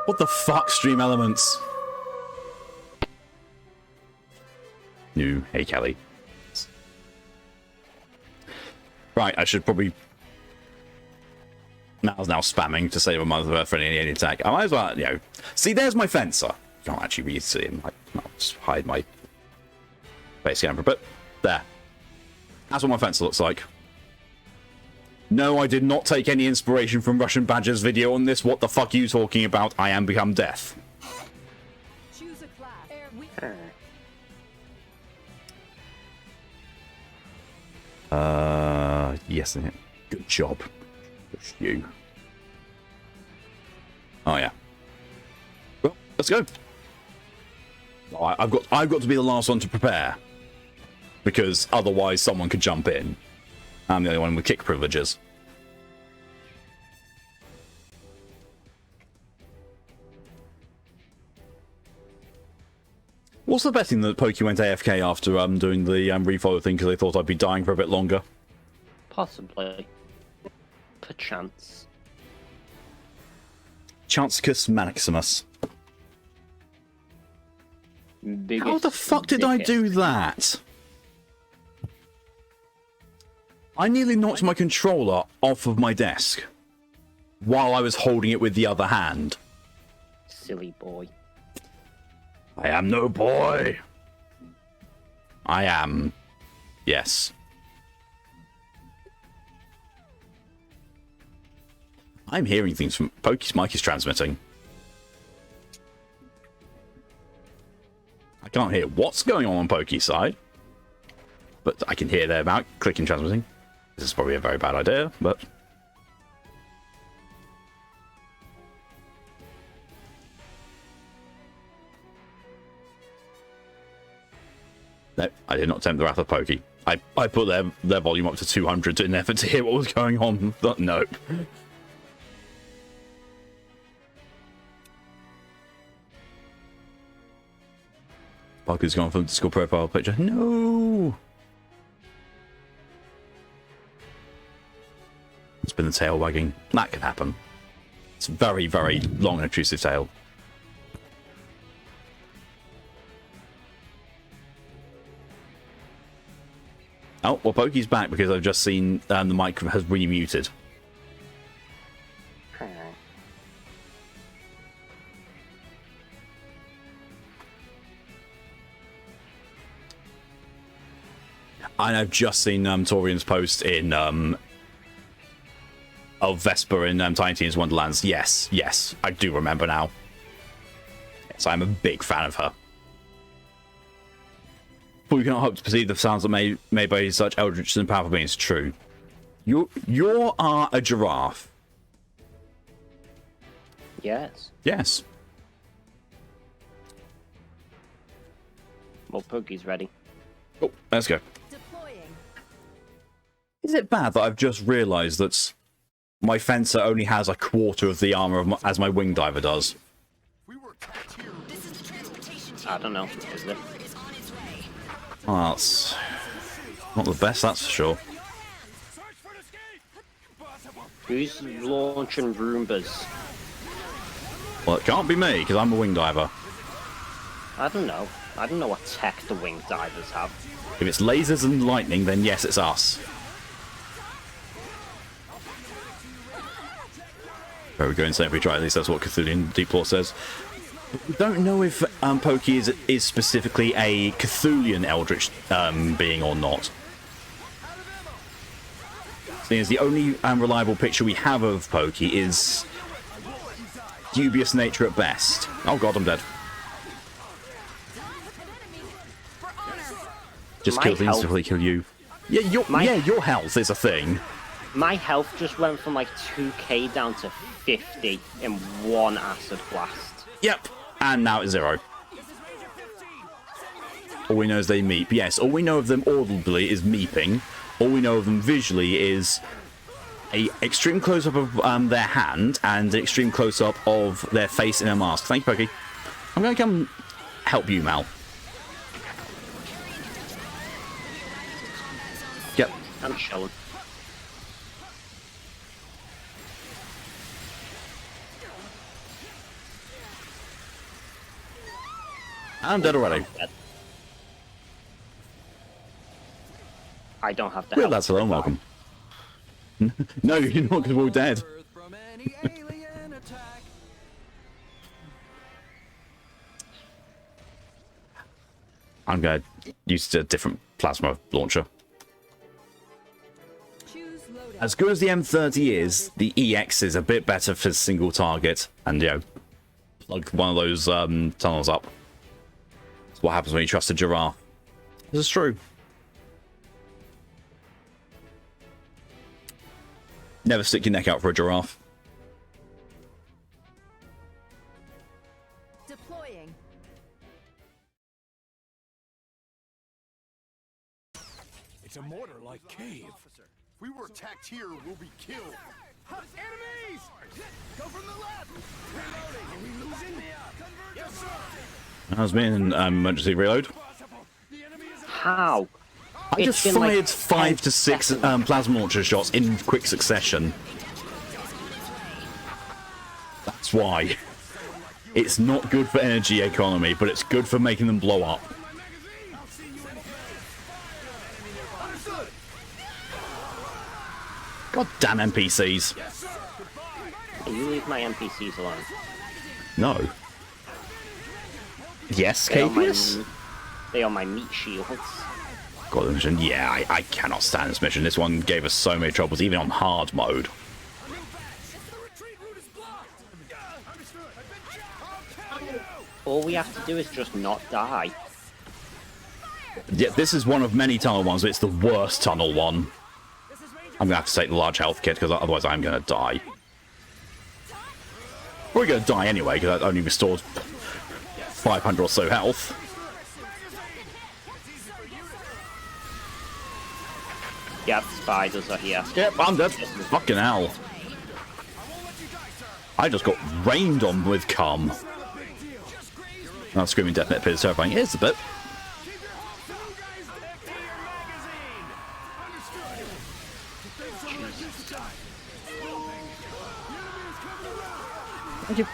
What the fuck, Stream Elements? New, hey Kelly. Right, I should probably... Mal's now spamming to save a mother for any attack. I might as well, you know... See, there's my fencer. You can't actually really see him. I'll just hide my face camera, but there. That's what my fencer looks like. No, I did not take any inspiration from Russian Badger's video on this. What the fuck are you talking about? I am become death. Choose a class. Yes, good job. Just you. Oh yeah. Well, let's go. Oh, I've got to be the last one to prepare, because otherwise someone could jump in. I'm the only one with kick privileges. What's the betting that Pokey went AFK after doing the refollow thing because they thought I'd be dying for a bit longer? Possibly. Perchance. Chancicus Maximus. Biggest, How the fuck did I do that? I nearly knocked my controller off of my desk while I was holding it with the other hand. Silly boy. I am no boy. I am. Yes. I'm hearing things from Pokey's mic is transmitting. I can't hear what's going on Pokey's side, but I can hear their mouth clicking transmitting. This is probably a very bad idea, but... No, I did not tempt the wrath of Pokey. I put their volume up to 200 in an effort to hear what was going on, but no. Pokey's gone from the Discord profile picture. No! It's been the tail wagging. That can happen. It's a very, very long and obtrusive tail. Oh, well, Pokey's back because I've just seen the mic has remuted. And I've just seen Torian's post in of Vespa in Tiny Tina's Wonderlands. Yes, yes, I do remember now. Yes, I'm a big fan of her. But we cannot hope to perceive the sounds that made by such eldritch and powerful beings. True. You are a giraffe. Yes. Yes. Well, Pokey's ready. Oh, let's go. Deploying. Is it bad that I've just realised that my fencer only has a quarter of the armour of as my wing diver does? I don't know. Is it? Oh, that's not the best, that's for sure. Who's launching Roombas? Well, it can't be me, because I'm a wing diver. I don't know. I don't know what tech the wing divers have. If it's lasers and lightning, then yes, it's us. There we go, insane if we try. At least that's what Cthulhian Deep Lore says. We don't know if Pokey is specifically a Cthulhian Eldritch being or not. Seeing as the only reliable picture we have of Pokey is dubious nature at best. Oh god, I'm dead. Just kill things before they kill you. Yeah, your health is a thing. My health just went from like 2k down to 50 in one acid blast. Yep. And now it's 0. All we know is they meep. Yes, all we know of them audibly is meeping. All we know of them visually is a extreme close-up of their hand and an extreme close-up of their face in a mask. Thank you, Pokey. I'm going to come help you, Mal. Yep. I'm chilling. I'm dead already. I don't have to Well, help. that's alone welcome. No, you're not, because we're all dead. I'm going to use a different plasma launcher. Choose loadout. As good as the M30 is, the EX is a bit better for single target. And, you know, plug one of those tunnels up. That's what happens when you trust a giraffe. This is true. Never stick your neck out for a giraffe. Deploying. It's a mortar-like cave. If we were attacked here, we'll be killed. Enemies! Go from the left! Reloading! Are we losing? Yes, sir! That was me in emergency reload. How? I just It's been like fired 5 to 6 seconds. plasma launcher shots in quick succession. That's why. It's not good for energy economy, but it's good for making them blow up. God damn NPCs. Can you leave my NPCs alone? No. Yes, They are my- KPS? They are my meat shields. God, the mission. Yeah, I cannot stand this mission. This one gave us so many troubles, even on hard mode. All we have to do is just not die. Yeah, this is one of many tunnel ones, but it's the worst tunnel one. I'm gonna have to take the large health kit, because otherwise I'm gonna die. We're gonna die anyway, because I only restored 500 or so health. Yep, spiders are here. Yep, I'm dead. Fucking hell. I just got rained on with cum. That screaming death net pit is terrifying. Here's a bit. Thank you.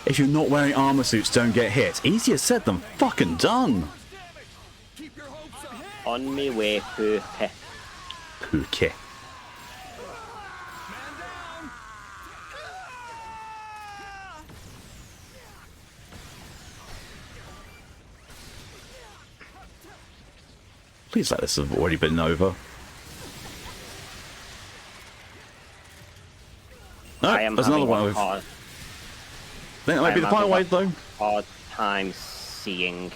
If you're not wearing armor suits, don't get hit. Easier said than fucking done. On me way, Pookie. Okay. Please let this have already been over. No, I am there's another having one. a With, I hard, think that might be the final wave, though. hard time seeing.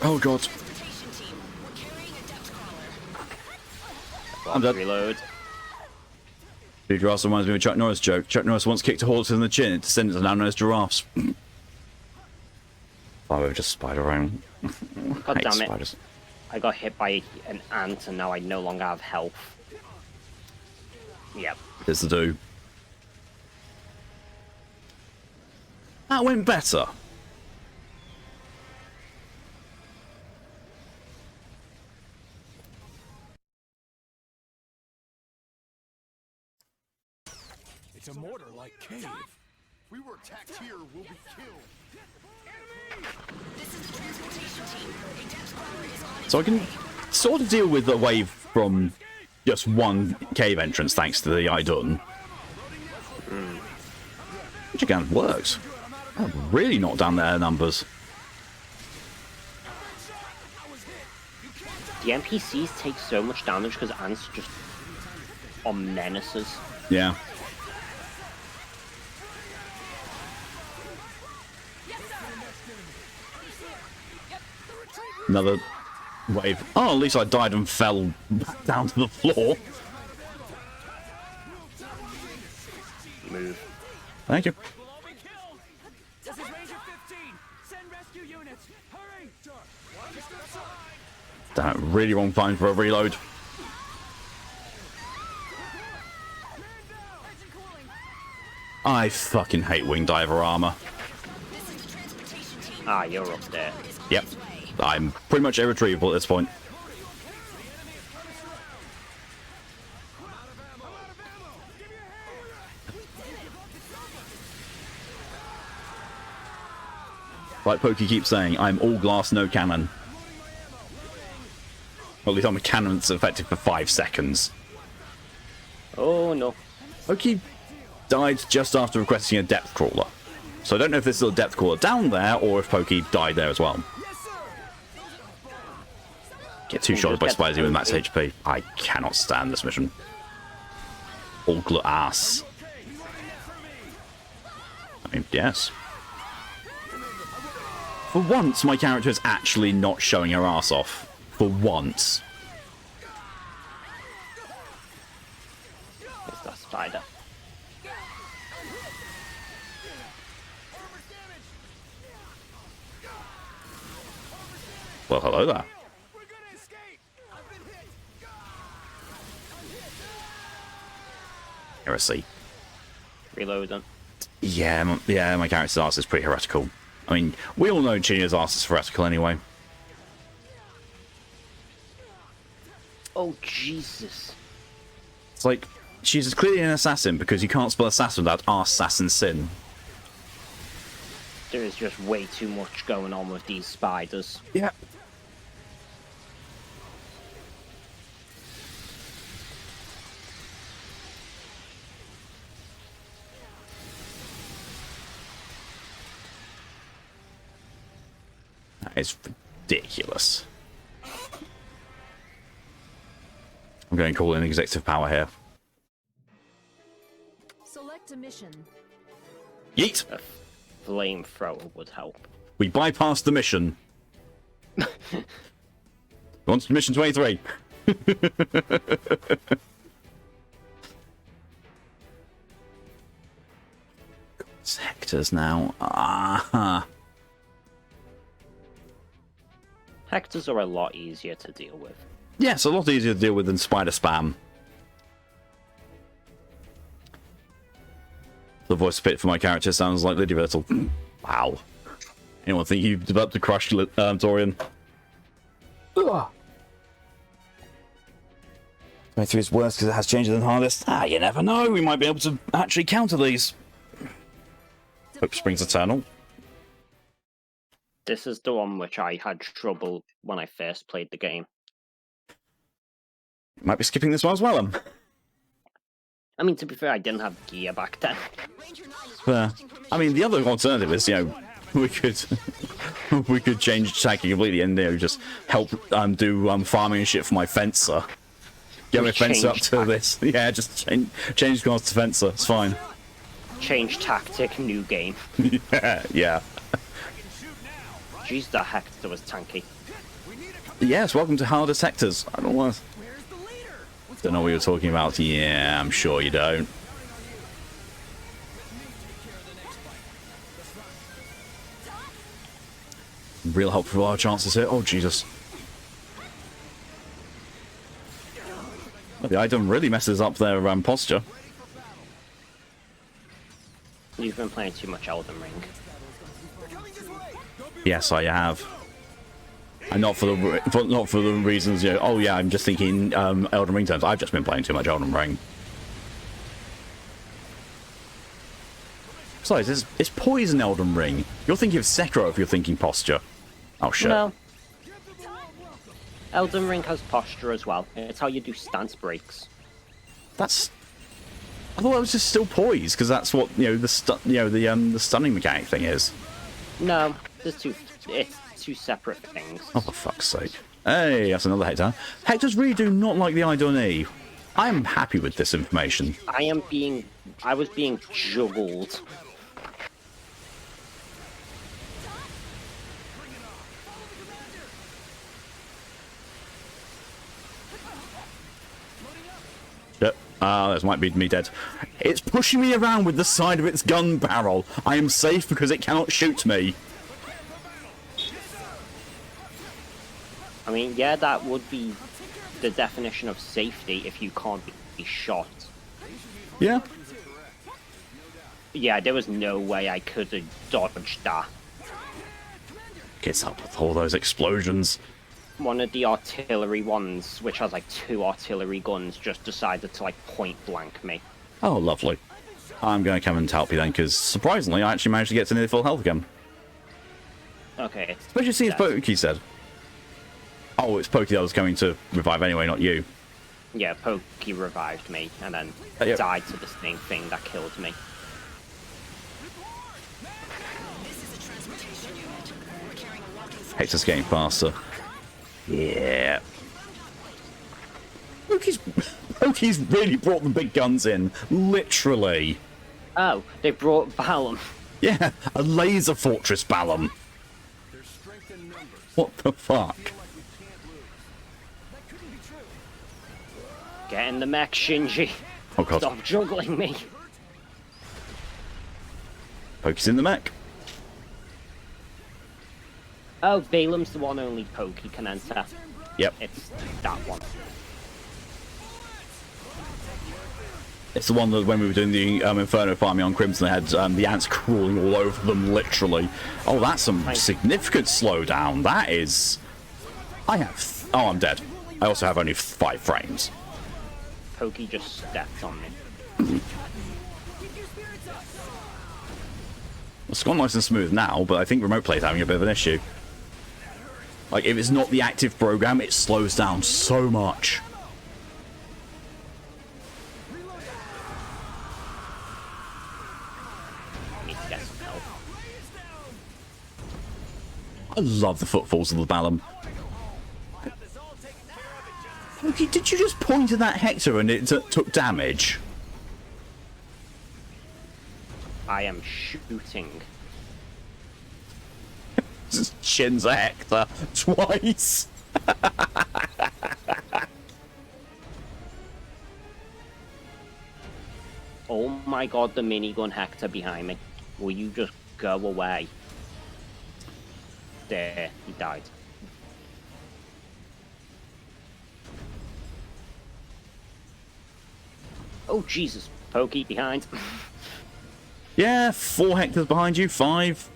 Oh god. I'm dead. Reload. Dude, giraffe reminds me of a Chuck Norris joke. Chuck Norris once kicked a horse in the chin. Descendants are now known as giraffes. Oh, we're just spider around. God Hate damn it. spiders. I got hit by an ant and now I no longer have health. Yep. Here's the do. That went better. It's a mortar-like cave. If we were attacked here, we'll be killed. So I can sort of deal with the wave from just one cave entrance thanks to the Idun. Which again works. I've really knocked down their numbers. The NPCs take so much damage because ants just are menaces. Yeah. Another wave. Oh, at least I died and fell back down to the floor. Move. Thank you. This is Ranger 15. Send rescue units. Hurry! Damn, really wrong time for a reload. I fucking hate wing diver armor. Ah, you're up there. Yep. I'm pretty much irretrievable at this point. Like Pokey keeps saying, I'm all glass, no cannon. Well, at least I'm a cannon that's effective for 5 seconds. Oh no. Pokey died just after requesting a depth crawler. So I don't know if there's still a depth crawler down there, or if Pokey died there as well. Get two-shotted by Spidey with max HP. I cannot stand this mission. All glass. I mean, yes. For once, my character is actually not showing her ass off. For once. It's that spider. Well, hello there. We're gonna escape. I've been hit. Heresy. Reloading. Yeah, my character's ass is pretty heretical. I mean, we all know Chinia's ass is heretical anyway. Oh, Jesus. It's like, she's clearly an assassin because you can't spell assassin without assassin sin. There is just way too much going on with these spiders. Yeah. That is ridiculous. I'm going to call in executive power here. Select a mission. Yeet! A flamethrower would help. We bypassed the mission. On to mission 23. Sectors now. Ah. Hectors are a lot easier to deal with. Yes, a lot easier to deal with than spider spam. The voice fit for my character sounds like Lydia Virtle. Wow. Anyone think you developed a crush, Dorian? 23 is worse because it has changes than hardest. Ah, you never know. We might be able to actually counter these. Hope springs eternal. This is the one which I had trouble when I first played the game. Might be skipping this one as well. I mean, to be fair, I didn't have gear back then. I mean, the other alternative is, we could change tacking completely and just help do farming and shit for my fencer. Get my fencer up to this. Yeah, just change class to fencer. It's fine. Change tactic, new game. Yeah. Jeez, the Hector was tanky. Yes, welcome to Hardest Sectors. I don't know. Don't know what you're talking about. Yeah, I'm sure you don't. Real help for our chances here. Oh, Jesus. Well, the item really messes up their posture. You've been playing too much Elden Ring. Yes, I have. And not for the reasons, oh yeah, I'm just thinking Elden Ring terms. I've just been playing too much Elden Ring. Besides, it's poison Elden Ring. You're thinking of Sekiro if you're thinking posture. Oh shit. No. Elden Ring has posture as well. It's how you do stance breaks. That's. I thought it was just still poise because that's what the stunning mechanic thing is. No, it's two separate things. Oh, for fuck's sake. Hey, that's another Hector. Hectors really do not like the Idoni. I am happy with this information. I was being juggled. Yep. This might be me dead. It's pushing me around with the side of its gun barrel. I am safe because it cannot shoot me. I mean, yeah, that would be the definition of safety if you can't be shot. Yeah. Yeah, there was no way I could have dodged that. Gets up with all those explosions. One of the artillery ones, which has like 2 artillery guns, just decided to like point blank me. Oh, lovely. I'm going to come and help you then, because surprisingly, I actually managed to get to near full health again. Okay. Especially seeing Pokey said. Oh, it's Pokey that was going to revive anyway, not you. Yeah, Pokey revived me and then Yeah. died to the same thing that killed me. Hector's getting faster. Yeah. Pokey's really brought the big guns in. Literally. Oh, they brought Balam. Yeah, a laser fortress Balam. There's strength in numbers. What the fuck? Feel like we can't lose. That couldn't be true. Get in the mech, Shinji. Oh god. Stop juggling me. Pokey's in the mech. Oh, Balam's the one only Pokey can enter. Yep. It's that one. It's the one that when we were doing the Inferno farming on Crimson, they had the ants crawling all over them, literally. Oh, that's some significant slowdown. That is... I have... Oh, I'm dead. I also have only 5 frames. Pokey just stepped on me. It's gone nice and smooth now, but I think remote play is having a bit of an issue. Like, if it's not the active program, it slows down so much. I need to get some help. I love the footfalls of the Balam. Okay, did you just point at that Hector and it took damage? I am shooting. Just chins a Hector twice. Oh my god, the minigun Hector behind me. Will you just go away? There, he died. Oh Jesus, Pokey behind. Yeah, 4 Hectors behind you, 5.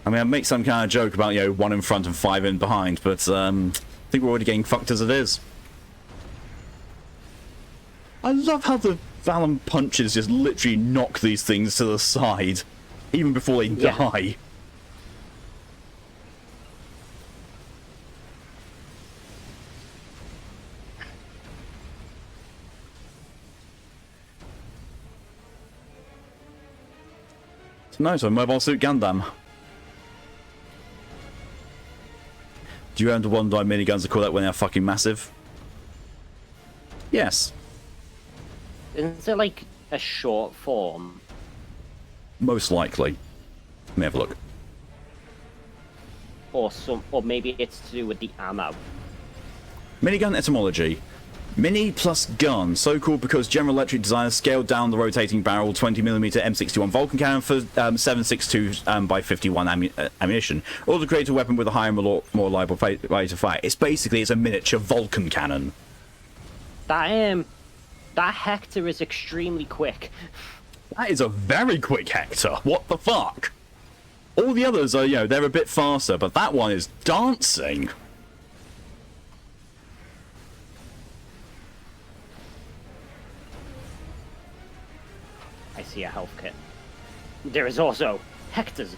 I mean, I make some kind of joke about, you know, 1 in front and 5 in behind, but I think we're already getting fucked as it is. I love how the Balam punches just literally knock these things to the side, even before they die. It's nice, a Mobile Suit Gundam. Do you ever wonder why miniguns are called that when they're fucking massive? Yes. Isn't there like a short form? Most likely. Let me have a look. Or maybe it's to do with the ammo. Minigun etymology. Mini plus gun, so called because General Electric designers scaled down the rotating barrel 20mm M61 Vulcan cannon for 7.62 by 51 ammunition, or to create a weapon with a higher, more reliable rate of fire. It's basically a miniature Vulcan cannon. That Hector is extremely quick. That is a very quick Hector. What the fuck? All the others are, you know, they're a bit faster, but that one is dancing. I see a health kit. There is also Hector's.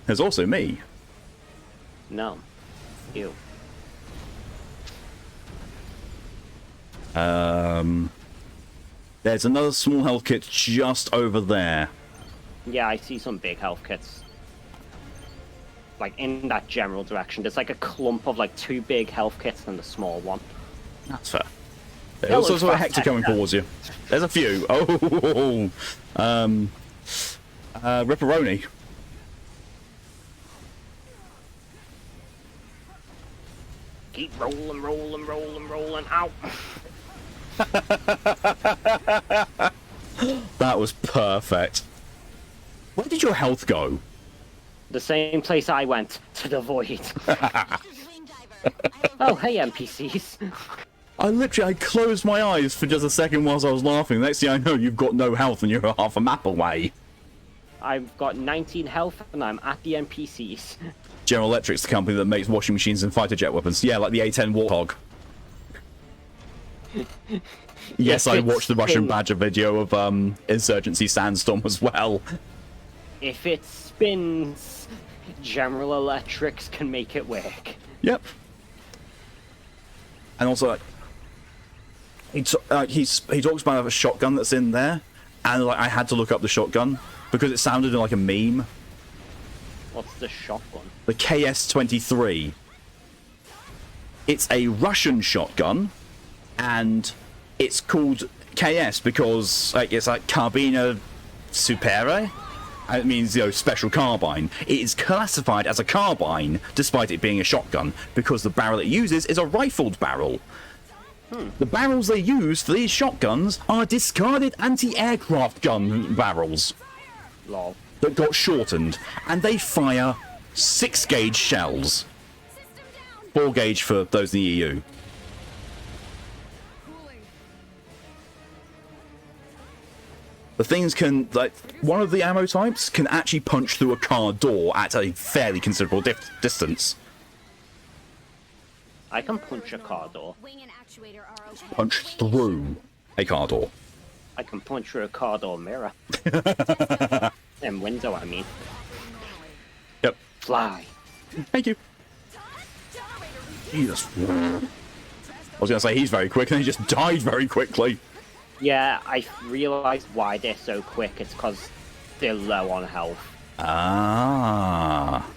There's also me. No. You. There's another small health kit just over there. Yeah, I see some big health kits. Like in that general direction. There's like a clump of like 2 big health kits and a small one. That's fair. There's also a Hector coming towards you. There's a few. Oh, Ripperoni. Keep rolling, rolling, rolling, rolling. Ow! That was perfect. Where did your health go? The same place I went, to the void. Oh, hey NPCs. I closed my eyes for just a second whilst I was laughing. Next thing I know, you've got no health and you're half a map away. I've got 19 health and I'm at the NPCs. General Electric's the company that makes washing machines and fighter jet weapons. Yeah, like the A-10 Warthog. Yes, If I it's watched the Russian spin- Badger video of Insurgency Sandstorm as well. If it spins, General Electrics can make it work. Yep. And also, like, he talks about a shotgun that's in there, and like I had to look up the shotgun because it sounded like a meme. What's the shotgun? The KS-23. It's a Russian shotgun, and it's called KS because like it's like Carbina Supere. It means, you know, special carbine. It is classified as a carbine despite it being a shotgun because the barrel it uses is a rifled barrel. The barrels they use for these shotguns are discarded anti-aircraft gun barrels Lol. that got shortened, and they fire 6-gauge shells. 4-gauge for those in the EU. The things can, like, one of the ammo types can actually punch through a car door at a fairly considerable distance. I can punch a car door. Wing and actuator are okay. Punch through a car door. I can punch through a car door mirror. And window, I mean. Yep. Fly. Thank you. Jesus. I was going to say he's very quick, and he just died very quickly. Yeah, I realized why they're so quick. It's because they're low on health. Ah.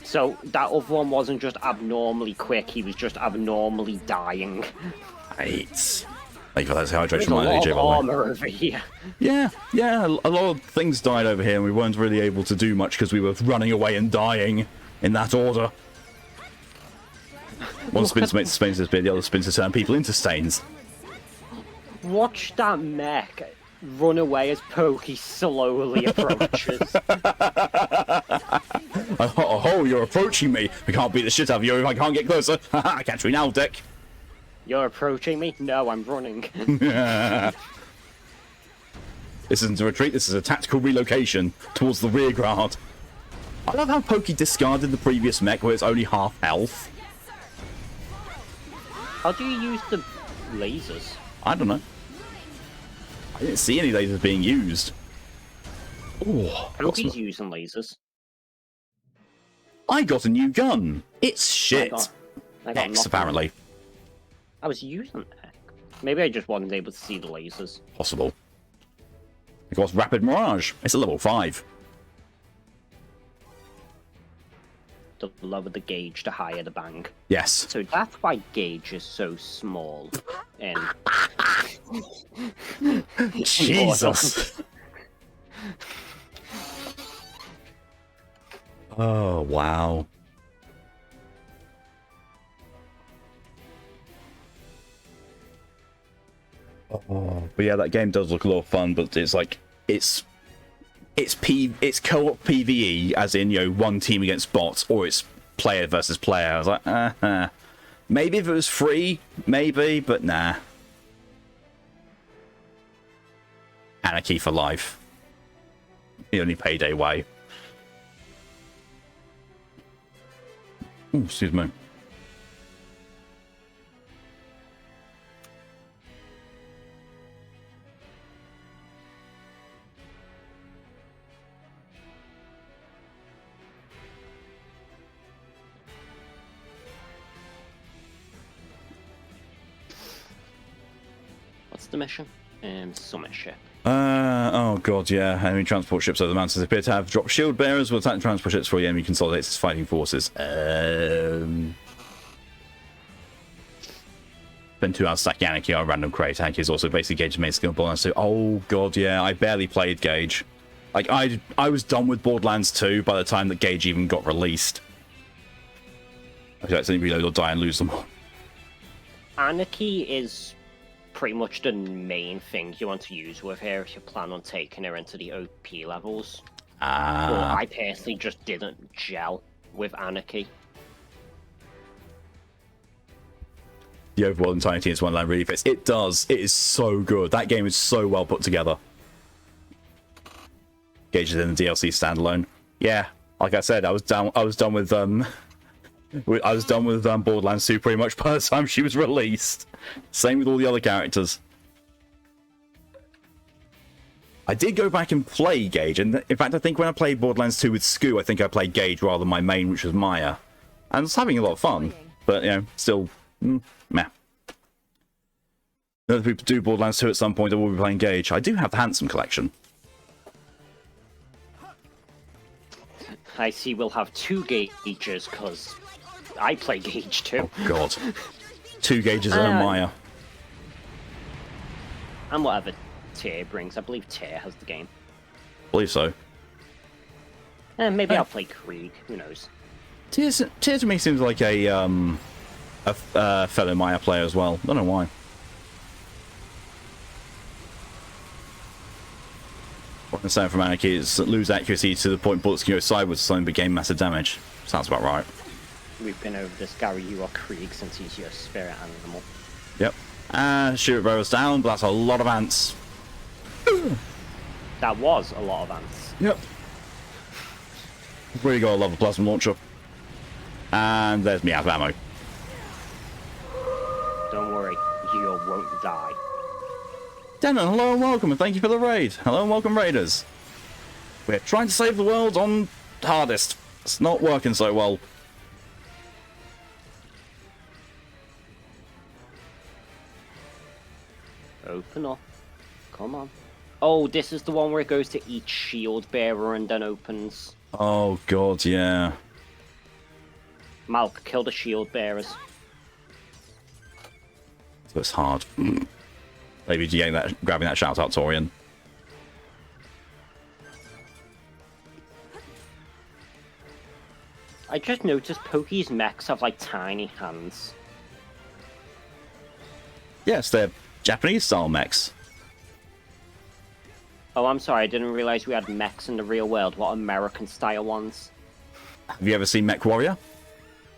So that other one wasn't just abnormally quick, he was just abnormally dying. Right. Thank you for that hydration, There's a my lot AJ, of by the way. armor over here. Yeah, a lot of things died over here, and we weren't really able to do much because we were running away and dying in that order. One spins makes stains disappear, the other spins to turn people into stains. Watch that mech run away as Pokey slowly approaches. Oh, you're approaching me. I can't beat the shit out of you if I can't get closer. I catch you now, Dick. You're approaching me? No, I'm running. This isn't a retreat, this is a tactical relocation towards the rear guard. I love how Pokey discarded the previous mech where it's only half health. How do you use the lasers? I don't know. I didn't see any lasers being used. Oh, Pokey's using lasers. I got a new gun. It's shit. I got X, nothing. apparently. I was using X. Maybe I just wasn't able to see the lasers. Possible. It was Rapid Mirage. It's a level 5. The lower the gauge, the higher the bang. Yes. So that's why gauge is so small. And Jesus. Oh, wow. Oh, but yeah, that game does look a lot of fun, but it's like it's co-op PvE, as in, you know, one team against bots, or it's player versus player. I was like, maybe if it was free, maybe, but nah. Anarchy for life. The only payday way. Ooh, excuse me. what's the mission? Summit ship. Oh god, yeah. Enemy transport ships over the mountains appear to have dropped shield bearers will attack transport ships before the enemy consolidates its fighting forces. Spend 2 hours stacking Anarchy on a random crate. Anarchy is also basically Gage's main skill bonus. So, oh god, yeah. I barely played Gage. Like, I was done with Borderlands 2 by the time that Gage even got released. I just reload or die and lose them all. Anarchy is pretty much the main thing you want to use with her if you plan on taking her into the OP levels. But I personally just didn't gel with Anarchy. The overworld in Tiny Tina's Wonderland really fits. It does. It is so good. That game is so well put together. Gage is in the DLC standalone. Yeah, like I said, I was done with I was done with Borderlands 2 pretty much by the time she was released. Same with all the other characters. I did go back and play Gage, and in fact I think when I played Borderlands 2 with Scoo, I think I played Gage rather than my main, which was Maya. And I was having a lot of fun, but, you know, still, meh. If we do Borderlands 2 at some point, I will be playing Gage. I do have the Handsome collection. I see we'll have 2 Gages, because I play Gage too. Oh, God. 2 Gages and a Maya. And whatever Tier brings. I believe Tier has the game. I believe so. Maybe I'll play Krieg. Who knows? Tier to me seems like a fellow Maya player as well. I don't know why. What I'm saying from Anarchy is lose accuracy to the point bullets can go sideways, something but gain massive damage. Sounds about right. We've been over this, Gary. You are Krieg since he's your spirit animal. Yep. Shoot barrels down, but that's a lot of ants. That was a lot of ants. Yep. Really gotta love the plasma launcher. And there's me out of ammo. Don't worry, you won't die. Denon, hello and welcome, and thank you for the raid. Hello and welcome, raiders. We're trying to save the world on hardest. It's not working so well. Open up. Come on. Oh, this is the one where it goes to each shield bearer and then opens. Oh, God, yeah. Malk, kill the shield bearers. So it's hard. Maybe grabbing that shout out, Torian. I just noticed Poki's mechs have like tiny hands. Yes, they're Japanese style mechs. Oh, I'm sorry, I didn't realize we had mechs in the real world. What American style ones? Have you ever seen Mech Warrior?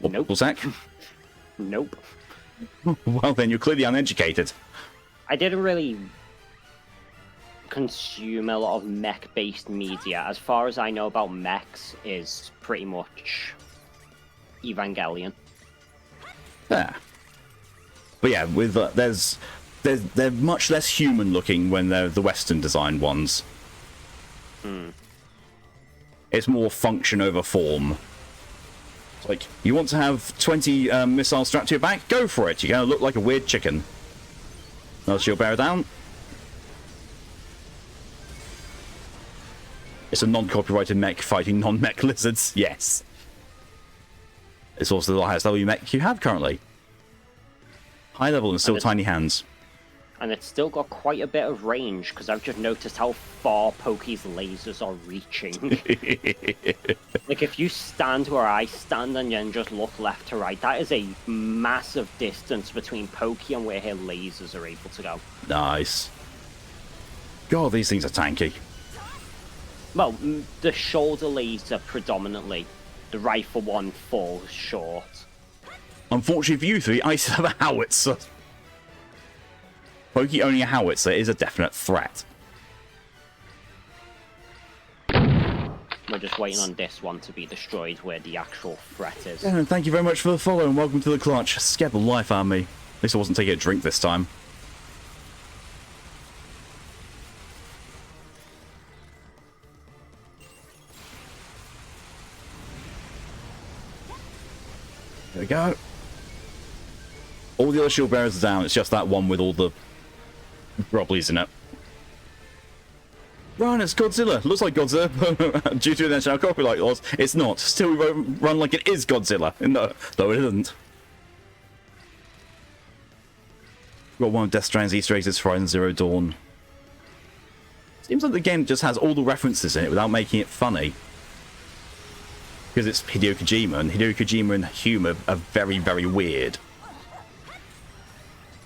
Or Nope. Zach? Nope. Well, then you're clearly uneducated. I didn't really consume a lot of mech-based media. As far as I know about mechs is pretty much Evangelion. Yeah. But yeah, with they're much less human looking when they're the Western designed ones. It's more function over form. It's like, you want to have 20 missiles strapped to your back? Go for it. You're going to look like a weird chicken. Another shield bearer down. It's a non-copyrighted mech fighting non-mech lizards. Yes. It's also the highest level mech you have currently. High level and still tiny hands. And it's still got quite a bit of range, because I've just noticed how far Poki's lasers are reaching. Like, if you stand where I stand and then just look left to right, that is a massive distance between Poki and where her lasers are able to go. Nice. God, these things are tanky. Well, the shoulder laser predominantly. The rifle one falls short. Unfortunately for you three, I still have a howitzer. Poki owning a howitzer is a definite threat. We're just waiting on this one to be destroyed where the actual threat is. Yeah, and thank you very much for the follow and welcome to the clutch. Scared the life out of me. At least I wasn't taking a drink this time. There we go. All the other shield bearers are down. It's just that one with all the grobblies in it. Run, it's Godzilla. Looks like Godzilla due to the national copyright laws. It's not. Still, we won't run like it is Godzilla. No, though it isn't. Got one of Death Stranding's Easter eggs. It's Horizon Zero Dawn. Seems like the game just has all the references in it without making it funny. Because it's Hideo Kojima, and Hideo Kojima and humor are very, very weird.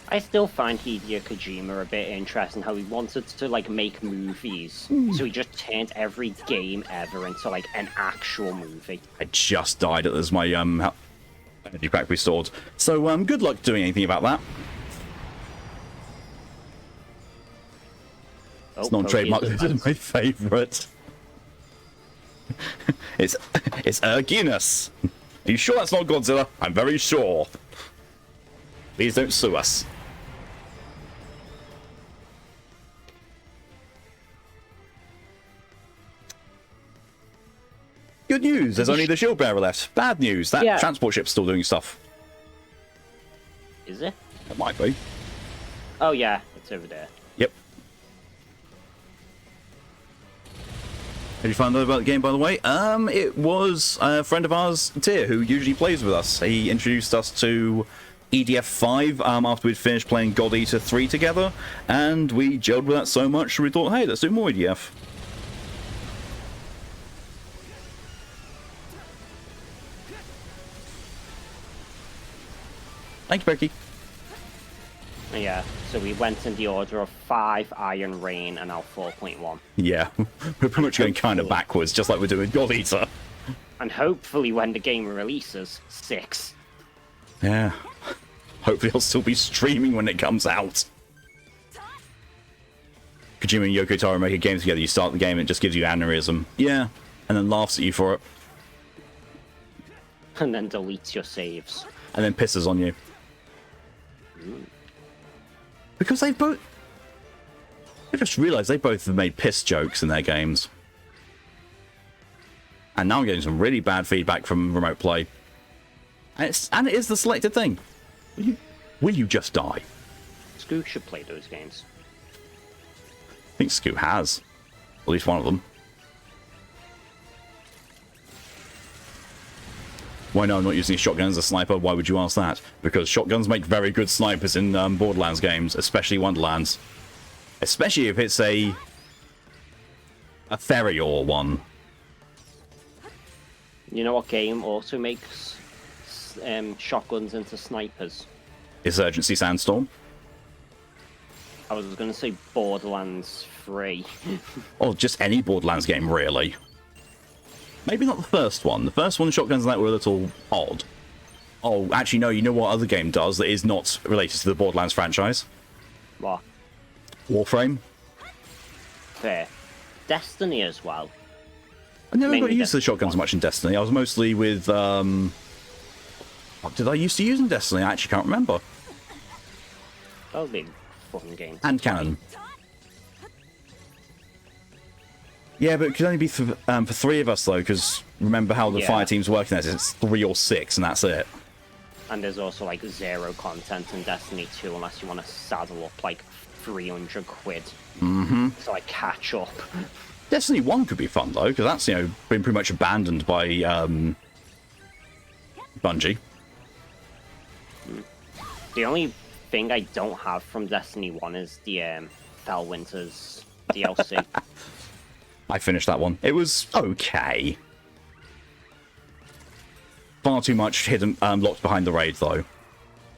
I still find Hideo Kojima a bit interesting how he wanted to like make movies, so he just turned every game ever into like an actual movie. I just died as my energy pack restored. So good luck doing anything about that. Oh, It's non-trademarked. This is my favourite. it's Guinness. Are you sure that's not Godzilla? I'm very sure. Please don't sue us. Good news, there's only the shield bearer left. Bad news, that transport ship's still doing stuff. Is it? It might be. Oh yeah, it's over there. Yep. Have you found out about the game, by the way? It was a friend of ours, Tyr, who usually plays with us. He introduced us to EDF 5 after we'd finished playing God Eater 3 together, and we gelled with that so much we thought, hey, let's do more EDF. Thank you, Becky. Yeah, so we went in the order of 5, Iron Rain, and now 4.1. Yeah, we're pretty much going kind of backwards, just like we're doing God Eater. And hopefully when the game releases, 6. Yeah. Hopefully I'll still be streaming when it comes out. Kojima and Yoko Taro make a game together, you start the game and it just gives you aneurysm. Yeah, and then laughs at you for it. And then deletes your saves. And then pisses on you. Because they both... I just realised they both have made piss jokes in their games. And now I'm getting some really bad feedback from remote play. And it is the selected thing. Will you just die? Scoo should play those games. I think Scoot has. At least one of them. Why no, I'm not using a shotgun as a sniper? Why would you ask that? Because shotguns make very good snipers in Borderlands games, especially Wonderlands. Especially if it's a Therior one. You know what game also makes shotguns into snipers? Insurgency Sandstorm. I was going to say Borderlands 3. Or just any Borderlands game, really. Maybe not the first one. The first one, shotguns and that were a little odd. Oh, actually, no, you know what other game does that is not related to the Borderlands franchise? What? Warframe. Fair. Destiny as well. I never got Mainly used to the shotguns much in Destiny. I was mostly with, what did I used to use in Destiny? I actually can't remember. That would be a fun game. Hand cannon. Yeah, but it could only be for 3 of us, though, because remember how the fire teams work in this? It's 3 or 6, and that's it. And there's also, like, 0 content in Destiny 2, unless you want to saddle up, like, 300 quid. Mm-hmm. So, like, catch up. Destiny 1 could be fun, though, because that's, you know, been pretty much abandoned by Bungie. The only thing I don't have from Destiny 1 is the Fellwinter's DLC. I finished that one. It was okay. Far too much hidden, locked behind the raid, though.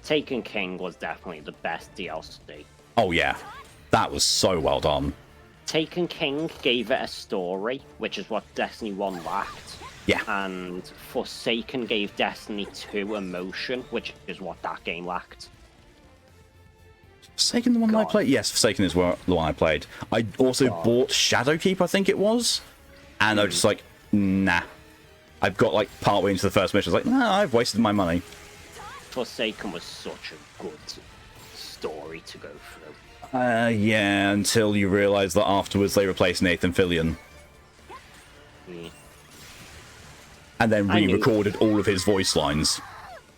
Taken King was definitely the best DLC. Oh, yeah. That was so well done. Taken King gave it a story, which is what Destiny 1 lacked. Yeah. And Forsaken gave Destiny 2 emotion, which is what that game lacked. Forsaken the one that I played? Yes, Forsaken is the one I played. I also bought Shadowkeep, I think it was. And I was just like, nah. I've got like partway into the first mission. I was like, nah, I've wasted my money. Forsaken was such a good story to go through. Yeah, until you realise that afterwards they replaced Nathan Fillion. Yeah. And then re-recorded all of his voice lines.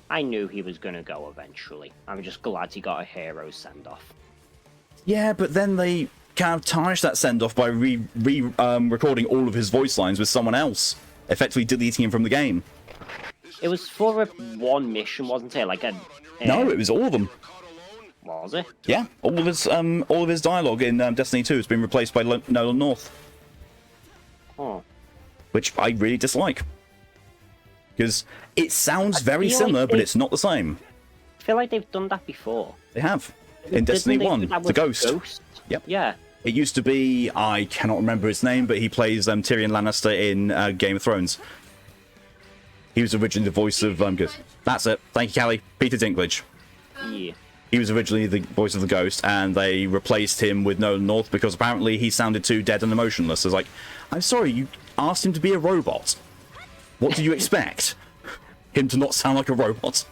I knew he was going to go eventually. I'm just glad he got a hero send-off. Yeah, but then they kind of tarnished that send-off by recording all of his voice lines with someone else, effectively deleting him from the game. It was for one mission, wasn't it? Like a... No, it was all of them. Was it? Yeah, all of his dialogue in Destiny 2 has been replaced by Nolan North. Oh. Which I really dislike. Because it sounds very similar, but it's not the same. I feel like they've done that before. They have. In Destiny 1, the Ghost. Yep. Yeah. It used to be, I cannot remember his name, but he plays Tyrion Lannister in Game of Thrones. He was originally the voice of Ghost. That's it. Thank you, Callie. Peter Dinklage. Yeah. He was originally the voice of the Ghost, and they replaced him with Nolan North because apparently he sounded too dead and emotionless. It's like, I'm sorry, you asked him to be a robot. What do you expect? him to not sound like a robot.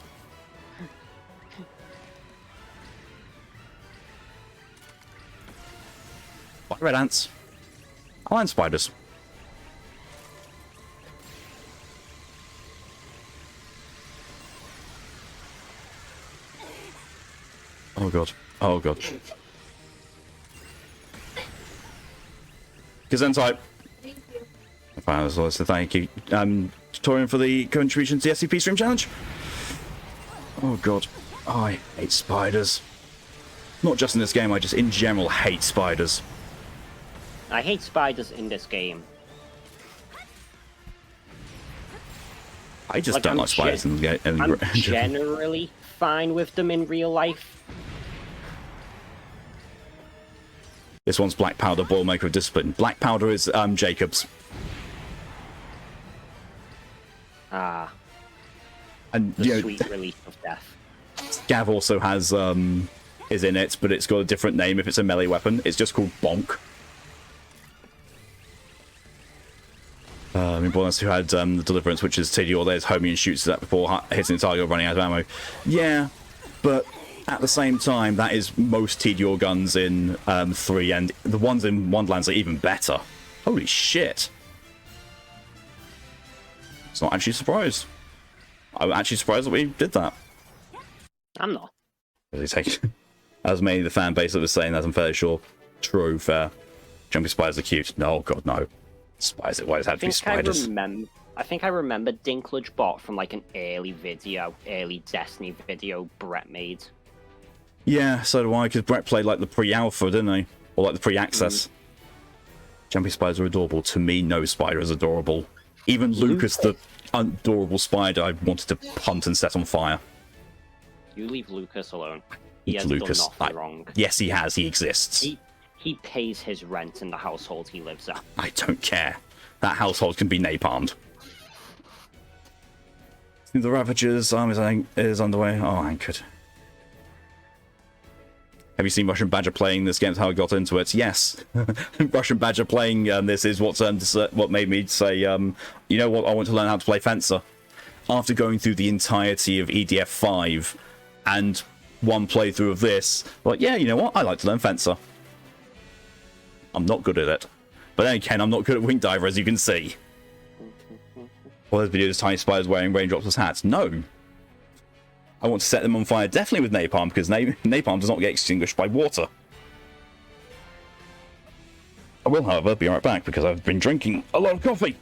Bye, red ants. I like spiders. Oh god. Oh god. Gesundheit. Thank you. I was also thank you, Torian, for the contribution to the SCP Stream Challenge. Oh god. Oh, I hate spiders. Not just in this game, I just in general hate spiders. I hate spiders in this game. I just don't like spiders in the game. I'm generally fine with them in real life. This one's Black Powder, Boilmaker of Discipline. Black Powder is Jacob's. Ah. And The you know, sweet relief of death. Gav also has is in it, but it's got a different name if it's a melee weapon. It's just called Bonk. Bonus who had the Deliverance, which is Tidior. There's homie and shoots that before hitting the target or running out of ammo. Yeah, but at the same time, that is most Tidior guns in 3, and the ones in Wonderlands are even better. Holy shit. It's not actually surprised. I'm actually surprised that we did that. I'm not. As many of the fan base that was saying that, I'm fairly sure. True, fair. Jumping spiders are cute. No, god, no. Spiders, it always had to be spiders. I think I remember Dinklage bot from like an early Destiny video Brett made. Yeah, so do I, because Brett played like the pre-alpha, didn't he? Or like the pre-access. Jumping spiders are adorable. To me, no spider is adorable. Even Lucas, the adorable spider, I wanted to punt and set on fire. You leave Lucas alone. He has done nothing wrong. Yes, he has. He exists. He pays his rent in the household he lives at. I don't care. That household can be napalmed. The Ravager's army is underway. Oh, anchored. Have you seen Russian Badger playing this game? How I got into it? Yes. Russian Badger playing this is what made me say, you know what, I want to learn how to play Fencer. After going through the entirety of EDF 5 and one playthrough of this, like, yeah, you know what, I like to learn Fencer. I'm not good at it. But then again, I'm not good at Wing Diver, as you can see. Well, there's videos of tiny spiders wearing raindrops as hats. No. I want to set them on fire, definitely with napalm, because napalm does not get extinguished by water. I will, however, be right back, because I've been drinking a lot of coffee.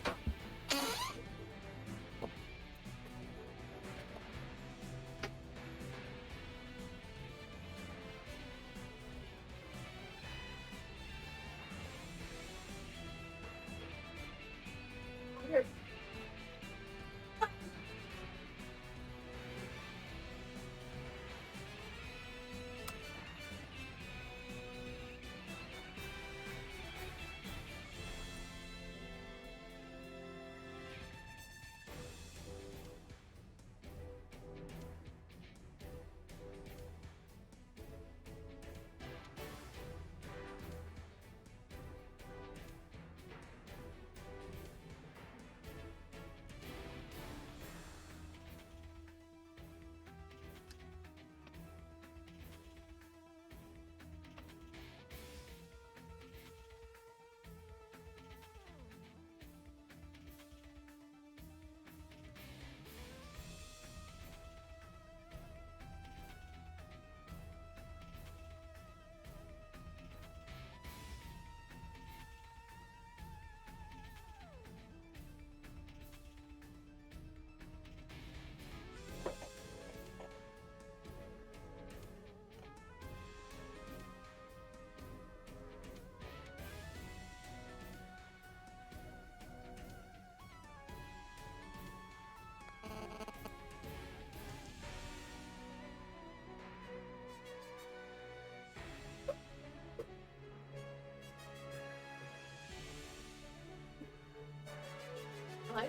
I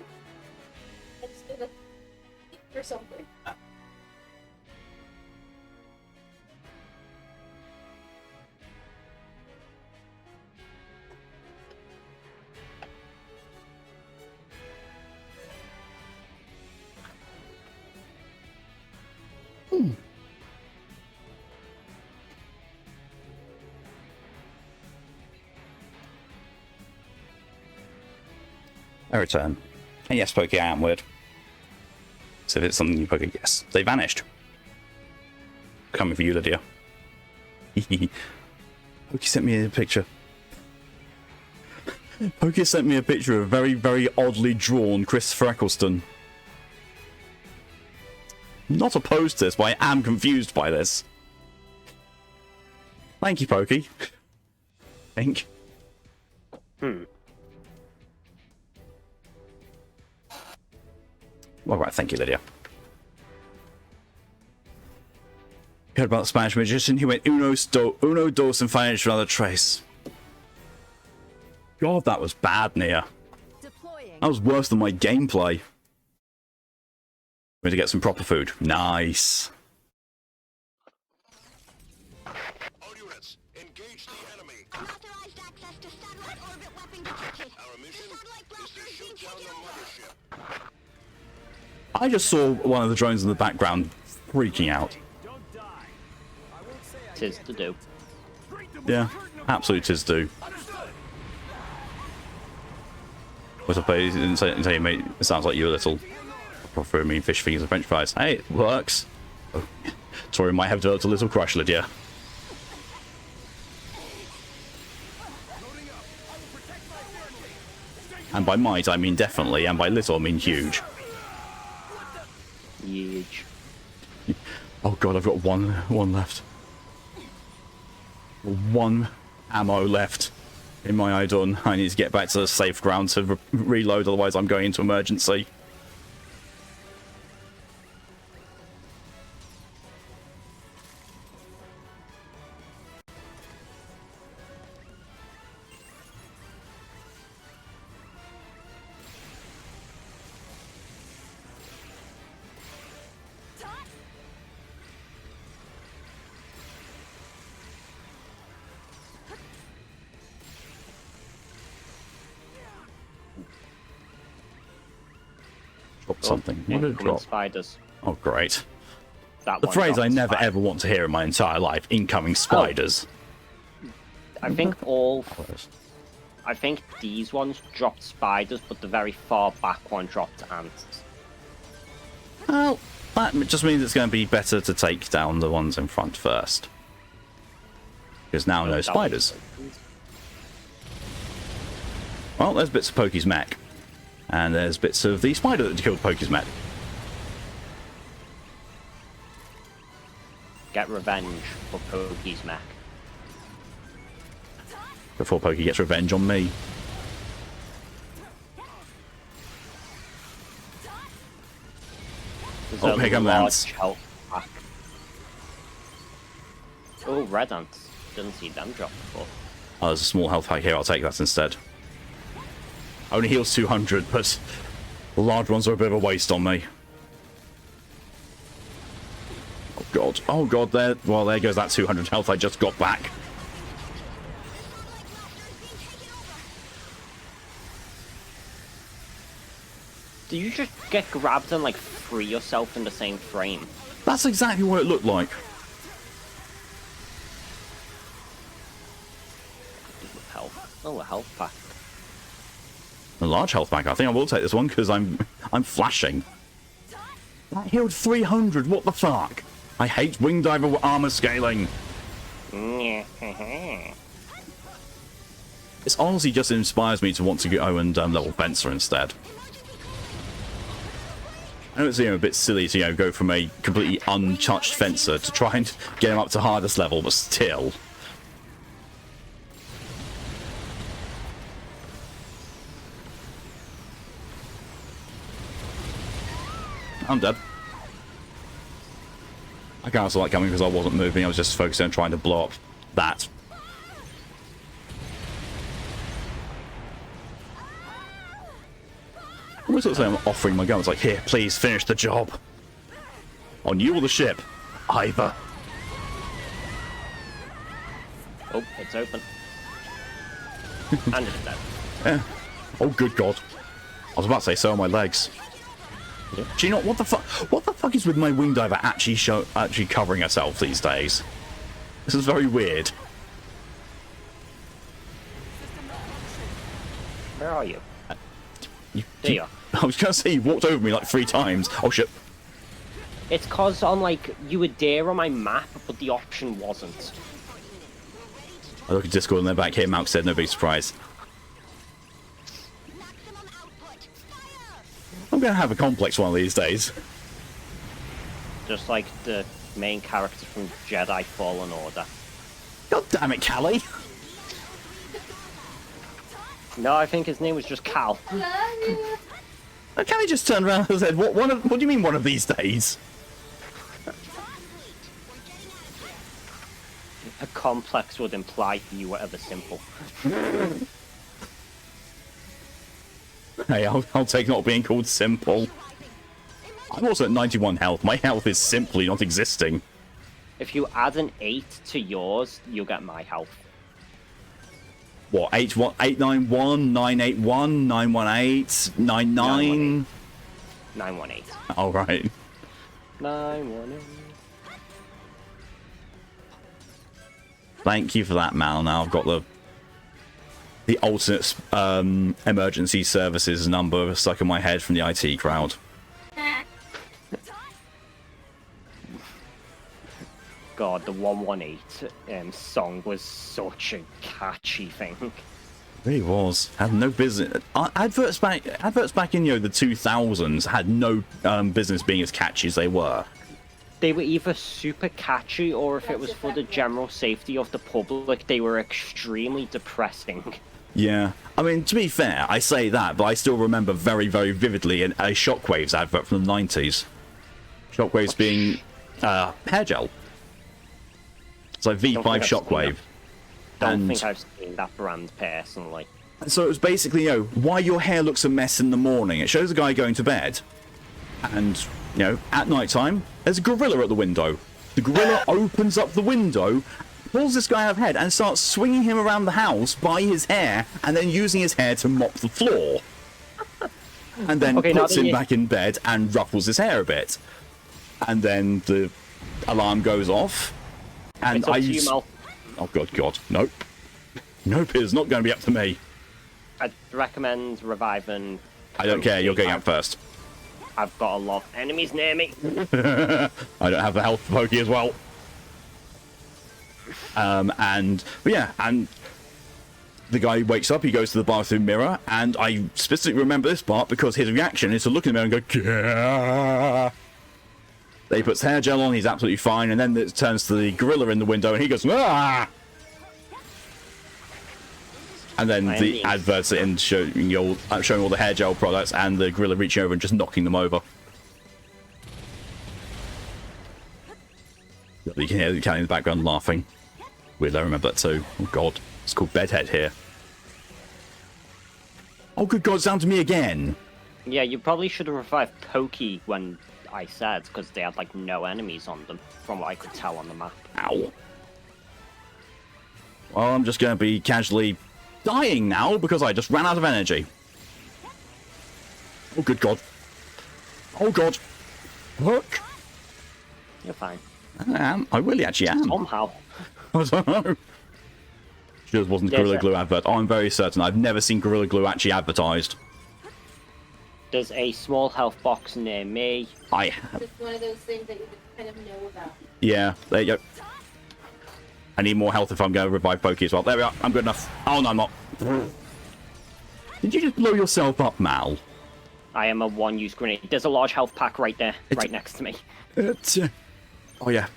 just did a or something. I return. And yes, Pokey, I am weird. So if it's something you Pokey, yes. They vanished. Coming for you, Lydia. Pokey sent me a picture. Pokey sent me a picture of a very, very oddly drawn Christopher Eccleston. I'm not opposed to this, but I am confused by this. Thank you, Pokey. Think. All right, thank you, Lydia. Heard about the Spanish magician? He went uno dos and vanished without a trace. God, that was bad, Nia. Deploying. That was worse than my gameplay. We're going to get some proper food. Nice. All units, engage the enemy. Unauthorized access to satellite orbit weapon detected. Our mission Satellite is to blaster is being shoot down taken the over. mothership. I just saw one of the drones in the background freaking out. Don't die. I won't say I Tis to do. Yeah, absolute tis do. Was I didn't say mate, it sounds like you a little prefer me fish fingers and french fries. Hey, it works. Oh, Tori might have developed a little crush, Lydia. And by might I mean definitely, and by little I mean huge. Huge. Oh god, I've got one left. One ammo left in my idun. I need to get back to the safe ground to reload, otherwise I'm going into emergency. Drop something. What did it Incoming drop? spiders. Oh, great. That The one phrase I dropped never spider. ever want to hear in my entire life. Incoming spiders. I think I think these ones dropped spiders, but the very far back one dropped ants. Well, that just means it's going to be better to take down the ones in front first. Because now no spiders. Well, there's bits of Pokey's mech. And there's bits of the spider that killed Pokey's mech. Get revenge for Pokey's mech. Before Pokey gets revenge on me. There's Oh, a here come the large ants. health pack. Oh, red ants. Didn't see them drop before. Oh, there's a small health pack here. I'll take that instead. Only heals 200, but the large ones are a bit of a waste on me. Oh god. Oh god, there. Well, there goes that 200 health I just got back. Do you just get grabbed and like free yourself in the same frame? That's exactly what it looked like. Health. Oh, a health pack. A large health pack. I think I will take this one because I'm flashing. That healed 300. What the fuck? I hate wing diver armor scaling. This honestly just inspires me to want to go and level Fencer instead. I know it's a bit silly to go from a completely untouched Fencer to try and get him up to hardest level, but still. I'm dead. I can't saw that coming because I wasn't moving. I was just focusing on trying to blow up that. Almost looks like I'm offering my gun. It's like, here, please finish the job. On you or the ship? Either. Oh, it's open. And it's dead. Yeah. Oh, good God. I was about to say, so are my legs. Do you know what the fuck? What the fuck is with my wing diver actually covering herself these days? This is very weird. Where are you? You, There you are. I was gonna say you walked over me like 3 times. Oh shit! It's cause on like you were there on my map, but the option wasn't. I look at Discord and they're back here. Malk said no big surprise. Maximum output. Fire! I'm gonna have a complex one of these days. Just like the main character from Jedi Fallen Order. God damn it, Callie! No, I think his name was just Cal. Callie just turned around and said, "What? What do you mean one of these days?" A complex would imply you were ever simple. Hey, I'll take not being called simple. I'm also at 91 health. My health is simply not existing. If you add an 8 to yours, you'll get my health. What? 891, 981, 918, 99? 918. All right. 918. Thank you for that, Mal. Now I've got the alternate emergency services number stuck in my head from the IT crowd. God, the 118 song was such a catchy thing. It really was. Had no business. Adverts back in the 2000s had no business being as catchy as they were. They were either super catchy, or if it was for the general safety of the public, they were extremely depressing. Yeah. I mean, to be fair, I say that, but I still remember very, very vividly a Shockwaves advert from the 90s. Shockwaves being hair gel. It's like V5 Shockwave. Don't think I've seen that brand personally. So it was basically, why your hair looks a mess in the morning. It shows a guy going to bed. And, at night time, there's a gorilla at the window. The gorilla opens up the window, pulls this guy out of head, and starts swinging him around the house by his hair, and then using his hair to mop the floor. And then puts him back in bed and ruffles his hair a bit. And then the alarm goes off. And oh god, nope. Nope, it's not going to be up to me. I'd recommend reviving. I don't care, you're getting up first. I've got a lot of enemies near me. I don't have the health for Pokey as well. And the guy wakes up, he goes to the bathroom mirror, and I specifically remember this part because his reaction is to look in the mirror and go, Gah! Then he puts hair gel on, he's absolutely fine, and then it turns to the gorilla in the window, and he goes, ah! And then the adverts are in showing all the hair gel products, and the gorilla reaching over and just knocking them over. You can hear the cat in the background laughing. Weird, I remember that too. Oh god, it's called Bedhead here. Oh good god, it's down to me again. Yeah, you probably should have revived Pokey when I said, because they had like no enemies on them, from what I could tell on the map. Ow. Well, I'm just going to be casually dying now because I just ran out of energy. Oh good god. Oh god. Look. You're fine. I am. I really actually am. Somehow. I don't know. Just wasn't Gorilla Glue advert. Oh, I'm very certain. I've never seen Gorilla Glue actually advertised. There's a small health box near me. I have. It's one of those things that you kind of know about. Yeah, there you go. I need more health if I'm going to revive Pokey as well. There we are. I'm good enough. Oh, no, I'm not. Did you just blow yourself up, Mal? I am a one-use grenade. There's a large health pack right there, right next to me. Oh, yeah.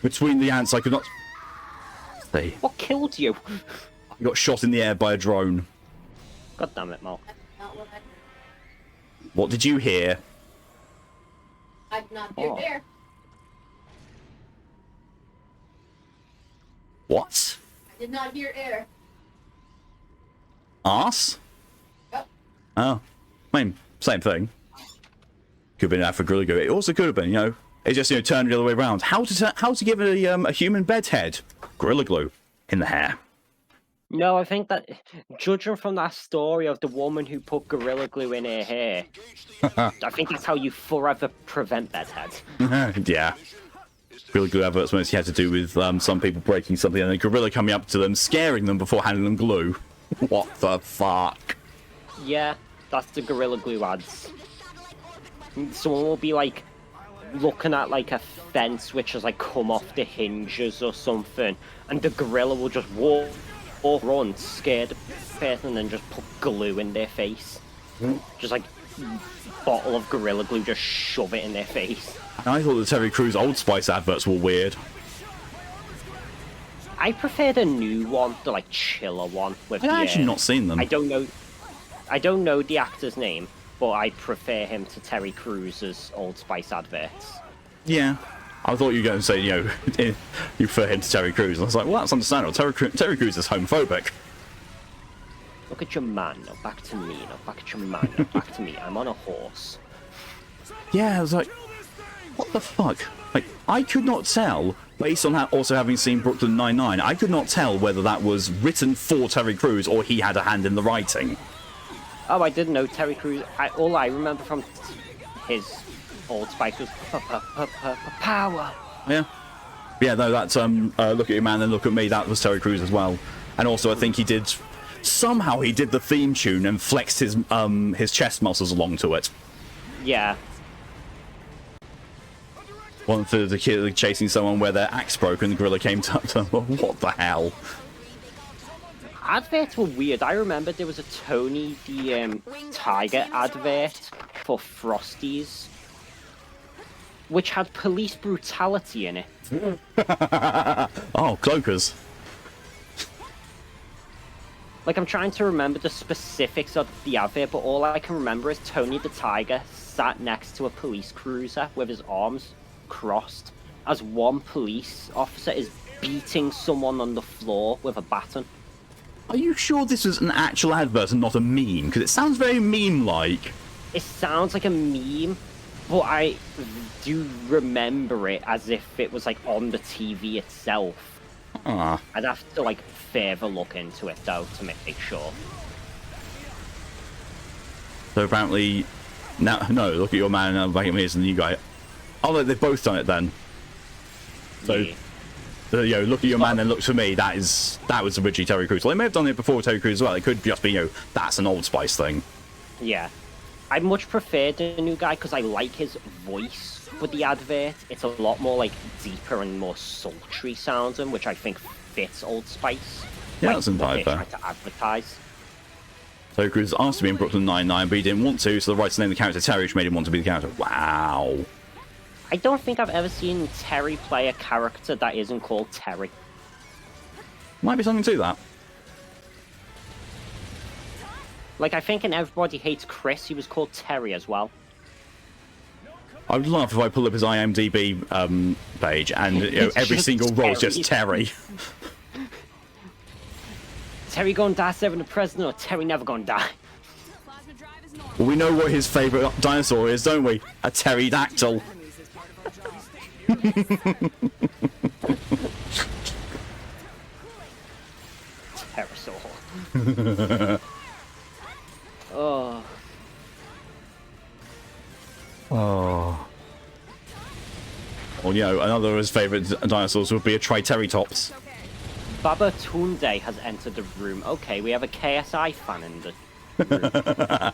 Between the ants, I could not... See. What killed you? I got shot in the air by a drone. God damn it, Mal. That's not what I heard. What did you hear? I'm not there. There. What? I did not hear air. Arse? Yep. Oh. I mean, same thing. Could have been that for Gorilla Glue. It also could have been, it's just, turned the other way around. How to give a human bedhead Gorilla Glue in the hair. No, I think that, judging from that story of the woman who put Gorilla Glue in her hair, I think that's how you forever prevent bedhead. Yeah. Really good adverts mostly had to do with some people breaking something and a gorilla coming up to them, scaring them before handing them glue. What the fuck? Yeah, that's the Gorilla Glue ads. Someone will be like looking at like a fence which has like come off the hinges or something, and the gorilla will just walk or run, scare the person, and then just put glue in their face. Just like bottle of Gorilla Glue, just shove it in their face. I thought the Terry Crews Old Spice adverts were weird. I prefer the new one, the like chiller one with I've actually not seen them. I don't know the actor's name, but I prefer him to Terry Crews' Old Spice adverts. Yeah. I thought you were going to say, you know, you prefer him to Terry Crews. And I was like, well, that's understandable. Terry Crews is homophobic. Look at your man, now back to me, now back at your man, now back to me. I'm on a horse. Yeah, I was like, what the fuck? Like, I could not tell, based on also having seen Brooklyn Nine-Nine, I could not tell whether that was written for Terry Crews or he had a hand in the writing. Oh, I didn't know Terry Crews. All I remember from his Old Spice was power. Yeah. Yeah, no, that's Look at Your Man and Look at Me, that was Terry Crews as well. And also I think he did, somehow he did the theme tune and flexed his chest muscles along to it. Yeah. One for the kid chasing someone where their axe broke and the gorilla came to them. What the hell? Adverts were weird. I remember there was a Tony the Tiger advert for Frosties, which had police brutality in it. Oh, cloakers. Like, I'm trying to remember the specifics of the advert, but all I can remember is Tony the Tiger sat next to a police cruiser with his arms crossed as one police officer is beating someone on the floor with a baton. Are you sure this was an actual advert and not a meme? Because it sounds very meme-like. It sounds like a meme, but I do remember it as if it was like on the TV itself. Ah. I'd have to like further look into it though to make sure. So apparently, now no. Look at Your Man and Back at Me is the new guy. Oh, no, they've both done it then. So, Yeah. You know, Look at Your Man and Look for Me. That was originally Terry Crews. Well, they may have done it before Terry Crews as well. It could just be, you know, that's an Old Spice thing. Yeah. I much prefer the new guy because I like his voice for the advert. It's a lot more like deeper and more sultry sounding, which I think fits Old Spice. Yeah, like, that's entirely fair. try to advertise. Terry Crews asked to be in Brooklyn Nine-Nine, but he didn't want to, so the writer named the character Terry, which made him want to be the character. Wow. I don't think I've ever seen Terry play a character that isn't called Terry. Might be something to that. Like, I think in Everybody Hates Chris, he was called Terry as well. I would laugh if I pull up his IMDb page and you know, It's every just single role is Terry. just Terry. Terry gonna die serving the president, or Terry never gonna die? Plasma drive is normal. Well, we know what his favourite dinosaur is, don't we? A pterodactyl. Pterosaur. Oh. Oh. Well, you know, another of his favourite dinosaurs would be a Triceratops. Baba Tunde has entered the room. Okay, we have a KSI fan in the room.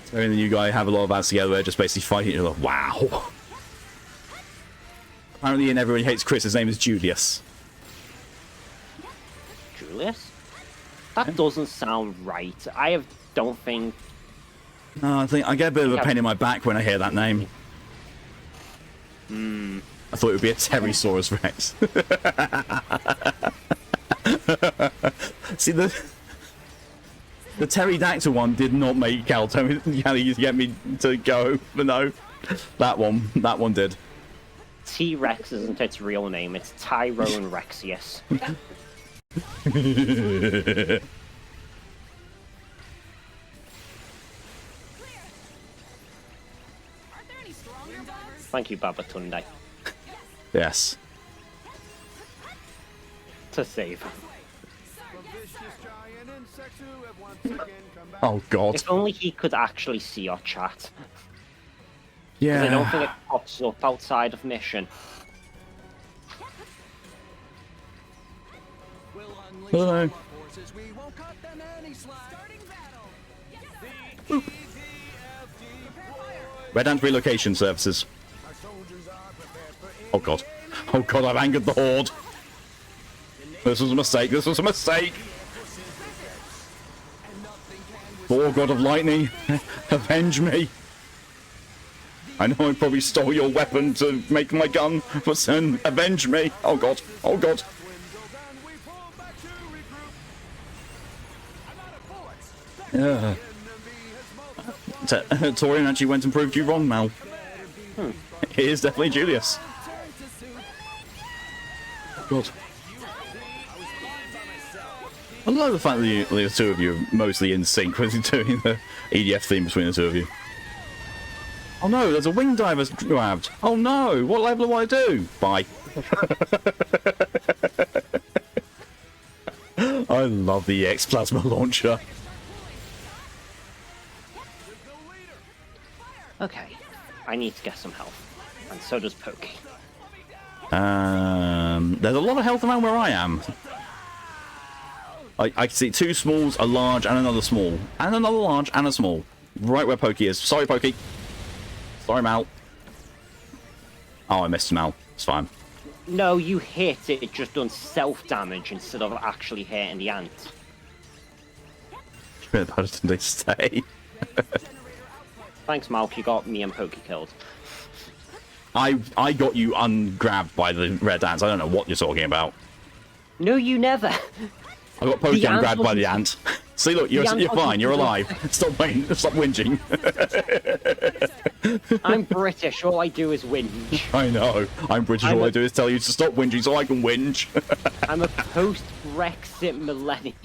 So and the new guy have a lot of ads together, they're just basically fighting each other. Wow. Apparently in Everybody Hates Chris, his name is Julius. Julius? That doesn't sound right. Don't think... No, I think I get a bit of a pain in my back when I hear that name. I thought it would be a Pterosaurus Rex. See, the pterodactyl one did not make Cal tell me to get me to go, but no, that one did. T-Rex isn't its real name, it's Tyrone Rexius. Aren't there any stronger bugs? Thank you, Baba Tunde. Yes. to save. The vicious giant insects who have once again come back. Oh god. If only he could actually see our chat. 'Cause I don't think it pops up outside of mission. We'll unleash Hello. all our forces. We won't cut them any slack. Starting battle. Yes, sir. The EDF deployed. Red Ant relocation services. Our soldiers are prepared for Oh god. Oh god, I've angered the Horde. This was a mistake. This was a mistake. Oh god of lightning, avenge me. I know I probably stole your weapon to make my gun, but son, avenge me. Oh god. Oh god. dwindled and we pull back to regroup. I'm out of bullets. Yeah. Enemy has multiplied. Torian actually went and proved you wrong, Mal. It is definitely Julius. God. I love the fact that the two of you are mostly in sync with doing the EDF theme between the two of you. Oh no, there's a wing diver grabbed. Oh no, what level do I do? Bye. I love the EX plasma launcher. Okay, I need to get some health. And so does Pokey. There's a lot of health around where I am. I can see two smalls, a large, and another small. And another large, and a small. Right where Pokey is. Sorry, Pokey. Sorry, Mal. Oh, I missed Mal. It's fine. No, you hit it, it just done self-damage instead of actually hitting the ant. How did they stay? Thanks, Malk, you got me and Pokey killed. I got you ungrabbed by the red ants. I don't know what you're talking about. No, you never. I got Pokey The ant ungrabbed by the wasn't- ant. See, look, you're ant fine. wasn't- You're alive. Stop whinging. I'm British, all I do is whinge. I know. I'm British. All I do is tell you to stop whinging so I can whinge. I'm a post-Brexit millennial.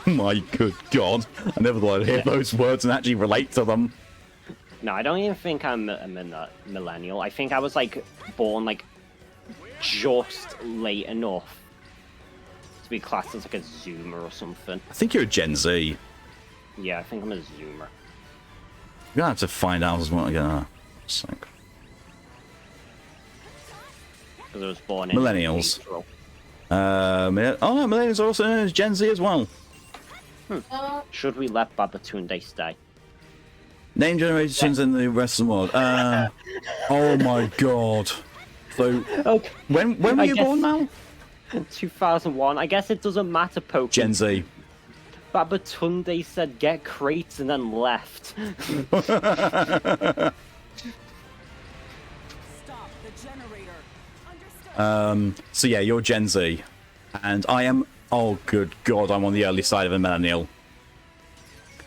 My good God. I never thought I'd hear those words and actually relate to them. No, I don't even think I'm a millennial. I think I was, like, born, like, just late enough to be classed as, like, a Zoomer or something. I think you're a Gen Z. Yeah, I think I'm a Zoomer. You're gonna have to find out as well. Yeah. Because I was born in Millennials. April. Oh no, millennials are also known as Gen Z as well. Should we let Babatunde stay? Name generations in the rest of the world. Oh my God. So Okay. when were I you guess- born, Mal? 2001. I guess it doesn't matter, Pokemon. Gen Z. Babatunde said get crates and then left. Stop the generator. Understood. So yeah, you're Gen Z, and I am. Oh good God, I'm on the early side of a millennial.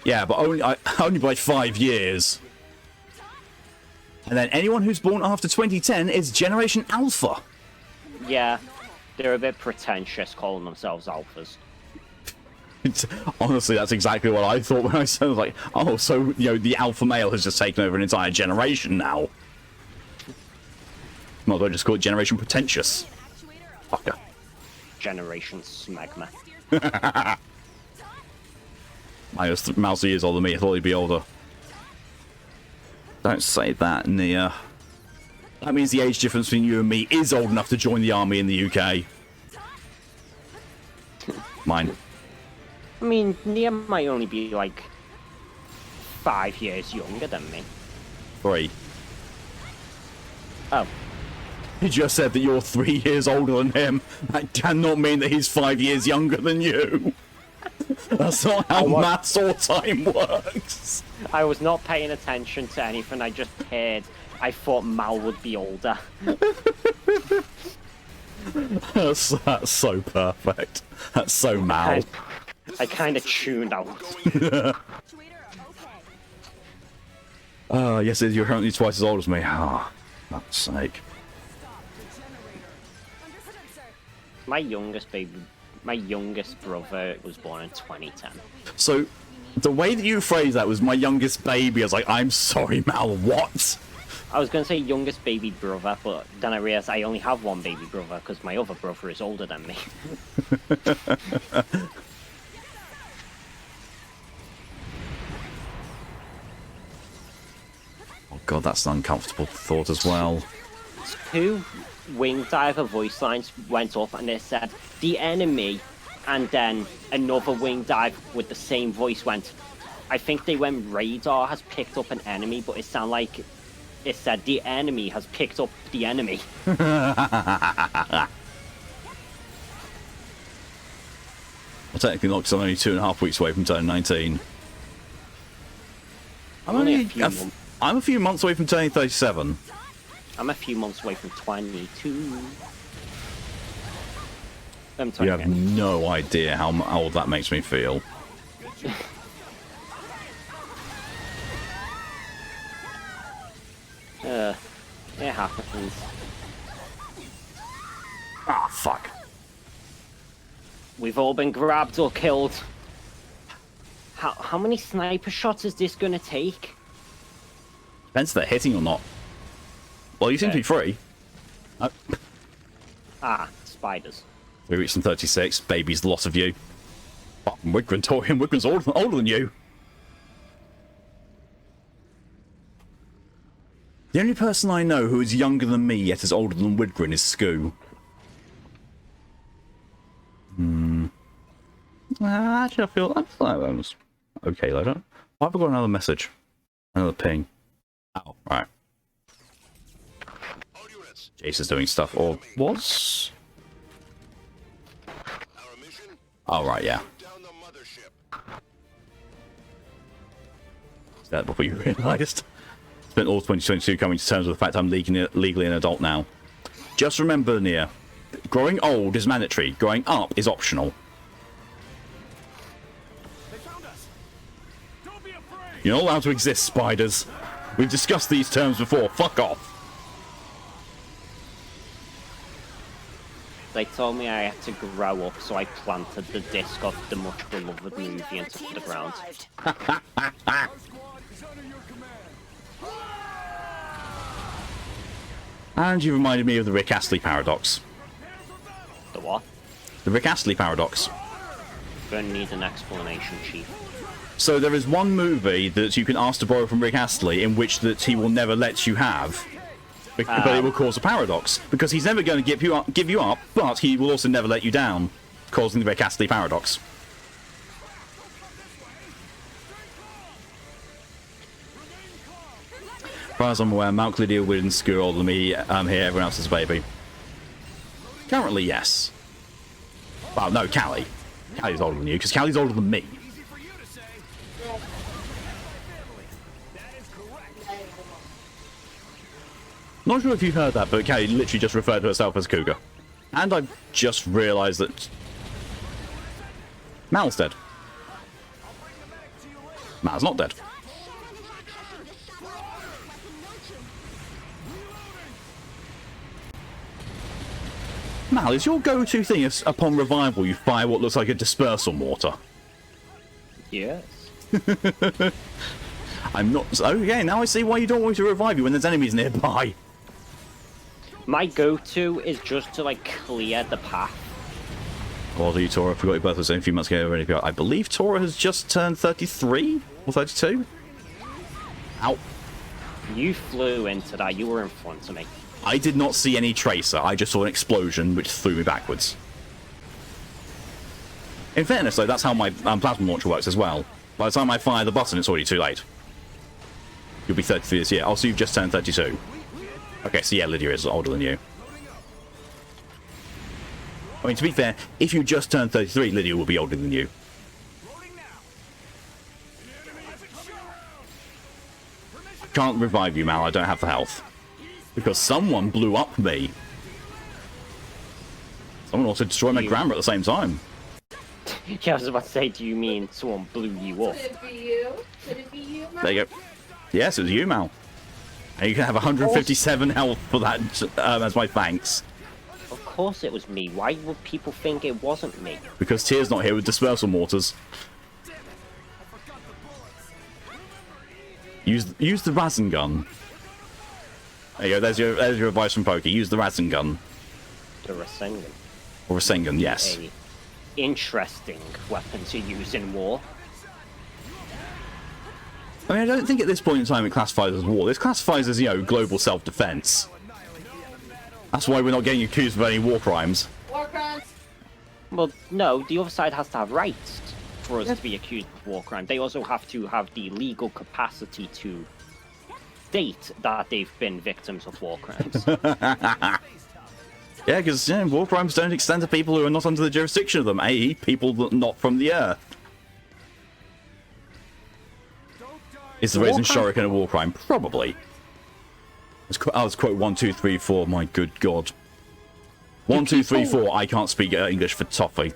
Yeah, but only by 5 years. And then anyone who's born after 2010 is Generation Alpha. Yeah, they're a bit pretentious calling themselves alphas. Honestly, that's exactly what I thought when I said, like, oh, so, you know, the alpha male has just taken over an entire generation now. Might as well just call it Generation Pretentious. Fucker. Generation Smegma. Mouse years older than me, I thought he'd be older. Don't say that, Nia. That means the age difference between you and me is old enough to join the army in the UK. Mine. I mean, Nia might only be like 5 years younger than me. 3. Oh, He just said that you're 3 years older than him. That cannot mean that he's 5 years younger than you. That's not how maths or time works. I was not paying attention to anything. I just cared. I thought Mal would be older. That's so perfect. That's so Mal. I kind of tuned out. Actuator, okay. Yes, it is. You're currently twice as old as me. Ah, for fuck's sake. Stop the generator. Understood, sir. My youngest brother was born in 2010. So, the way that you phrased that was my youngest baby. I was like, I'm sorry, Mal, what? I was going to say youngest baby brother, but then I realized I only have one baby brother because my other brother is older than me. Oh god, that's an uncomfortable thought as well. 2 wing diver voice lines went up and it said, the enemy, and then another wing dive with the same voice went, I think they went radar has picked up an enemy, but it sounded like it said the enemy has picked up the enemy. Well, technically not, because I'm only 2.5 weeks away from turning 19. I'm a few months away from turning 37. I'm a few months away from 22. You have no idea how old that makes me feel. It happens. Ah, fuck. We've all been grabbed or killed. How many sniper shots is this gonna take? Depends if they're hitting or not. Well, you seem to be free. Oh. Ah, spiders. 3 weeks and 36. Baby's the lot of you. Fucking Wigrin, Torian Wigrin's older than you. The only person I know who is younger than me yet is older than Widgrin is Scoo. Actually, I feel that was okay later. Why have I got another message? Another ping. Oh, right. Jace is doing stuff, or was? Oh, right, yeah. Is that before you realised? Spent all 2022 coming to terms with the fact I'm legally an adult now. Just remember, Nia, growing old is mandatory. Growing up is optional. They found us. Don't be afraid. You're not allowed to exist, spiders. We've discussed these terms before. Fuck off. They told me I had to grow up, so I planted the disc of the much beloved movie into the ground. Our squad is under your command. And you reminded me of the Rick Astley paradox. The what? The Rick Astley paradox. Gonna need an explanation, Chief. So there is one movie that you can ask to borrow from Rick Astley in which that he will never let you have. But it will cause a paradox. Because he's never going to give you up, but he will also never let you down. Causing the Rick Astley paradox. As far as I'm aware, Malk, Lydia, Wood, and Screw older than me. I'm here, everyone else is a baby. Currently, yes. Well, no, Callie. Callie's older than you, because Callie's older than me. Easy for you to say. That is correct. Not sure if you've heard that, but Callie literally just referred to herself as Cougar. And I've just realised that Mal's dead. Mal's not dead. Mal, is your go-to thing if, upon revival you fire what looks like a dispersal mortar? Yes. I'm not... Okay, now I see why you don't want me to revive you when there's enemies nearby. My go-to is just to, like, clear the path. Well, do you, Tora? I forgot your birthday was a few months ago. I believe Tora has just turned 33 or 32. Ow. You flew into that. You were in front of me. I did not see any tracer. I just saw an explosion which threw me backwards. In fairness, though, that's how my plasma launcher works as well. By the time I fire the button, it's already too late. You'll be 33 this year. Also, you've just turned 32. Okay, so yeah, Lydia is older than you. I mean, to be fair, if you just turned 33, Lydia will be older than you. I can't revive you, Mal. I don't have the health. Because someone blew up me. Someone also destroyed my grandma at the same time. Yeah, I was about to say, do you mean someone blew you up? Could it be you? Could it be you, Mal? There you go. Yes, it was you, Mal. And you can have 157 health for that as my thanks. Of course it was me. Why would people think it wasn't me? Because Tyr's not here with dispersal mortars. Use the Rasen gun. There you go. There's your advice from Pokey. Use the Rasengan. The Rasengan. Or Rasengan, yes. A interesting weapon to use in war. I mean, I don't think at this point in time it classifies as war. This classifies as, global self-defense. That's why we're not getting accused of any war crimes. War crimes. Well, no, the other side has to have rights for us to be accused of war crime. They also have to have the legal capacity to state that they've been victims of war crimes. Yeah, because war crimes don't extend to people who are not under the jurisdiction of them, i.e. people not from the Earth. Is the reason Shuriken a war crime? Probably. Let's quote 1, 2, 3, 4. My good God. 1, 2, 3, 4. I can't speak English for toffee.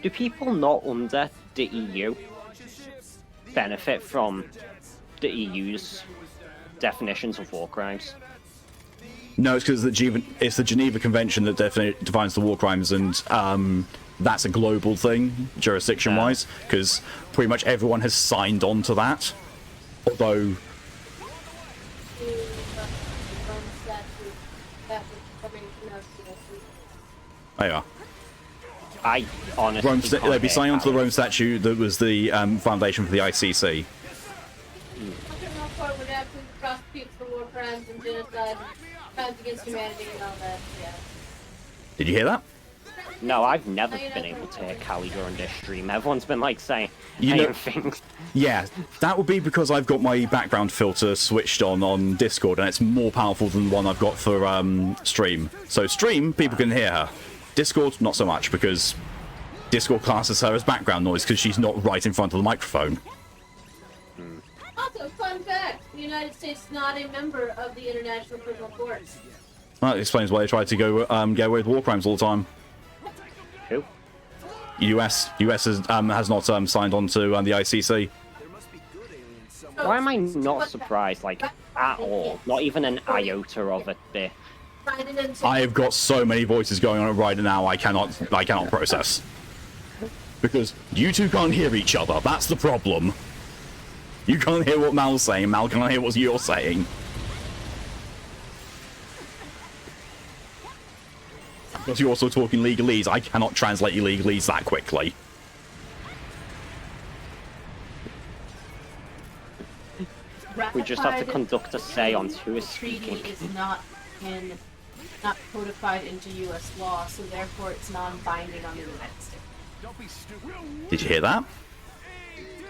Do people not under the EU benefit from the EU's definitions of war crimes? No, it's because it's the Geneva Convention that defines the war crimes, and that's a global thing, jurisdiction-wise, because pretty much everyone has signed on to that. Although... There you are. I honestly they'd be signing on to the Rome Statute that was the foundation for the ICC. Would actually prosecute for war crimes and genocide, crimes against humanity, and all that. Yeah. Did you hear that? No, I've never been able to hear Callie during this stream. Everyone's been saying things. Yeah, that would be because I've got my background filter switched on Discord, and it's more powerful than the one I've got for stream. So stream, people can hear her. Discord, not so much, because Discord classes her as background noise because she's not right in front of the microphone. Also, fun fact, the United States is not a member of the International Criminal Court. That explains why they try to go get away with war crimes all the time. Who? US has not signed on to the ICC. Why am I not surprised, at all? Not even an iota of it there. I have got so many voices going on right now. I cannot process because you two can't hear each other. That's the problem. You can't hear what Mal's saying. Mal can't hear what you're saying. Because you're also talking legalese. I cannot translate your legalese that quickly. We just have to conduct a seance who is speaking. Treaty is not codified into U.S. law, so therefore it's non-binding on the United States. Don't be stupid. Did you hear that?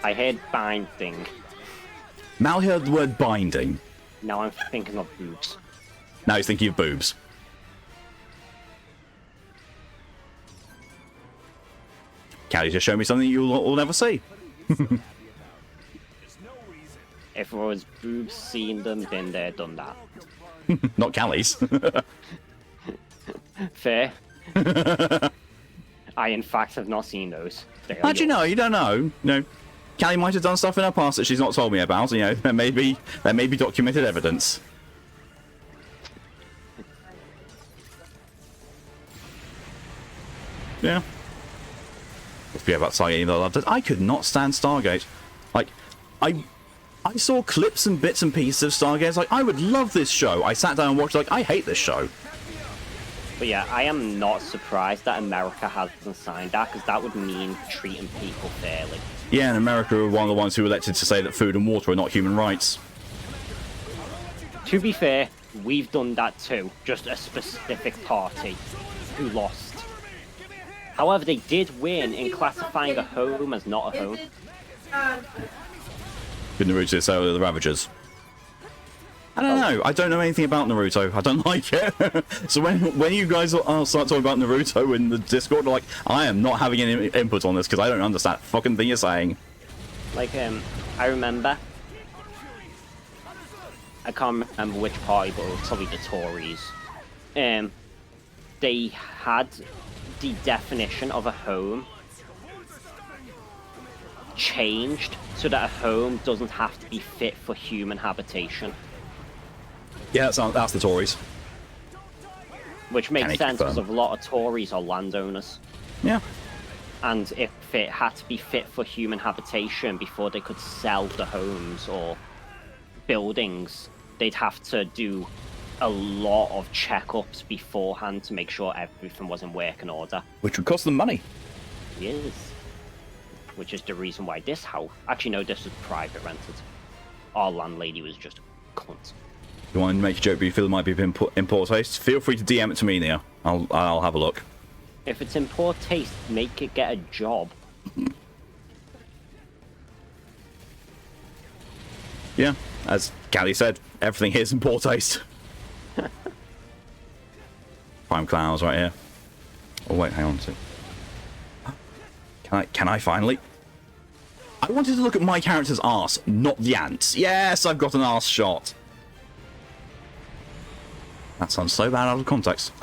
I heard binding. Mal heard the word binding. Now I'm thinking of boobs. Now he's thinking of boobs. Callie just showed me something you'll never see. If it was boobs, seen them, been there, done that. Not Callie's. Fair. I, in fact, have not seen those. How'd you know? You don't know. Callie might have done stuff in her past that she's not told me about. There may be documented evidence. Yeah. Let's be about Stargate that I loved it. I could not stand Stargate. I saw clips and bits and pieces of Stargate. I would love this show. I sat down and watched. I hate this show. But yeah, I am not surprised that America hasn't signed that, because that would mean treating people fairly. Yeah, and America are one of the ones who elected to say that food and water are not human rights. To be fair, we've done that too. Just a specific party who lost. However, they did win in classifying a home as not a home. Good Naruto, so the Ravagers. I don't know. I don't know anything about Naruto. I don't like it. So when you guys start talking about Naruto in the Discord, I am not having any input on this because I don't understand the fucking thing you're saying. I remember. I can't remember which party, but it was probably the Tories. They had the definition of a home changed so that a home doesn't have to be fit for human habitation. Yeah, that's the Tories. Which makes sense because a lot of Tories are landowners. Yeah. And if it had to be fit for human habitation before they could sell the homes or buildings, they'd have to do a lot of checkups beforehand to make sure everything was in working order. Which would cost them money. Yes. Which is the reason why this house... Actually, no, this was private rented. Our landlady was just a cunt. You want to make a joke, but you feel it might be in poor taste? Feel free to DM it to me, Nia. I'll have a look. If it's in poor taste, make it get a job. Yeah, as Callie said, everything here is in poor taste. Prime clouds right here. Oh wait, hang on to. Can I finally? I wanted to look at my character's arse, not the ants. Yes, I've got an arse shot. That sounds so bad out of context.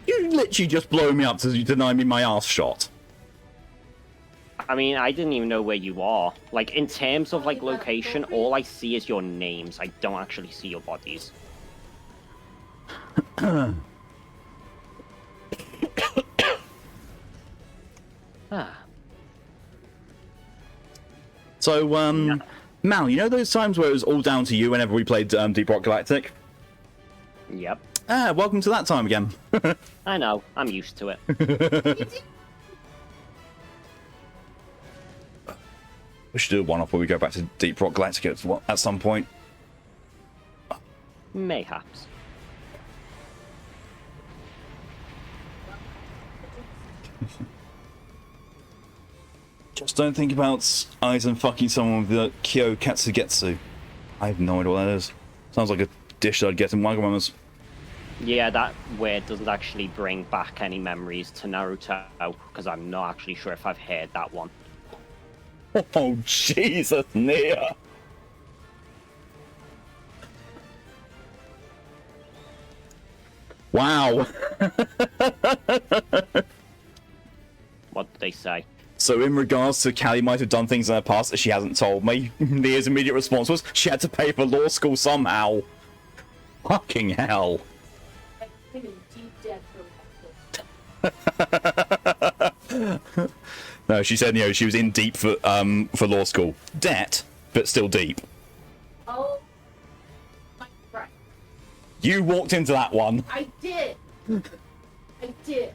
You literally just blow me up to deny me my arse shot. I mean, I didn't even know where you are. Like, in terms of, like, location, all I see is your names. I don't actually see your bodies. So, Mal, you know those times where it was all down to you whenever we played Deep Rock Galactic? Yep. Welcome to that time again. I know. I'm used to it. We should do a one-off where we go back to Deep Rock Galactic at some point. Mayhaps. Just don't think about Aizen fucking someone with the Kyo Katsugetsu. I have no idea what that is. Sounds like a dish that I'd get in Wagamama's. Yeah, that word doesn't actually bring back any memories to Naruto, because I'm not actually sure if I've heard that one. Oh, Jesus, Nia! Wow! What did they say? So in regards to Callie might have done things in her past that she hasn't told me, Nia's immediate response was she had to pay for law school somehow. Fucking hell. I'm in deep debt for No, she said, you know, she was in deep for law school. Debt, but still deep. Oh my Christ. You walked into that one. I did. I did.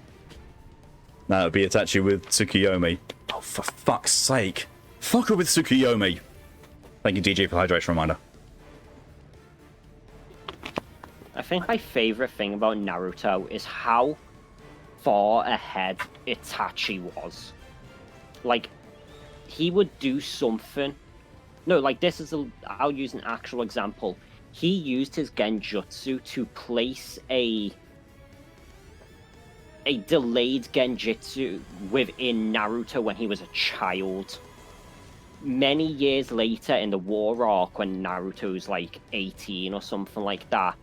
No, it'd be Itachi with Tsukuyomi. Oh, for fuck's sake. Fuck her with Tsukuyomi. Thank you, DJ, for the hydration reminder. I think my favorite thing about Naruto is how far ahead Itachi was. Like, he would do something. No, like, this is I'll use an actual example. He used his genjutsu to place a delayed genjutsu within Naruto when he was a child. Many years later in the war arc, when Naruto's like 18 or something like that,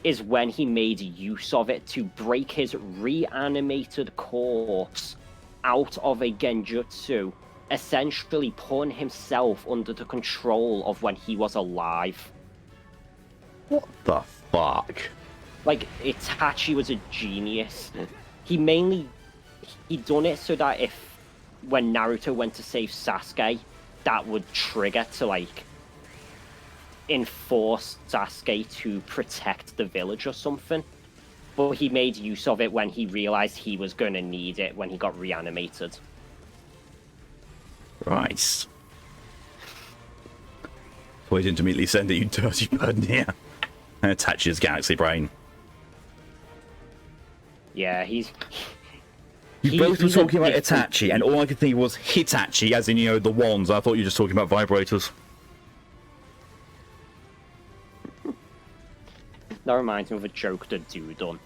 is when he made use of it to break his reanimated corpse out of a genjutsu, essentially putting himself under the control of when he was alive. What the fuck? Like, Itachi was a genius. He done it so that when Naruto went to save Sasuke, that would trigger to, like, enforce Sasuke to protect the village or something. But he made use of it when he realized he was going to need it when he got reanimated. Right. Boy, didn't immediately send it, you dirty bird, Nia. And attach his galaxy brain. Yeah, he's... You both were he's a talking about different Itachi, and all I could think was Hitachi, as in, you know, the wands. I thought you were just talking about vibrators. That reminds me of a joke that Dude done.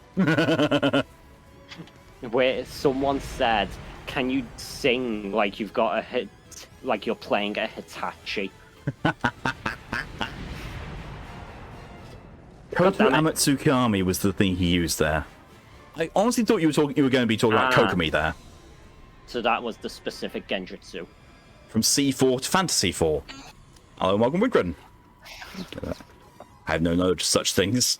Where someone said, can you sing like you've got a hit, like you're playing a Hitachi? Koku Amatsukami was the thing he used there. I honestly thought you were going to be talking about Kokomi there. So that was the specific genjutsu. From C4 to Fantasy 4. Hello and welcome, Wigren. I have no knowledge of such things.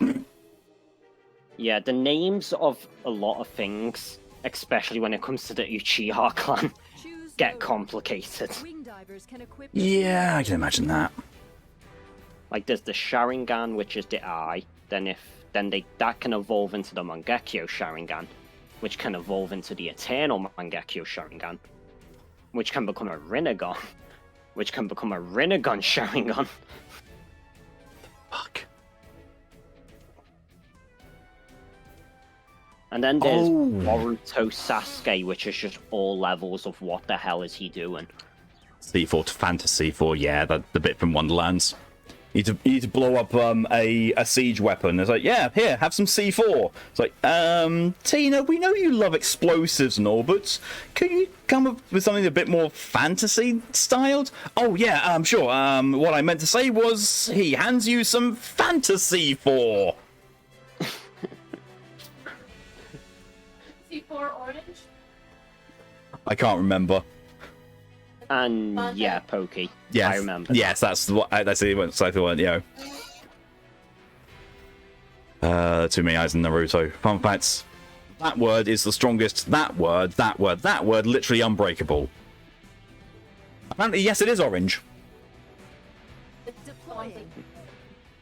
Yeah, the names of a lot of things, especially when it comes to the Uchiha clan, get complicated. Wing divers can equip Yeah, I can imagine that. Like there's the Sharingan, which is the eye. Then that can evolve into the Mangekyo Sharingan, which can evolve into the Eternal Mangekyo Sharingan, which can become a Rinnegan, which can become a Rinnegan Sharingan. Fuck. And then there's Boruto Sasuke, which is just all levels of what the hell is he doing. C4 to Fantasy 4, yeah, the bit from Wonderlands. You need to blow up a siege weapon. It's like, yeah, here, have some C4. It's like, Tina, we know you love explosives and all, but could you come up with something a bit more fantasy styled? Oh yeah, sure. What I meant to say was he hands you some Fantasy 4. C4 orange? I can't remember. And yeah, Pokey. Yes, I remember. Yes, that's the one. You know. Too many eyes in Naruto. Fun facts. That word is the strongest. That word, literally unbreakable. Apparently, yes, it is orange. Deploying.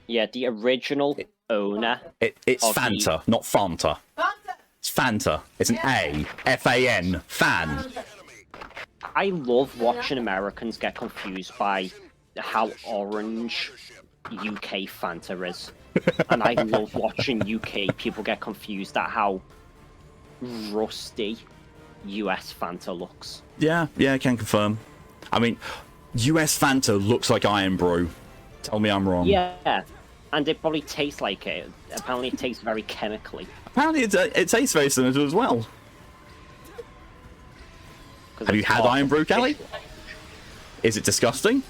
Yeah, the original owner. It's of Fanta, not Fanta. It's Fanta. It's an A. F-A-N. Fan. I love watching Americans get confused by how orange UK Fanta is. And I love watching UK people get confused at how rusty US Fanta looks. Yeah, I can confirm. I mean, US Fanta looks like Iron Brew. Tell me I'm wrong. Yeah, and it probably tastes like it. Apparently it tastes very chemically. Apparently it tastes very similar to it as well. Have you had Iron Brew, Kelly? Is it disgusting?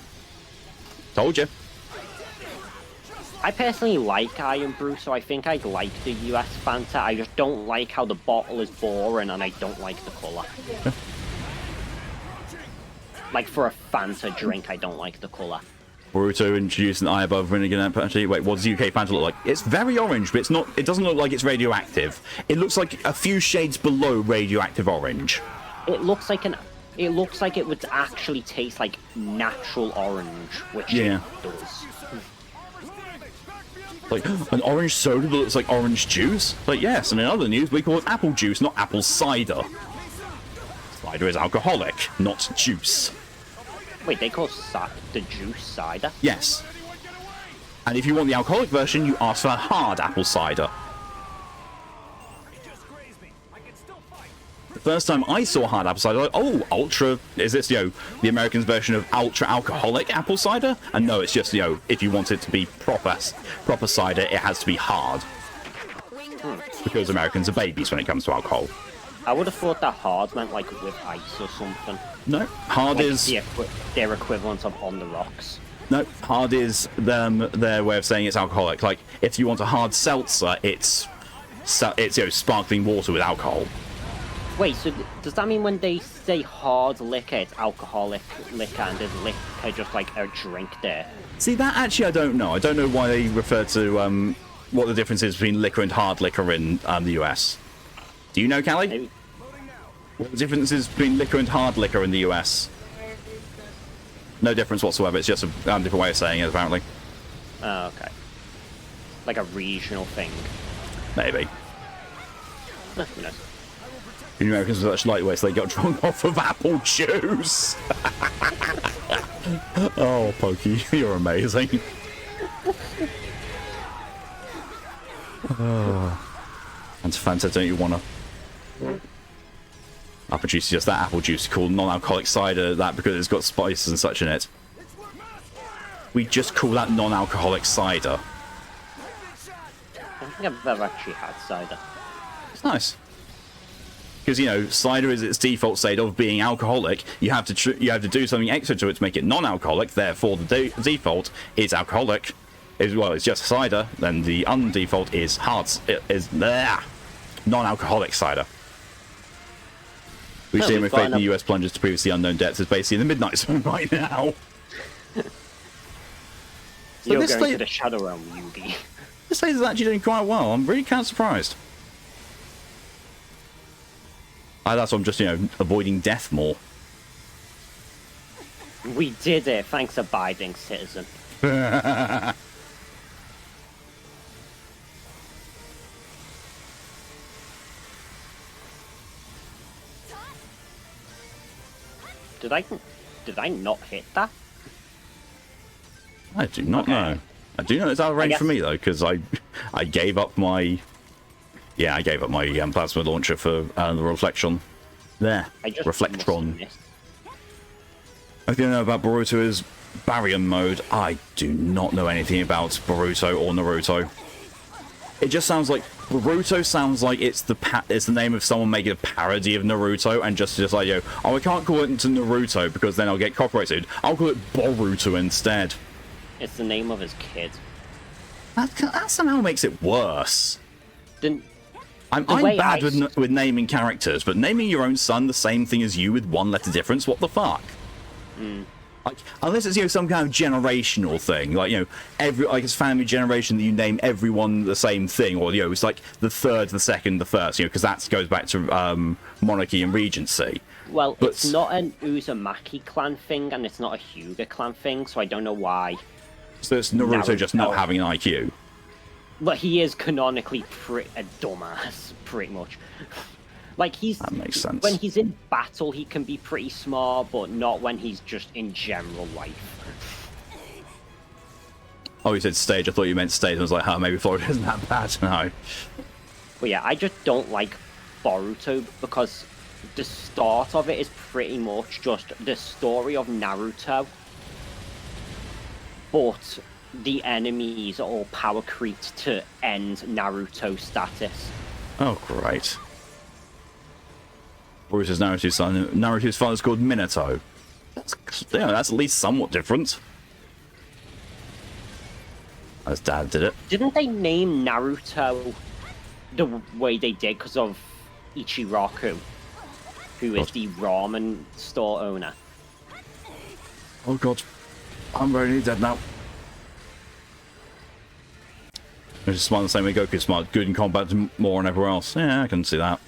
Told you. I personally like Iron Brew, so I think I'd like the US Fanta. I just don't like how the bottle is boring, and I don't like the colour. Like, for a Fanta drink, I don't like the colour. Boruto introduced an eye above Rinnegan. Actually, wait, what does UK Fanta look like? It's very orange, but it's not. It doesn't look like it's radioactive. It looks like a few shades below radioactive orange. It looks like it would actually taste like natural orange, which Yeah. it does. Like an orange soda that looks like orange juice. Like yes, and in other news, we call it apple juice, not apple cider. Cider is alcoholic, not juice. Wait, they call the juice cider? Yes. And if you want the alcoholic version, you ask for hard apple cider. The first time I saw hard apple cider, like, oh, ultra, is this, the Americans' version of ultra alcoholic apple cider? And no, it's just, if you want it to be proper cider, it has to be hard. Because Americans are babies when it comes to alcohol. I would have thought that hard meant like with ice or something. No, hard Like is... their equivalent of on the rocks. No, hard is their way of saying it's alcoholic. Like, if you want a hard seltzer, it's sparkling water with alcohol. Wait, so does that mean when they say hard liquor, it's alcoholic liquor, and there's liquor just like a drink there? See, that actually I don't know. I don't know why they refer to what the difference is between liquor and hard liquor in the US. Do you know, Callie? Maybe. What the difference is between liquor and hard liquor in the US? No difference whatsoever. It's just a different way of saying it, apparently. Oh, okay. Like a regional thing. Maybe. Who knows? The Americans are such lightweights, they got drunk off of apple juice. Oh, Pokey, you're amazing. And Fanta, don't you wanna? Apple juice is just that apple juice called non-alcoholic cider, that because it's got spices and such in it. We just call that non-alcoholic cider. I don't think I've ever actually had cider. It's nice. Because, cider is its default state of being alcoholic. You have to do something extra to it to make it non-alcoholic. Therefore, the default is alcoholic. It's just cider. Then the undefault is non-alcoholic cider. We've seen with fate the US plunges to previously unknown depths is basically in the midnight zone right now. You're going to the Shadow Realm, Yugi. This laser's actually doing quite well. I'm really kind of surprised. That's why I'm just, avoiding death more. We did it, thanks abiding citizen. Did I not hit that? I do not Okay. know. I do know it's out of range guess- for me though, because I gave up my plasma launcher for the reflection. There, I just reflectron. missed. I don't know about Boruto is barrier mode. I do not know anything about Boruto or Naruto. It just sounds like Boruto sounds like it's the name of someone making a parody of Naruto, and just like I can't call it into Naruto because then I'll get copyrighted. I'll call it Boruto instead. It's the name of his kid. That somehow makes it worse. Didn't I'm way bad I with naming characters, but naming your own son the same thing as you with one letter difference, what the fuck? Like, unless it's some kind of generational thing, like it's family generation that you name everyone the same thing, or it's like the third, the second, the first, because that goes back to monarchy and regency. Well, But- it's not an Uzumaki clan thing, and it's not a Hyuga clan thing, so I don't know why. So it's Naruto just not Naruto. having an IQ. But he is canonically a dumbass, pretty much. Like, That makes sense. when he's in battle, he can be pretty smart, but not when he's just in general life. Oh, you said stage. I thought you meant stage. I was like, maybe Florida isn't that bad. No. But yeah, I just don't like Boruto because the start of it is pretty much just the story of Naruto, but the enemies are all power creeped to end Naruto status. Oh, great. Boruto's Naruto's son. Naruto's father's called Minato. That's at least somewhat different. As Dad did it. Didn't they name Naruto the way they did because of Ichiraku, who is God. the ramen store owner? Oh god. I'm very dead now. It's just smart the same way Goku's smart. Good in combat more than everywhere else. Yeah, I can see that.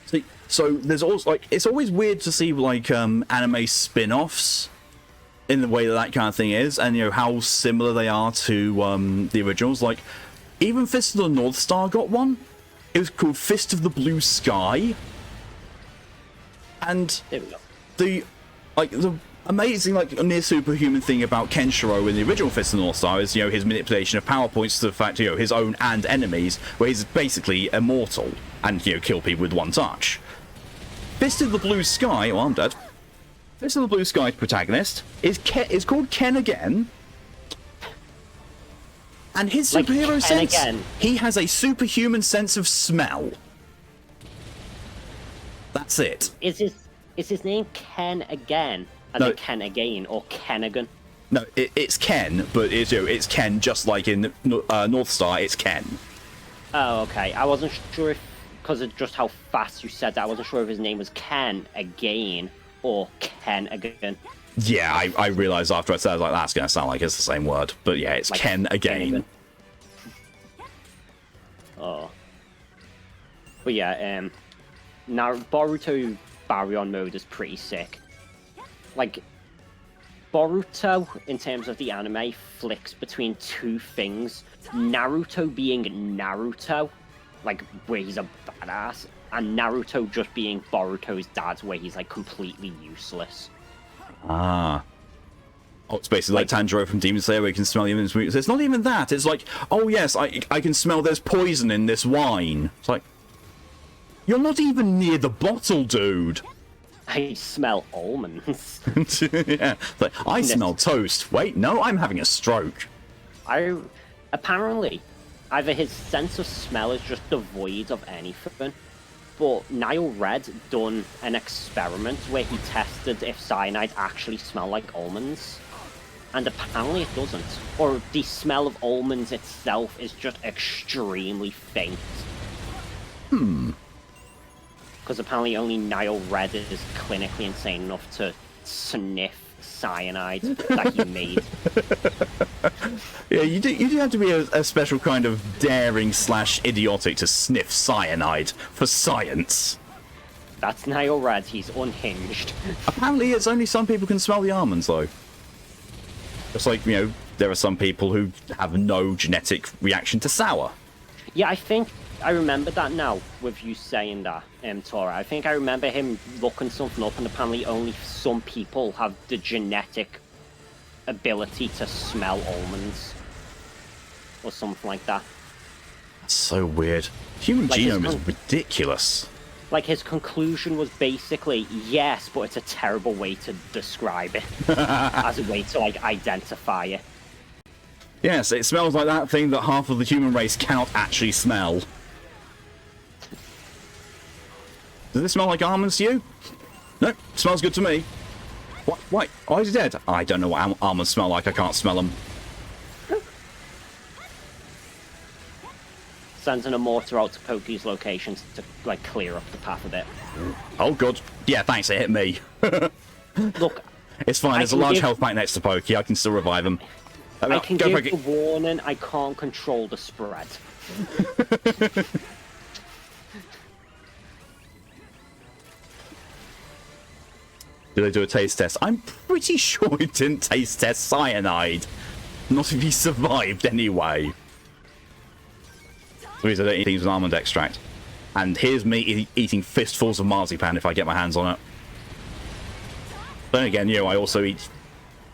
See, so there's also it's always weird to see anime spin-offs in the way that kind of thing is, and how similar they are to the originals. Like, even Fist of the North Star got one. It was called Fist of the Blue Sky. And There we go. the amazing near superhuman thing about Kenshiro in the original Fist of the North Star is his manipulation of power points to the fact his own and enemies, where he's basically immortal and kill people with one touch. Fist of the Blue Sky, I'm dead. Fist of the Blue Sky's protagonist is called Ken again, and his Like superhero Ken sense, again. he has a superhuman sense of smell. That's it. Is his name Ken again? And No. then Ken again, or Kenagan? No, it's Ken, but it's Ken just like in North Star. It's Ken. Oh, okay. I wasn't sure if, because of just how fast you said that, I wasn't sure if his name was Ken again or Ken again. Yeah, I realized after I said it, I was like, that's gonna sound like it's the same word, but yeah, it's Like Ken again. Oh. But yeah, now Boruto Baryon mode is pretty sick. Like, Boruto, in terms of the anime, flicks between two things. Naruto being Naruto, like, where he's a badass, and Naruto just being Boruto's dad, where he's, like, completely useless. Ah. Oh, it's basically like Tanjiro from Demon Slayer, where you can smell the enemy's weakness. It's not even that. It's like, oh yes, I can smell there's poison in this wine. It's like, you're not even near the bottle, dude. I smell almonds. Yeah, it's like, I smell toast. Wait, no, I'm having a stroke. Apparently, either his sense of smell is just devoid of anything, but Nile Red done an experiment where he tested if cyanide actually smell like almonds, and apparently it doesn't. Or the smell of almonds itself is just extremely faint. Because apparently only Nile Red is clinically insane enough to sniff cyanide that he made. Yeah, you do have to be a special kind of daring / idiotic to sniff cyanide for science. That's Nile Red, he's unhinged. Apparently, it's only some people can smell the almonds, though. Just like, you know, there are some people who have no genetic reaction to sour. Yeah, I think I remember that now with you saying that, Tora. I think I remember him looking something up, and apparently only some people have the genetic ability to smell almonds or something like that. That's so weird. Human Like genome is ridiculous. Like, his conclusion was basically, yes, but it's a terrible way to describe it. As a way to, like, identify it. Yes, it smells like that thing that half of the human race cannot actually smell. Does it smell like almonds to you? No, smells good to me. What? Why? Oh, is he dead? I don't know what almonds smell like. I can't smell them. Sending a mortar out to Pokey's locations to, like, clear up the path a bit. Oh, good. Yeah, thanks. It hit me. Look, It's fine. There's a large health pack next to Pokey. I can still revive him. I can go, give Pokey. the warning, I can't control the spread. Did I do a taste test? I'm pretty sure it didn't taste test cyanide. Not if he survived anyway. The reason I don't eat things with almond extract. And here's me eating fistfuls of marzipan if I get my hands on it. Then again, you know, I also eat...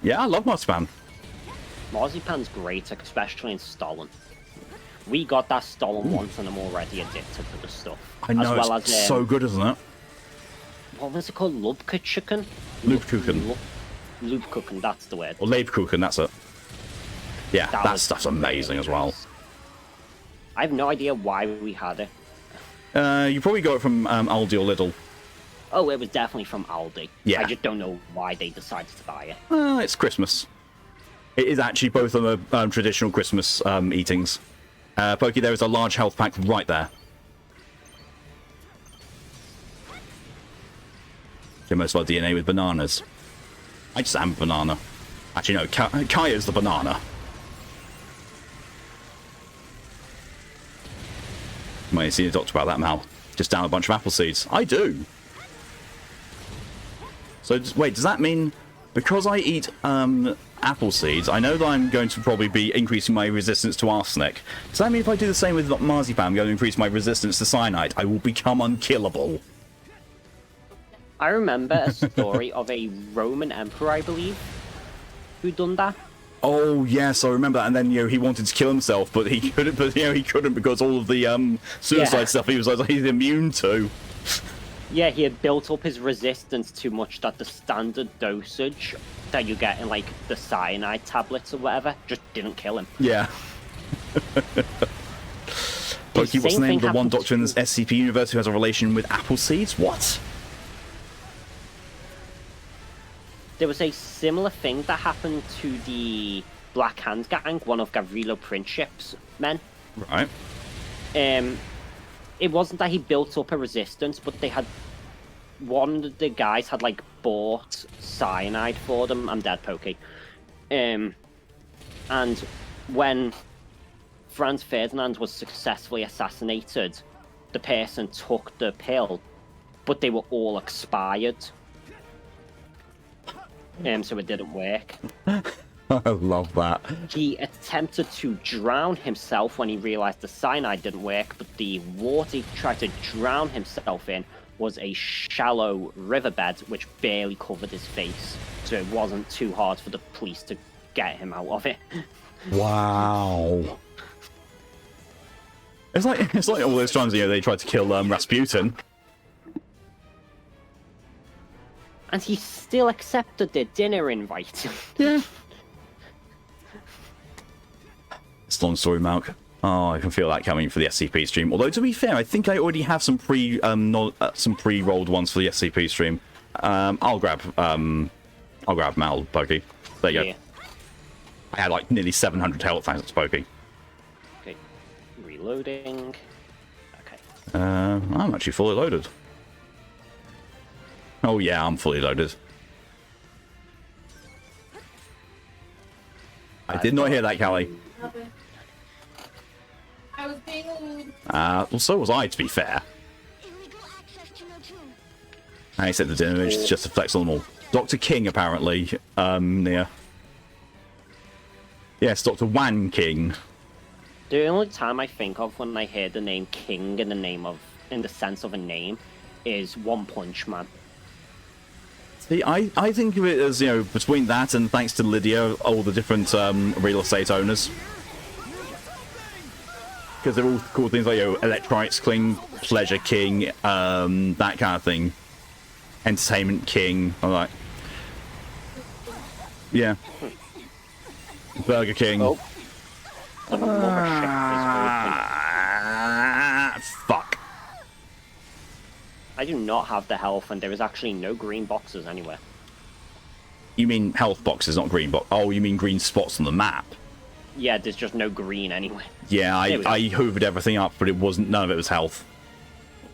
Yeah, I love marzipan. Marzipan's great, especially in Stolen. We got that Stolen once and I'm already addicted to the stuff. I know, as well it's as, so good, isn't it? what was it called? Lubka chicken? Loopkuchen. Loopkuchen, that's the word. Or Leibkuchen, that's it. Yeah, that was stuff's amazing as well. I have no idea why we had it. You probably got it from Aldi or Lidl. Oh, it was definitely from Aldi. Yeah. I just don't know why they decided to buy it. It's Christmas. It is actually both of the traditional Christmas eatings. Pokey, there is a large health pack right there. Get most of our DNA with bananas. I just am a banana. Actually, no, Kaya's the banana. You might have seen a doctor about that, Mal. Just down a bunch of apple seeds. I do. So, wait, does that mean because I eat apple seeds, I know that I'm going to probably be increasing my resistance to arsenic. Does that mean if I do the same with marzipan, I'm going to increase my resistance to cyanide? I will become unkillable. I remember a story of a Roman emperor, I believe, who done that. Oh yes, I remember that. And then he wanted to kill himself, but he couldn't. But he couldn't because all of the suicide stuff he was like he's immune to. Yeah, he had built up his resistance too much that the standard dosage that you get in, like, the cyanide tablets or whatever just didn't kill him. Yeah. Pokey, what's the name of the one doctor in this SCP universe who has a relation with apple seeds? What? There was a similar thing that happened to the Black Hand Gang, one of Gavrilo Princip's men. Right. It wasn't that he built up a resistance, but they had... One of the guys had, like, bought cyanide for them. I'm dead, Pokey. And when Franz Ferdinand was successfully assassinated, the person took the pill, but they were all expired. So it didn't work. I love that. He attempted to drown himself when he realized the cyanide didn't work, but the water he tried to drown himself in was a shallow riverbed which barely covered his face, so it wasn't too hard for the police to get him out of it. Wow. It's like all those times they tried to kill Rasputin. And he still accepted the dinner invite. Yeah. It's a long story, Malk. Oh, I can feel that coming for the SCP stream. Although, to be fair, I think I already have some pre-rolled ones for the SCP stream. I'll grab Mal, Pokey. There you go. I had like nearly 700 health thanks to Pokey. Okay, reloading. Okay. I'm actually fully loaded. Oh yeah, I'm fully loaded. I did not hear that, Callie. I was being lewd. Well, so was I, to be fair. I said the dinner image is just a flex on them all. Dr. King, apparently, near. Yes, Dr. Wan King. The only time I think of when I hear the name King in the sense of a name is One Punch Man. See, I think of it as, you know, between that and thanks to Lydia, all the different real estate owners. Because they're all called things like, you know, Electronics King, Pleasure King, that kind of thing. Entertainment King, I'm like... Yeah. Burger King. Oh. Fuck. I do not have the health, and there is actually no green boxes anywhere. You mean health boxes, not green box? Oh, you mean green spots on the map? Yeah, there's just no green anywhere. Yeah, I hoovered everything up, but it wasn't. None of it was health.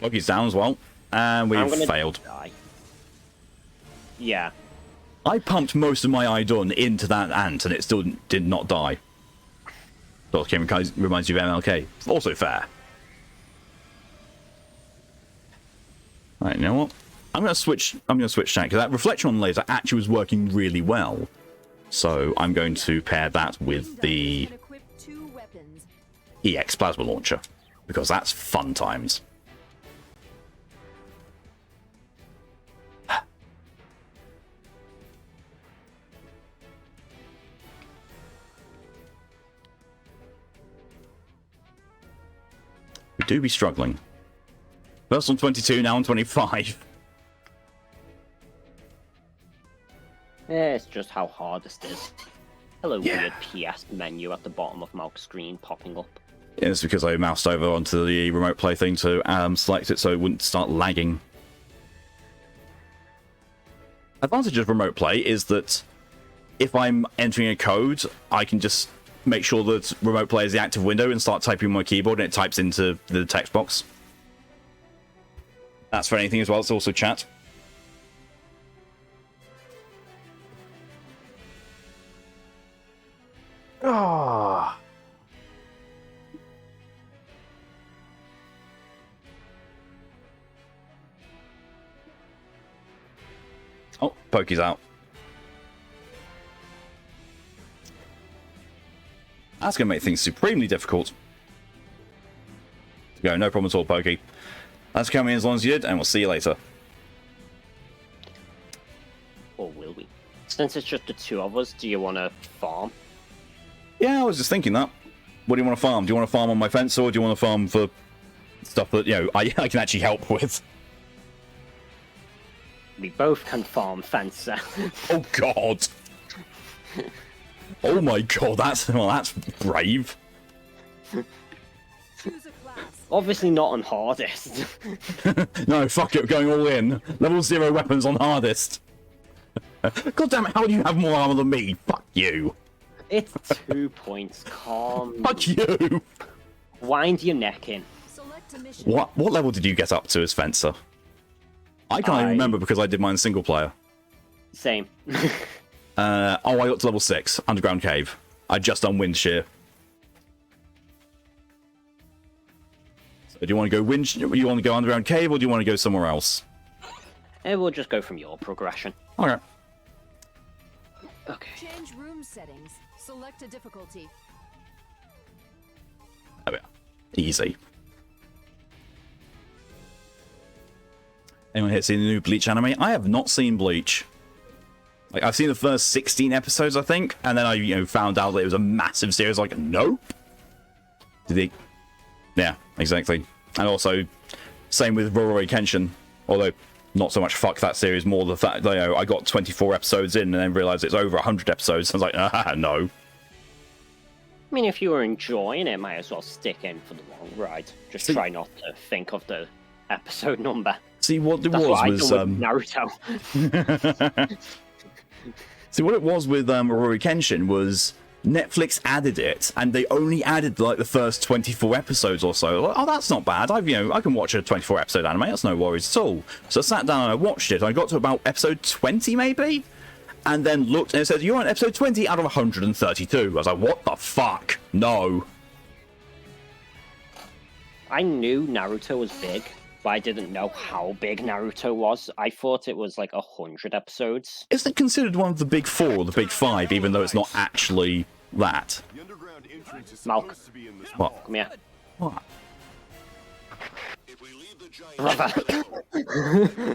Loki's down as well, and we've failed. Die. Yeah. I pumped most of my Idun into that ant, and it still did not die. Dr. Kim reminds you of MLK. Also fair. Right, you know what? I'm gonna switch chat because that reflection on laser actually was working really well. So I'm going to pair that with the EX plasma launcher because that's fun times. We do be struggling. First on 22, now on 25. Yeah, it's just how hard this is. Hello, weird PS menu at the bottom of my screen popping up. Yeah, it's because I moused over onto the remote play thing to select it so it wouldn't start lagging. Advantage of remote play is that if I'm entering a code, I can just make sure that remote play is the active window and start typing on my keyboard and it types into the text box. That's for anything as well, it's also chat. Ah. Oh, Pokey's out. That's going to make things supremely difficult. Go, no problem at all, Pokey. That's coming as long as you did, and we'll see you later. Or will we? Since it's just the two of us, do you want to farm? Yeah, I was just thinking that. What do you want to farm? Do you want to farm on my fence, or do you want to farm for stuff that, you know, I can actually help with? We both can farm fencer. Oh, God. Oh, my God, that's brave. Choose a class. Obviously not on hardest. No, fuck it, going all in. Level 0 weapons on hardest. God damn it, how do you have more armor than me? Fuck you. It's 2 points. Calm. Fuck you. Wind your neck in. Select a mission. What level did you get up to as Fencer? I can't even remember because I did mine single player. Same. I got to level 6, Underground Cave. I just done Wind Shear. So do you want to go you want to go Underground Cave, or do you want to go somewhere else? We'll just go from your progression. Okay. Okay. Change room settings. Select a difficulty. There we are. Easy. Anyone here seen the new Bleach anime? I have not seen Bleach. Like, I've seen the first 16 episodes, I think, and then I, found out that it was a massive series. Like, nope. Yeah, exactly. And also, same with Rurouni Kenshin. Although, not so much fuck that series, more the fact that, I got 24 episodes in and then realized it's over 100 episodes. I was like, no. I mean, if you were enjoying it, might as well stick in for the long ride. Just try not to think of the episode number. See, what it That's was what was I done with Naruto. See, what it was with Rurouni Kenshin was Netflix added it, and they only added like the first 24 episodes or so. Like, oh, that's not bad. I can watch a 24 episode anime. That's no worries at all. So I sat down and I watched it. I got to about episode 20 maybe, and then looked and it said you're on episode 20 out of 132. I was like, what the fuck? No. I knew Naruto was big, but I didn't know how big Naruto was. I thought it was like 100 episodes. Isn't it considered one of the big 4 or the big 5, even though it's not actually that. The underground entrance is Malk. supposed to be in this What? mall. Come here. What? If we leave the giant Brother. continue to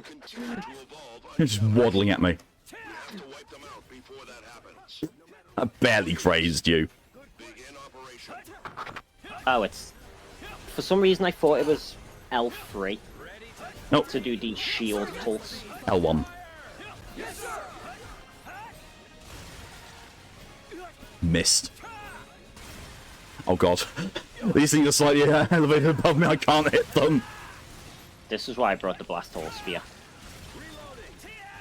evolve, You're just waddling at me. I have to wipe them out before that happens. I barely grazed you. Begin operation. Oh, it's... For some reason I thought it was L3 Nope. to do the shield pulse. L1. Missed. Oh god. These things are slightly elevated above me, I can't hit them. This is why I brought the blast hole spear.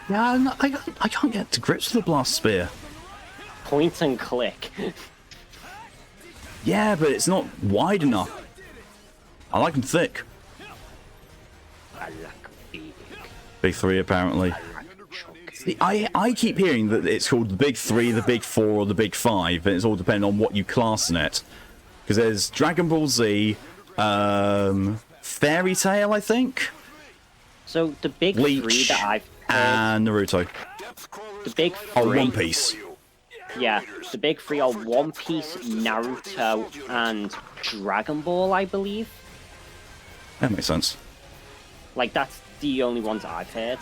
Yeah, I can't get to grips with the blast spear. Point and click. Yeah, but it's not wide enough. I like them thick. I like big. Big three, apparently. See, I keep hearing that it's called the Big Three, the Big Four, or the Big Five, and it's all depending on what you class in it. Because there's Dragon Ball Z, Fairy Tail, I think, So the big three Bleach, that I've heard, and Naruto. the big Oh, three, One Piece. yeah, the big three are One Piece, Naruto, and Dragon Ball, I believe. That makes sense. Like that's the only ones I've heard.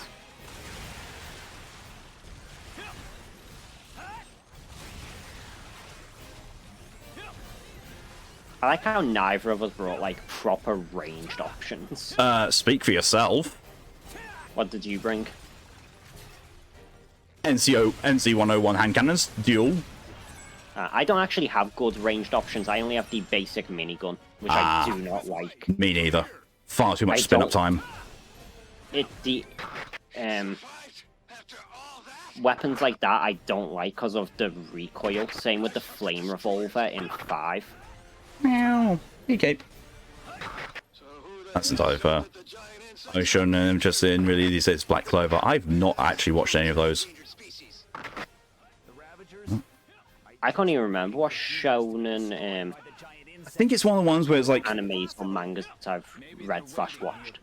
I like how neither of us brought like proper ranged options. Speak for yourself. What did you bring? NC101 hand cannons, dual. I don't actually have good ranged options. I only have the basic minigun, which I do not like. Me neither. Far too much I spin up don't- time. Weapons like that I don't like because of the recoil. Same with the flame revolver in 5. Meow. Okay. That's entirely fair. I've shown an interest in really these days Black Clover. I've not actually watched any of those. I can't even remember what shonen I think it's one of the ones where it's like animes or mangas that I've read/watched.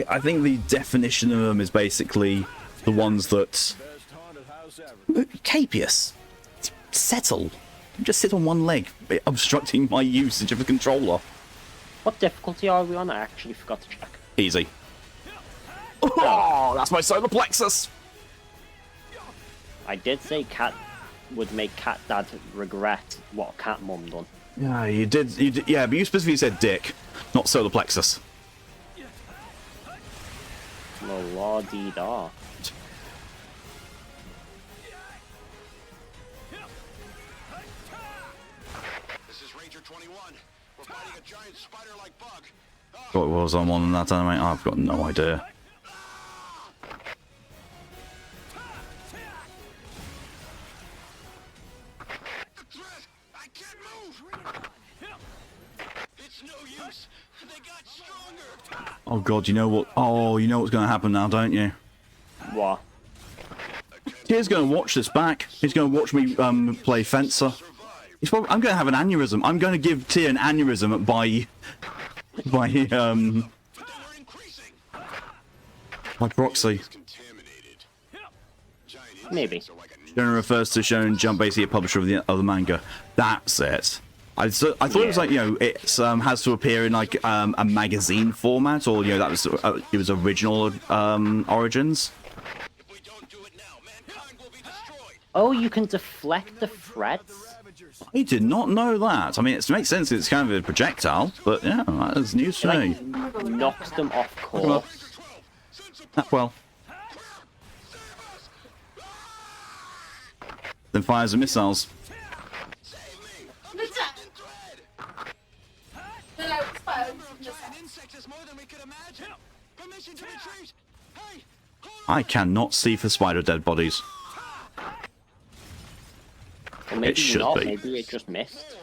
I think the definition of them is basically the ones that Capius. Settle. Just sit on one leg, obstructing my usage of a controller. What difficulty are we on? I actually forgot to check. Easy. Oh, that's my solar plexus. I did say Cat would make Cat Dad regret what Cat Mum done. Yeah, you did. Yeah, but you specifically said dick, not solar plexus. La la dee da. This is Ranger 21. We're fighting a giant spider-like bug. What was I on that anime? I've got no idea. The threat! I can't move! It's no use. They got stronger. Oh god, you know what? Oh, you know what's going to happen now, don't you? What? Tier's going to watch this back. He's going to watch me play Fencer. I'm going to have an aneurysm. I'm going to give Tier an aneurysm by But they were increasing. proxy. Contaminated. Maybe. Shonen refers to Shonen Jump, basically a publisher of the other manga. That's it. I thought it was like, you know, it has to appear in like a magazine format, or you know, that was it was original origins. If we don't do it now, mankind will be destroyed. Oh, you can deflect the threads? I did not know that. I mean, it makes sense. It's kind of a projectile, but yeah, that is news to me. Like, knocks them off course. Well, then fires the missiles. Then I was fired. Just An insect is more than we could imagine. Permission to retreat. Hey, I cannot see for spider dead bodies. Or maybe should not, be. maybe it just missed.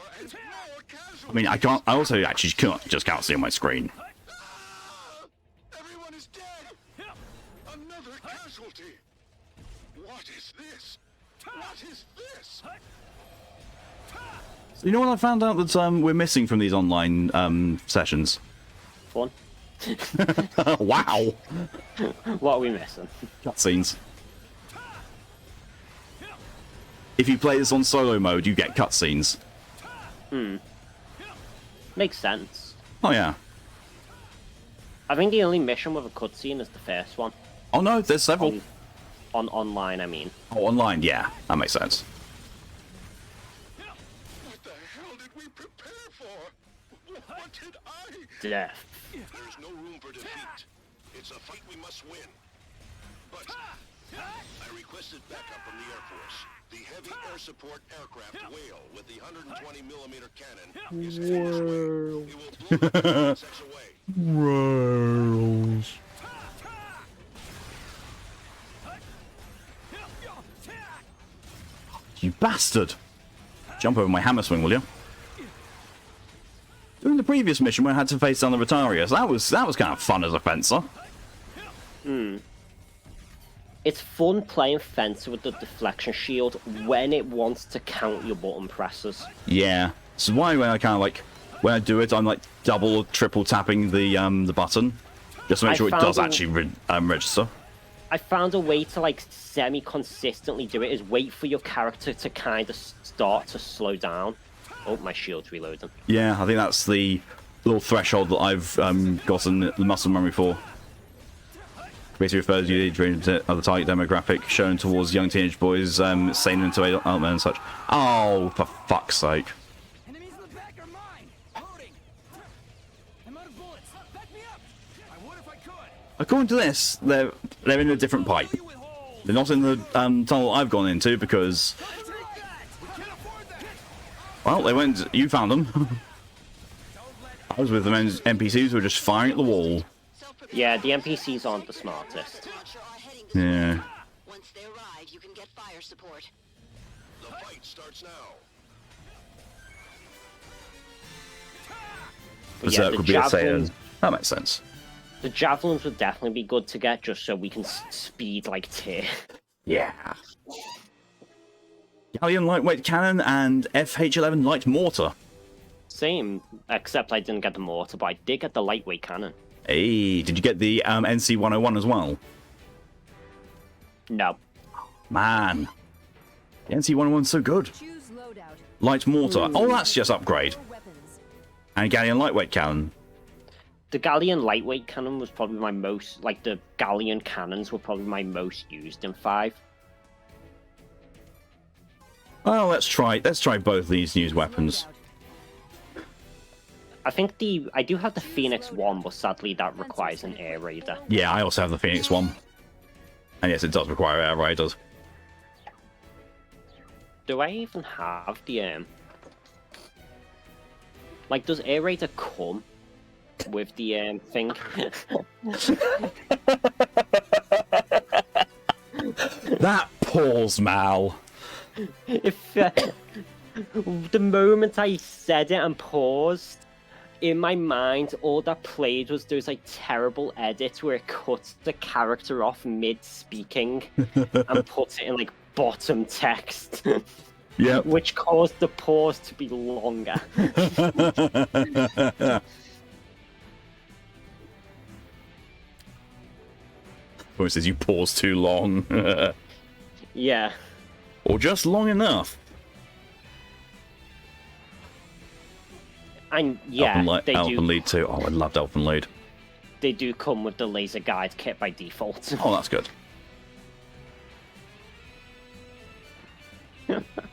I mean, I can't. I also actually can't see on my screen. everyone is dead. Another casualty. What is this? What is this? You know what I found out that we're missing from these online sessions? Fun. Wow, What are we missing? cutscenes. if you play this on solo mode, you get cutscenes. Makes sense. Oh yeah. I think the only mission with a cutscene is the first one. Oh no, there's several. On online, I mean. Oh, online, yeah, that makes sense. What the hell did we prepare for? What did I? Death. There's no room for defeat. It's a fight we must win. But I requested backup from the Air Force. The heavy air support aircraft Whale with the 120mm cannon is heading this way. It will blow the insects away. Rails. You bastard! Jump over my hammer swing, will you? During the previous mission, where I had to face down the Rotarius, that was kind of fun as a fencer. It's fun playing fencer with the deflection shield when it wants to count your button presses. Yeah, so why when I kind of like when I do it, I'm like double or triple tapping the button just to make sure it does actually register. I found a way to like semi-consistently do it is wait for your character to kind of start to slow down. Oh, my shield's reloading. Yeah, I think that's the little threshold that I've gotten the muscle memory for. Basically refers to the other target demographic shown towards young teenage boys, sane into adult men and such. Oh, for fuck's sake. Enemies in the back are mine. Loading. I'm out of bullets. Back me up. I would if I could. According to this, they're in a different pipe. They're not in the tunnel I've gone into because, well, they went. You found them. I was with the NPCs who were just firing at the wall. Yeah, the NPCs aren't the smartest. Yeah. Once they arrive, you can get fire support. The fight starts now. But yeah, Berserk would be a Saiyan. That makes sense. The javelins would definitely be good to get just so we can speed like tier. Yeah. Galleon lightweight cannon and FH-11 light mortar. Same, except I didn't get the mortar, but I did get the lightweight cannon. Hey, did you get the NC-101 as well? No. Man. The NC-101's so good. Choose loadout. Light mortar. Oh, that's just upgrade. More weapons. And Galleon lightweight cannon. The Galleon lightweight cannon was probably my most, like the Galleon cannons were probably my most used in 5. Well, let's try both these new weapons. I think I do have the Phoenix 1, but sadly that requires an air raider. Yeah, I also have the Phoenix one. And yes, it does require air raiders. Do I even have the like, does air raider come with the thing? That pause, Mal. If the moment I said it and paused, in my mind, all that played was those like terrible edits where it cuts the character off mid-speaking and puts it in like bottom text. Yep. Which caused the pause to be longer. Or it says you pause too long. Yeah. Or just long enough. And yeah, they Elfen do. Lead too. Oh, I loved Elfen Lead. They do come with the laser guide kit by default. Oh, that's good.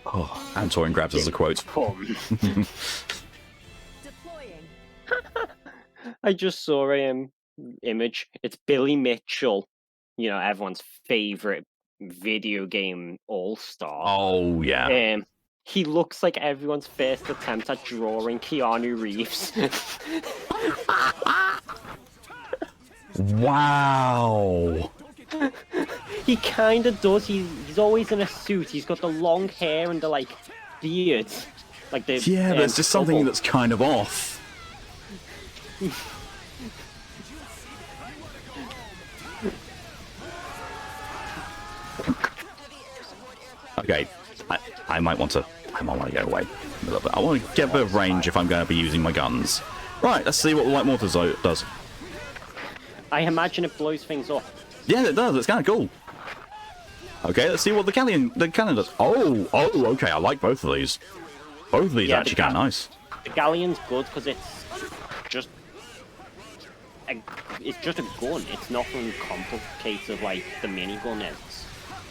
Oh, and Torin grabs as a quote. Fun. Deploying. I just saw a image. It's Billy Mitchell, you know, everyone's favorite video game all-star. Oh, yeah. He looks like everyone's first attempt at drawing Keanu Reeves. Wow. He kind of does. He's always in a suit. He's got the long hair and the like beard, like the Yeah, there's just something bubble. that's kind of off. Okay, I might want to get away a little bit. I want to get a bit of range if I'm going to be using my guns. Right, let's see what the light mortar does. I imagine it blows things up. Yeah, it does. It's kind of cool. Okay, let's see what the cannon does. Oh, okay, I like both of these. Both of these Yeah, actually kind of nice. The galleon's good because just it's just a gun. It's nothing complicated like the minigun is.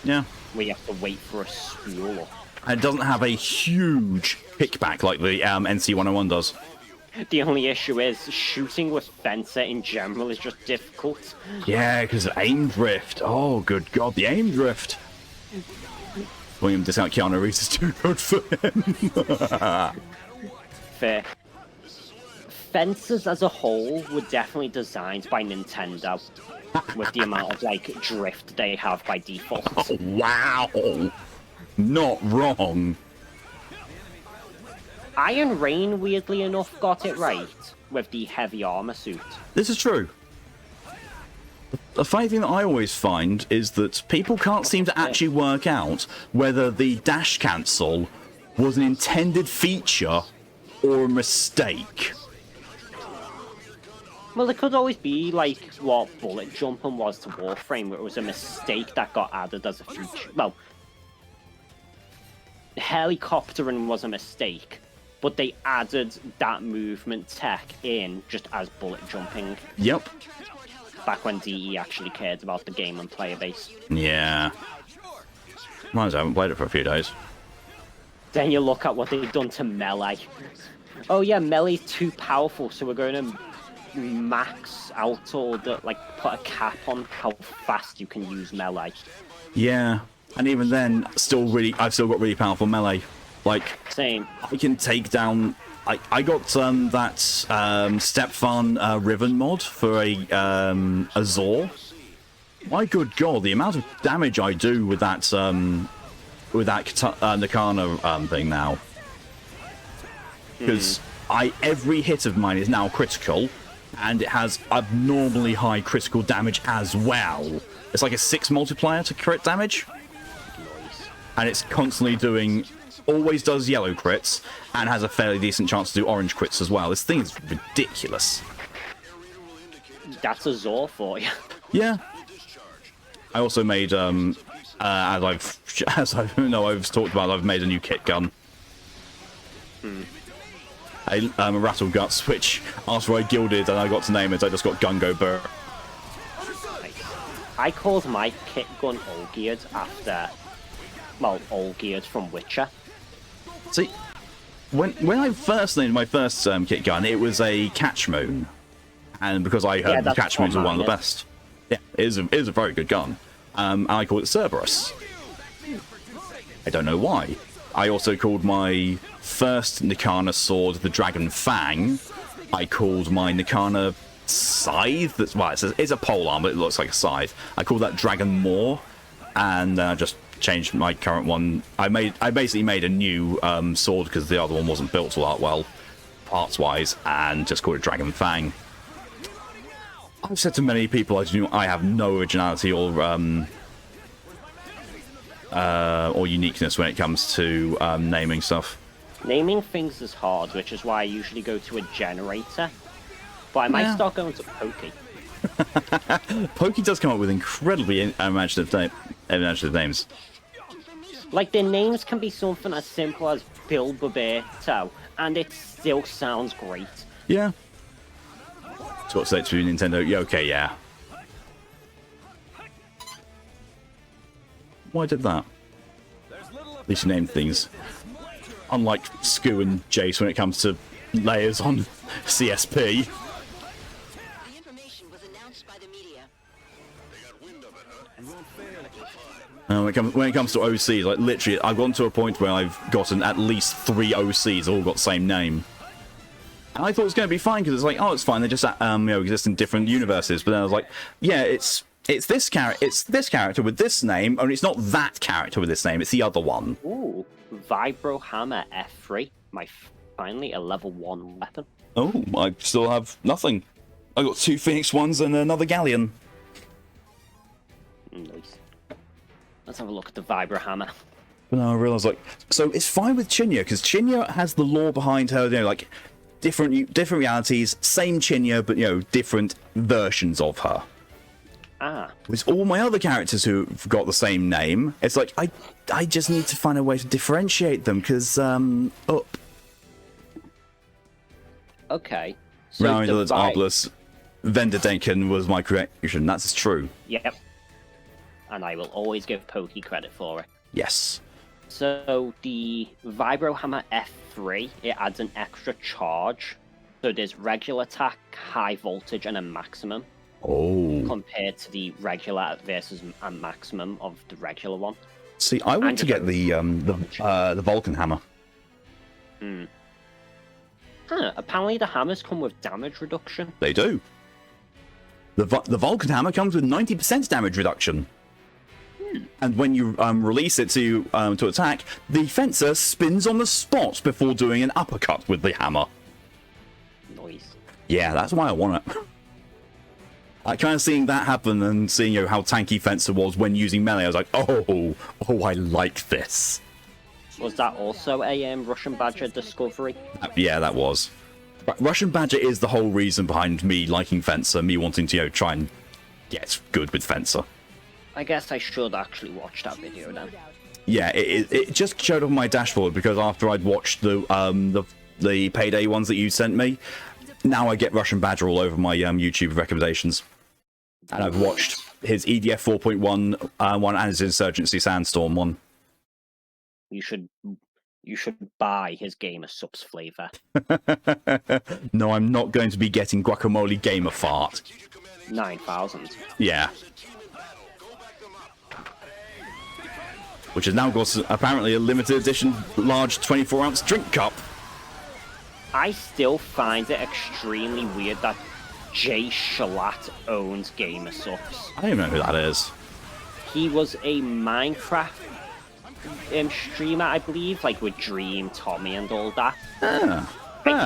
Yeah. Where you have to wait for a spool. And it doesn't have a huge kickback like the NC-101 does. The only issue is shooting with Fencer in general is just difficult. Yeah, because of aim drift. Oh, good God, the aim drift. William discount Keanu Reeves is too good for him. Fair. Fencers as a whole were definitely designed by Nintendo with the amount of like drift they have by default. Oh, wow. Not wrong. Iron Rain, weirdly enough, got it right with the heavy armor suit. This is true. The funny thing that I always find is that people can't seem to actually work out whether the dash cancel was an intended feature or a mistake. Well, it could always be like what bullet jumping was to Warframe, where it was a mistake that got added as a feature. Well, helicoptering was a mistake, but they added that movement tech in just as bullet jumping. Yep. Back when DE actually cared about the game and player base. Yeah. Might as well, I haven't played it for a few days. Then you look at what they've done to Melee. Oh yeah, Melee's too powerful, so we're going to max out or like put a cap on how fast you can use Melee. Yeah. And even then, I've still got really powerful melee. Like, Same. I can take down. I got that Stepfan Riven mod for a Azor. My good God, the amount of damage I do with that Nakana thing now. Because every hit of mine is now critical, and it has abnormally high critical damage as well. It's like a 6 multiplier to crit damage. And it's constantly always does yellow crits, and has a fairly decent chance to do orange crits as well. This thing is ridiculous. That's a Zor for you. Yeah. I also made, as I've talked about, I've made a new kit gun. A Rattle Guts, which after I gilded and I got to name it, I just got Gungo Burr. I called my kit gun Olgierd after, well, Olgierd from Witcher. See, when I first named my first kit gun, it was a Catch Moon, and because I heard the Catch Moons are one of the best. Yeah, it is a very good gun. And I called it Cerberus. I don't know why. I also called my first Nikana sword the Dragon Fang. I called my Nikana scythe. It's a polearm, but it looks like a scythe. I called that Dragon Maw, and just changed my current one. I basically made a new sword because the other one wasn't built all that well, parts wise, and just called it Dragon Fang. I've said to many people I have no originality or uniqueness when it comes to naming stuff. Naming things is hard, which is why I usually go to a generator. But I might start going to Pokey. Pokey does come up with incredibly imaginative names. Like, their names can be something as simple as Bill Baberto, and it still sounds great. Yeah. So what's that to Nintendo? Yeah, okay, yeah. Why did that? At least you named things. Unlike Skoo and Jace when it comes to layers on CSP. The information was announced by the media. When it comes to OCs, like literally, I've gotten to a point where I've gotten at least 3 OCs, all got the same name. And I thought it was going to be fine because it's like, oh, it's fine. They just exist in different universes. But then I was like, yeah, it's this character with this name, only it's not that character with this name. It's the other one. Ooh, Vibro Hammer F3, finally a level 1 weapon. Oh, I still have nothing. I got 2 Phoenix ones and another Galleon. Nice. Let's have a look at the Vibro Hammer. But then I realised, like, so it's fine with Chinya because Chinya has the lore behind her, like different realities, same Chinya, but different versions of her. Ah. With all my other characters who've got the same name, it's like, I just need to find a way to differentiate them, because, up. Okay. So Roundless, Arbless, Venderdenken was my creation, that's true. Yep. And I will always give Pokey credit for it. Yes. So the Vibro Hammer F3, it adds an extra charge. So there's regular attack, high voltage, and a maximum. Oh. Compared to the regular versus a maximum of the regular one. See, I want to get the Vulcan Hammer. Hmm. Huh, apparently the hammers come with damage reduction. They do. The Vulcan Hammer comes with 90% damage reduction. And when you release it to attack, the fencer spins on the spot before doing an uppercut with the hammer. Nice. Yeah, that's why I want it. I kind of seeing that happen and seeing how tanky fencer was when using melee, I was like, oh, I like this. Was that also a Russian Badger discovery? Yeah, that was. Russian Badger is the whole reason behind me liking fencer, me wanting to try and get good with fencer. I guess I should actually watch that video then. Yeah, it just showed up on my dashboard because after I'd watched the Payday ones that you sent me, now I get Russian Badger all over my YouTube recommendations. And I've watched his EDF 4.1 one and his Insurgency Sandstorm one. You should buy his Gamer Subs flavor. No, I'm not going to be getting Guacamole Gamer Fart. 9,000. Yeah. Which has now got apparently a limited edition large 24-ounce drink cup. I still find it extremely weird that Jay Shalat owns Gamer Subs. I don't even know who that is. He was a Minecraft streamer, I believe, like with Dream, Tommy, and all that. I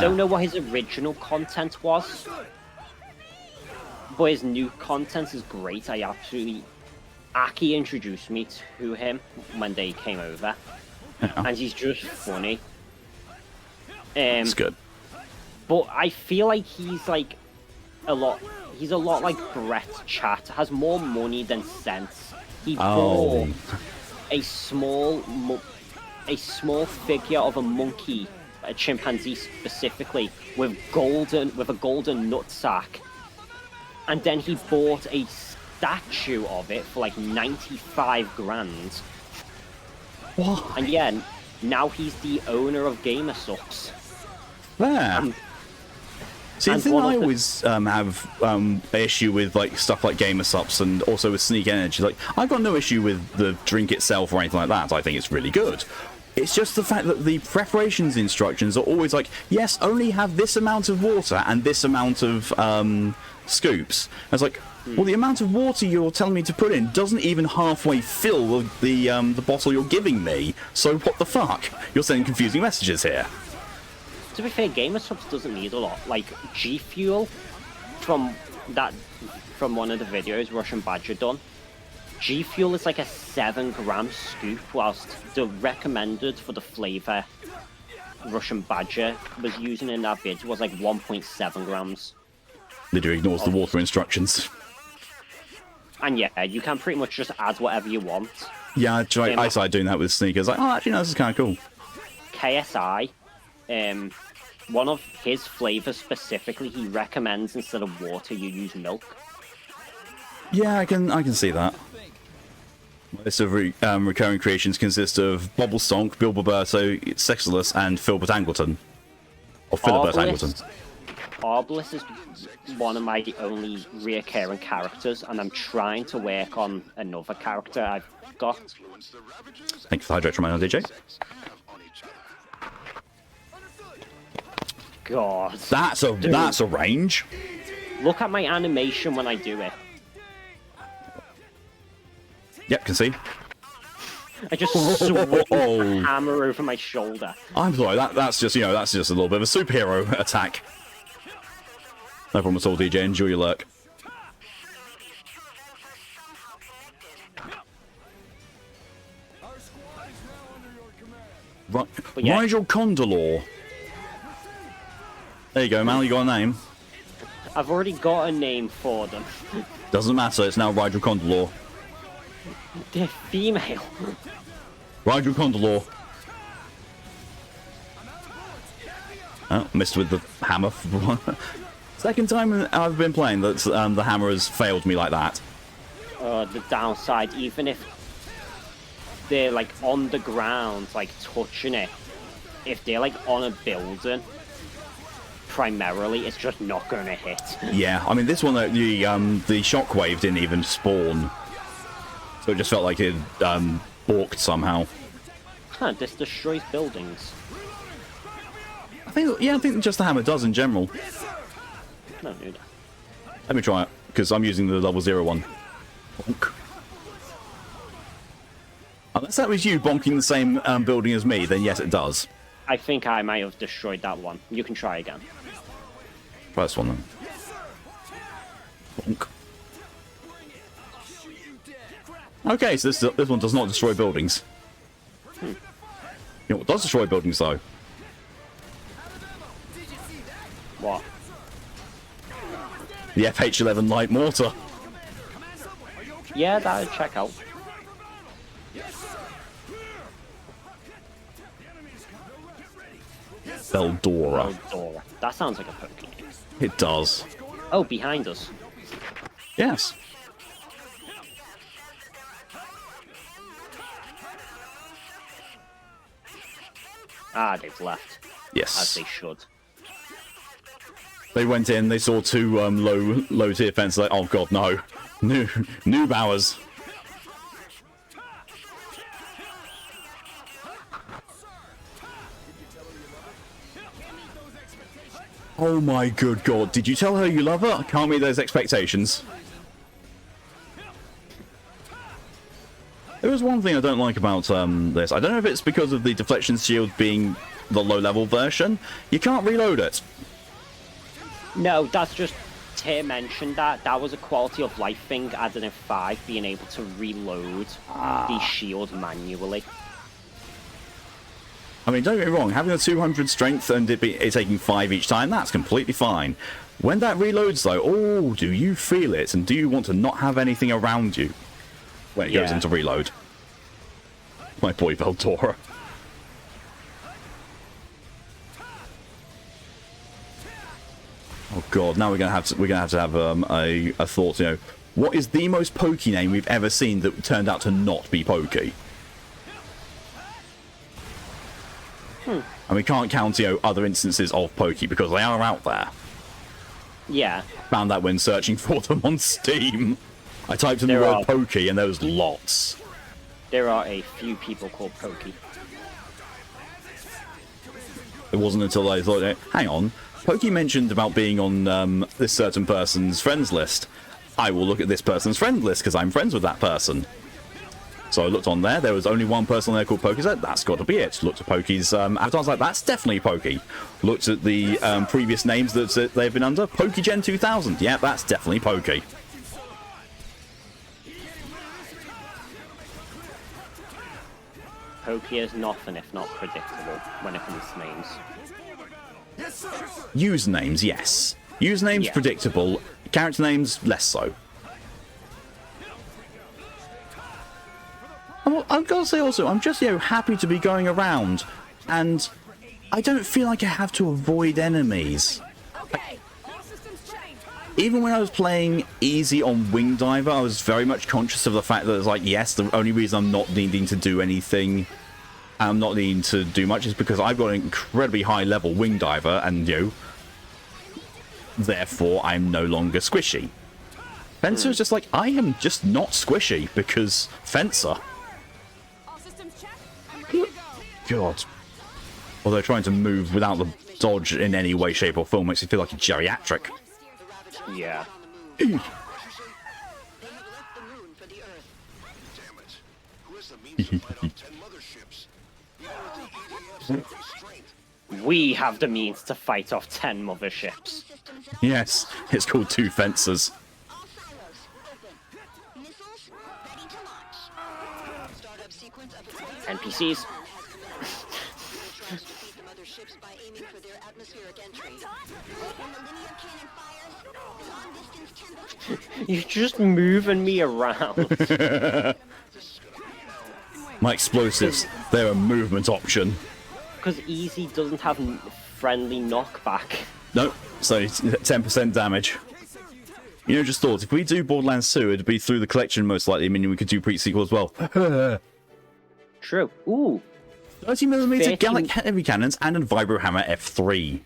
don't know what his original content was, but his new content is great. Aki introduced me to him when they came over, and he's just funny. It's good. But I feel like he's a lot like Brett Chat, has more money than sense. He bought a small figure of a monkey, a chimpanzee specifically, with a golden nutsack, and then he bought a statue of it for like 95 grand. What? And yeah, now he's the owner of Gamer Subs. There. See, the thing I always have an issue with stuff like Gamer Subs and also with Sneak Energy, I've got no issue with the drink itself or anything like that. I think it's really good. It's just the fact that the preparations instructions are always like, yes, only have this amount of water and this amount of scoops. And it's like, well, the amount of water you're telling me to put in doesn't even halfway fill the bottle you're giving me. So what the fuck? You're sending confusing messages here. To be fair, Gamer Subs doesn't need a lot. Like G Fuel from one of the videos Russian Badger done. G Fuel is like a 7-gram scoop, whilst the recommended for the flavor Russian Badger was using in that vid was like 1.7 grams. Literally ignores the water instructions. And yeah, you can pretty much just add whatever you want. Yeah, I started doing that with sneakers. Like, oh, actually, no, this is kind of cool. KSI, one of his flavors specifically, he recommends instead of water you use milk. Yeah, I can see that. My list of recurring creations consists of Bobble Stonk, Bill Roberto, Sexless, and Philbert Angleton. Or Philbert Angleton. Arbless is one of my only reoccurring characters, and I'm trying to work on another character I've got. Thank you for the hydrate reminder, DJ. God. That's a range. Look at my animation when I do it. Yep, can see. I just swing a hammer over my shoulder. I'm sorry, that's just a little bit of a superhero attack. No problem at all, DJ. Enjoy your lurk. Right, Rigel Condor. There you go, Mal. You got a name. I've already got a name for them. Doesn't matter, it's now Rigel Condor. They're female. Rigel Condor. Oh, missed with the hammer. Second time I've been playing that the hammer has failed me like that. The downside, even if they're like on the ground, like touching it, if they're like on a building, primarily, it's just not going to hit. Yeah, I mean, this one, the shockwave didn't even spawn. So it just felt like it balked somehow. Huh, this destroys buildings. I think just the hammer does in general. No, dude. Let me try it, because I'm using the level 0 one. Bonk. Unless that was you bonking the same building as me, then yes, it does. I think I might have destroyed that one. You can try again. First one, then. Bonk. Okay, so this one does not destroy buildings. You know what does destroy buildings, though? What? The FH11 light mortar. Yeah, that would check out. Eldora. Eldora. That sounds like a Pokemon. It does. Oh, behind us. Yes. Ah, they've left. Yes. As they should. They went in, they saw two low tier fences, like, oh god, no. New bowers. Oh my good god, did you tell her you love her? I can't meet those expectations. There is one thing I don't like about this. I don't know if it's because of the deflection shield being the low level version. You can't reload it. No, that's just Tyr mentioned that. That was a quality of life thing added in 5, being able to reload the shield manually. I mean, don't get me wrong, having a 200 strength and it taking 5 each time, that's completely fine. When that reloads though, oh, do you feel it? And do you want to not have anything around you when it goes into reload? My boy Veldora. Oh god, now we're gonna have to have a thought. You know, what is the most pokey name we've ever seen that turned out to not be pokey? And we can't count, you know, other instances of pokey because they are out there. Yeah. Found that when searching for them on Steam. I typed in the word pokey and there was lots. There are a few people called Pokey. It wasn't until I thought, hang on, Pokey mentioned about being on this certain person's friends list. I will look at this person's friend list because I'm friends with that person. So I looked on there, there was only one person on there called Pokey. Said, that's got to be it. Looked at Pokey's avatars, like, that's definitely Pokey. Looked at the previous names that they've been under. PokeGen 2000, yeah, that's definitely Pokey. Pokey is nothing if not predictable when it comes to names. Usernames, yes. Usernames, predictable. Character names, less so. I've got to say also, I'm just, you know, happy to be going around, and I don't feel like I have to avoid enemies. Okay. Even when I was playing easy on Wing Diver, I was very much conscious of the fact that it's like, yes, the only reason I'm not needing to do anything, I'm not needing to do much, is because I've got an incredibly high level Wing Diver, and, you know, therefore I'm no longer squishy. Fencer is just like, I am just not squishy, because Fencer. All systems check. I'm ready to go. God. Although trying to move without the dodge in any way, shape, or form makes you feel like a geriatric. Yeah. They have left the moon for the Earth. Damn it. Who has the means to fight off 10 motherships? Even with the EDF's increased strength. We have the means to fight off 10 motherships. Systems Yes, it's called Two Fencers. all silos open. Missiles ready to launch. Startup sequence of NPCs. counter ships by aiming for their atmospheric entry. When the linear cannon fires, long-distance tempo... You're just moving me around. My explosives, they're a movement option. Because Easy doesn't have friendly knockback. Nope, so 10% damage. You know, just thought, if we do Borderlands 2, it'd be through the collection most likely, meaning we could do pre-sequel as well. True. Ooh. 30mm Gallic heavy cannons and a Vibro Hammer F3.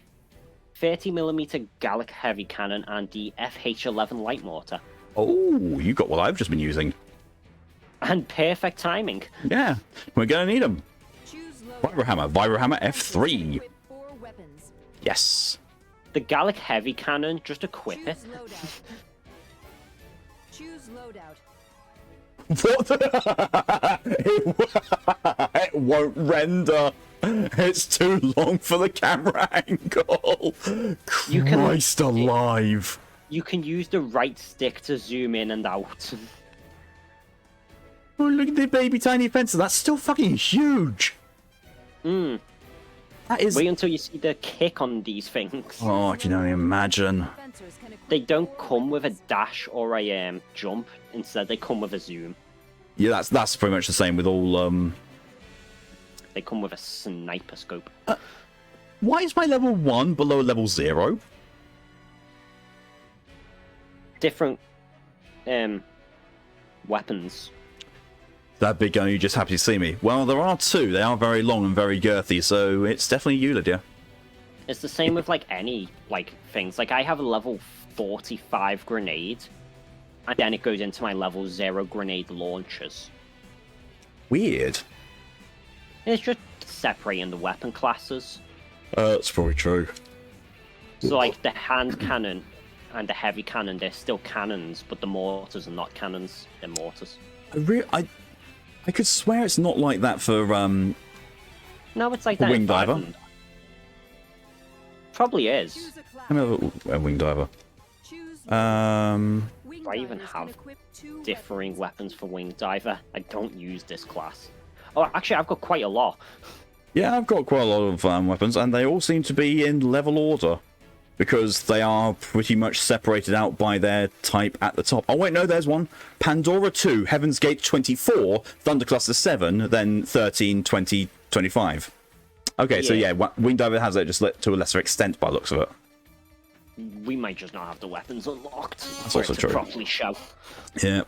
30mm Gallic heavy cannon and the FH11 light mortar. Oh, you got what I've just been using. And perfect timing. Yeah, we're gonna need them. Vibro Hammer F3. Equip 4 weapons. Yes. The Gallic heavy cannon, just equip it. Choose loadout. What? It won't render. It's too long for the camera angle. Christ alive. You can use the right stick to zoom in and out. Oh, look at the baby tiny fencer. That's still fucking huge. Mm. That is. Wait until you see the kick on these things. Oh, I can only imagine. They don't come with a dash or a jump. Instead, they come with a zoom. Yeah, that's pretty much the same with all. They come with a sniper scope. Why is my level 1 below level 0? Different weapons. That big gun, you just happy to see me. Well, there are 2. They are very long and very girthy, so it's definitely Eulid, yeah. It's the same with like any things. Like I have a level 45 grenade, and then it goes into my level 0 grenade launchers. Weird. It's just separating the weapon classes. That's probably true. So like the hand cannon and the heavy cannon, they're still cannons, but the mortars are not cannons, they're mortars. I could swear it's not like that for No, it's like that. Wing diver. Ireland. Probably is. I have a wing diver. Do I even have differing weapons for wing diver? I don't use this class. Oh, actually, I've got quite a lot. Yeah, I've got quite a lot of weapons, and they all seem to be in level order. Because they are pretty much separated out by their type at the top. Oh wait, no, there's one. Pandora 2, Heaven's Gate 24, Thundercluster 7, then 13, 20, 25. Okay, so yeah, Wing Diver has it just to a lesser extent by the looks of it. We might just not have the weapons unlocked. That's also true. Properly show. Yeah.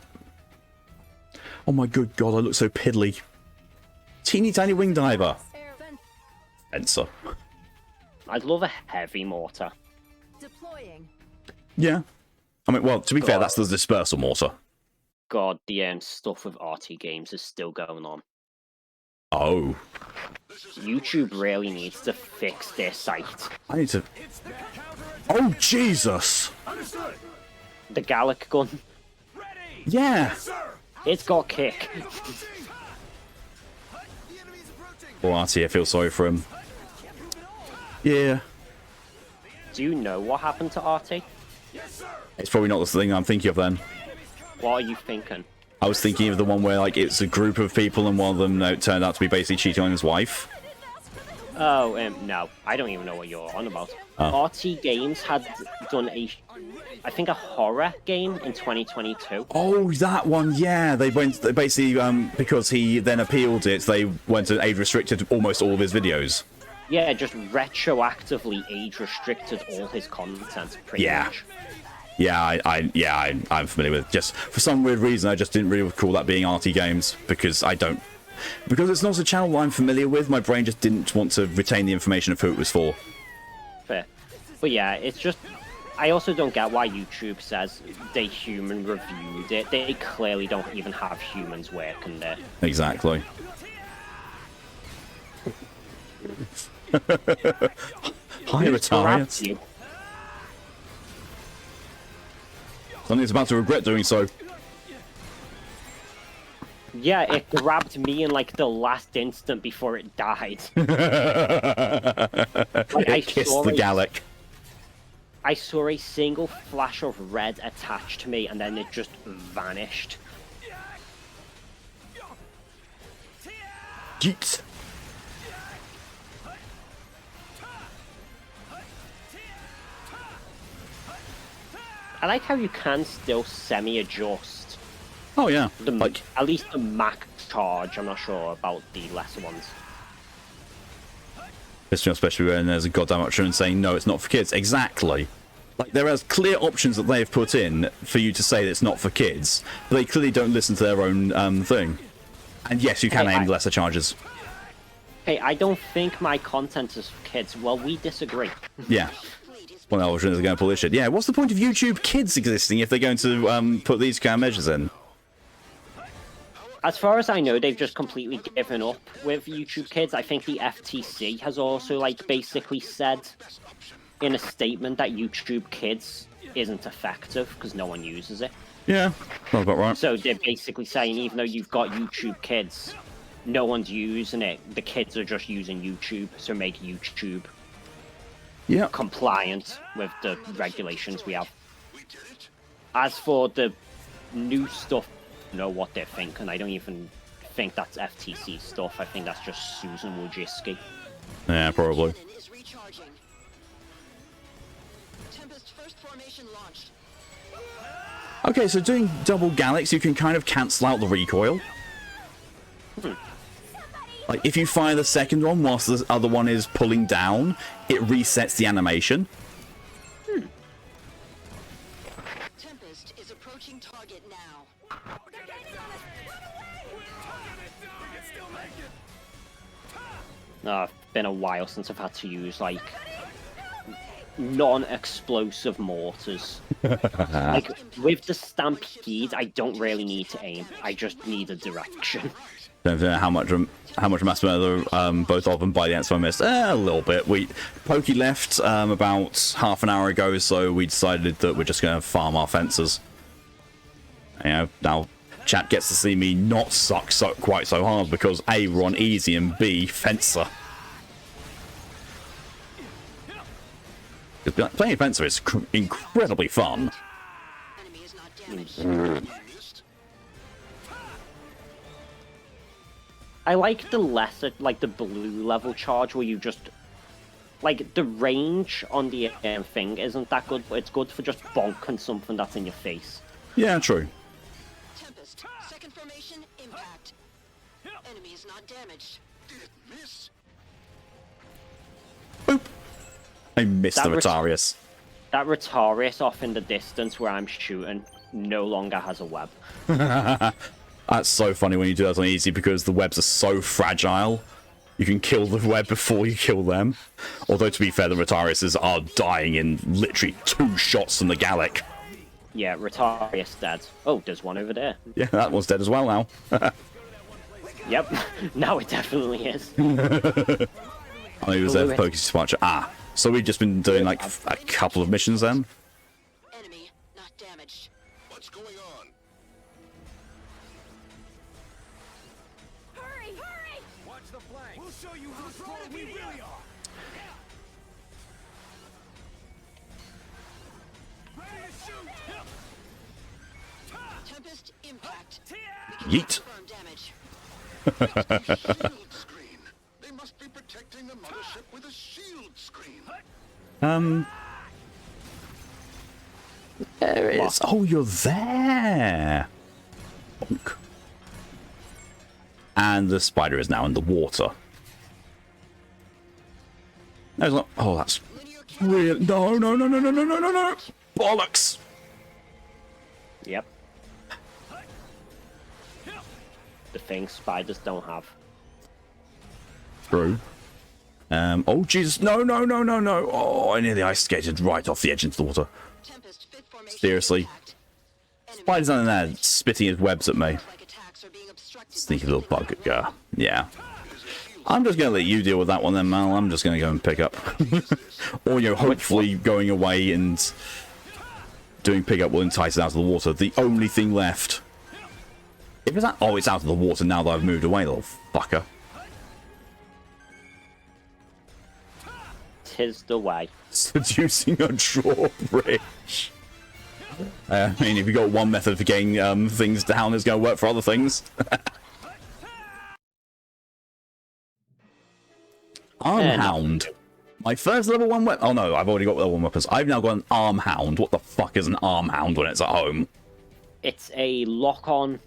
Oh my good god, I look so piddly. Teeny tiny Wing Diver. Fencer. I'd love a heavy mortar. Deploying. Yeah. I mean, well, to be fair, that's the dispersal mortar. God, the stuff with RT games is still going on. Oh. YouTube really needs to fix their site. I need to... Oh, Jesus! The Gallic gun. Yeah! It's got kick. Poor RT, I feel sorry for him. Yeah. Do you know what happened to RT? It's probably not the thing I'm thinking of then. What are you thinking? I was thinking of the one where, like, it's a group of people and one of them turned out to be basically cheating on his wife. Oh, no. I don't even know what you're on about. Oh. RT Games had done I think a horror game in 2022. Oh, that one, yeah. They basically, because he then appealed it, they went and age-restricted almost all of his videos. Yeah, just retroactively age-restricted all his content, pretty much. Yeah, I'm familiar with it. Just for some weird reason, I just didn't really recall that being RT Games because because it's not a channel I'm familiar with. My brain just didn't want to retain the information of who it was for. Fair, but yeah, it's just I also don't get why YouTube says they human reviewed it. They clearly don't even have humans working there. Exactly. Hi, Retariat. Something's about to regret doing so. Yeah, it grabbed me in like the last instant before it died. Like, it kissed the Gallic. I saw a single flash of red attached to me and then it just vanished. Jeez. I like how you can still semi-adjust Oh yeah, the like at least the max charge. I'm not sure about the lesser ones. especially when there's a goddamn option saying no, it's not for kids. Exactly. Like there are clear options that they have put in for you to say that it's not for kids, but they clearly don't listen to their own thing. And yes, you can aim lesser charges. Hey, I don't think my content is for kids. Well, we disagree. Yeah. Well, no, options are going to pull this shit. Yeah, what's the point of YouTube Kids existing if they're going to put these kind of measures in? As far as I know, they've just completely given up with YouTube Kids. I think the FTC has also, like, basically said in a statement that YouTube Kids isn't effective because no one uses it. Yeah, that's about right. So they're basically saying even though you've got YouTube Kids, no one's using it. The kids are just using YouTube, so make YouTube compliant with the regulations we have. As for the new stuff, I don't know what they're thinking. I don't even think that's FTC stuff. I think that's just Susan Wojcicki. Yeah, probably. Okay, so doing double Galax, you can kind of cancel out the recoil. Like, if you fire the second one whilst the other one is pulling down, it resets the animation. Tempest is approaching target now. It's been a while since I've had to use, like, non-explosive mortars. Like, with the Stampede, I don't really need to aim. I just need a direction. Don't know how much mass both of them by the end, so I missed a little bit. Pokey left about half an hour ago, so we decided that we're just going to farm our fences. You know, now chat gets to see me not suck quite so hard because A, we're on easy, and B, fencer. Playing fencer is incredibly fun. I like the lesser, like the blue level charge where you just, like the range on the thing isn't that good, but it's good for just bonking something that's in your face. Yeah, true. Tempest, second formation, impact. Enemy is not damaged. Did it miss? Boop. I missed the Retarius. That Retarius off in the distance where I'm shooting no longer has a web. That's so funny when you do that on easy because the webs are so fragile. You can kill the web before you kill them. Although, to be fair, the Retariuses are dying in literally 2 shots from the Gallic. Yeah, Retarius dead. Oh, there's one over there. Yeah, that one's dead as well now. Yep, now it definitely is. Oh, he was there for Poke's departure. Ah, so we've just been doing like a couple of missions then? Enemy not damaged. What's going on? Hurry! Hurry! Watch the flank. We'll show you how strong we really are. Ready to shoot. Tempest impact. Yeet. Confirm damage. Shield screen. They must be protecting the mothership with a shield screen. There it is. Oh, you're there. Bonk. And the spider is now in the water. No, it's not. Oh, that's real. No, no, no, no, no, no, no, no, no. Bollocks. Yep. The thing spiders don't have. True. Oh, Jesus. No, no, no, no, no. Oh, I nearly ice skated right off the edge into the water. Tempest fifth formation. Seriously. Impact. Enemy Spider's down there spitting his webs at me. like attacks are being obstructed. Sneaky little bug guy. Yeah. I'm just going to let you deal with that one then, Mal. I'm just going to go and pick up. Or, you know, hopefully going away and doing pickup will entice it out of the water. The only thing left. If it's out, oh, it's out of the water now that I've moved away, little fucker. Tis the way. Seducing a drawbridge. I mean, if you've got one method for getting things down, it's going to work for other things. Armhound. My first level 1 weapon. Oh no, I've already got level 1 weapons. I've now got an arm hound. What the fuck is an arm hound when it's at home? It's a lock-on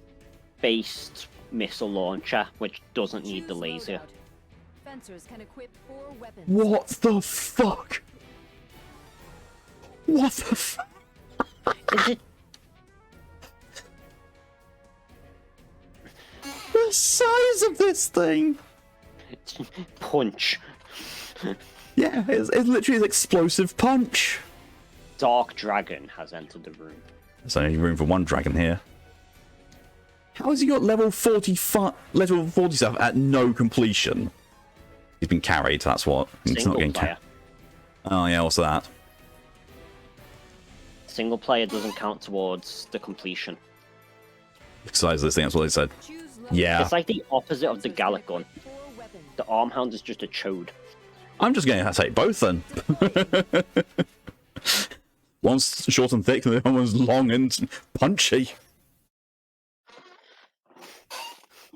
based missile launcher, which doesn't need the laser. Fencers can equip 4 weapons. What the fuck? What the fuck? Is it? The size of this thing! Punch. Yeah, it's literally an explosive punch. Dark Dragon has entered the room. There's only room for one dragon here. How has he got level 45, level 47 at no completion? He's been carried, that's what. He's not getting carried. Oh yeah, what's that? Single player doesn't count towards the completion. Size of this thing, that's what they said. Yeah. It's like the opposite of the Gallic gun. The arm hound is just a chode. I'm just going to take both then. One's short and thick, and the other one's long and punchy.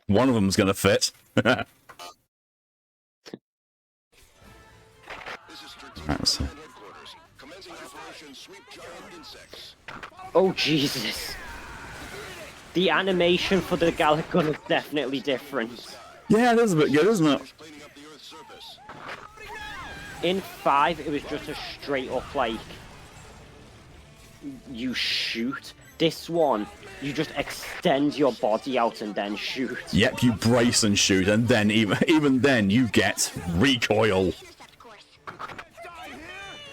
One of them's going to fit. This is Strategic Command Headquarters. Commencing Operation Sweep Giant Insects. Oh Jesus! The animation for the Gallic gun is definitely different. Yeah, it is a bit good, isn't it? Cleaning up the Earth's surface. In 5, it was just a straight up like you shoot. This one, you just extend your body out and then shoot. Yep, you brace and shoot, and then even then you get recoil.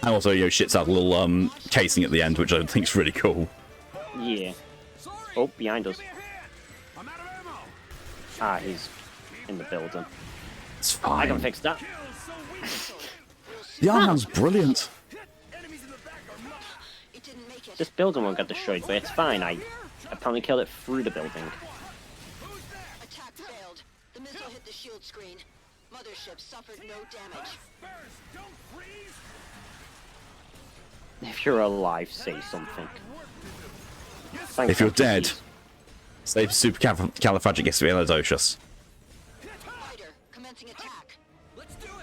And also, you know, shits out a little casing at the end, which I think's really cool. Yeah. Oh, behind us. Ah, he's in the building. It's fine. I can fix that. The arm hand's brilliant. This building won't get destroyed, but it's fine. I apparently killed it through the building. Attack failed. The missile hit the shield screen. Mothership suffered no damage. If you're alive, say something. Thanks, If you're NPCs. dead, say supercalifragilisticexpialidocious. Fighter, commencing attack.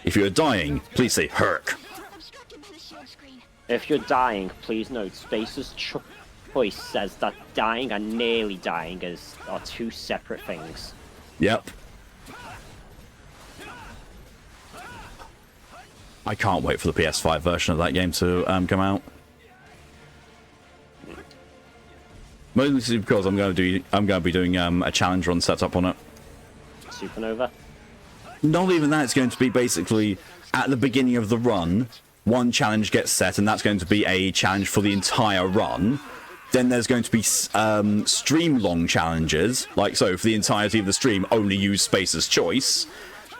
If you're dying, please say Herc. Obstructed by the shield screen. If you're dying, please note Space's choice says that dying and nearly dying are 2 separate things. Yep. I can't wait for the PS5 version of that game to come out. Mostly because I'm going to be doing a challenge run setup on it. Supernova. Not even that, it's going to be basically at the beginning of the run, one challenge gets set, and that's going to be a challenge for the entire run. Then there's going to be stream long challenges, like so for the entirety of the stream, only use Space's choice.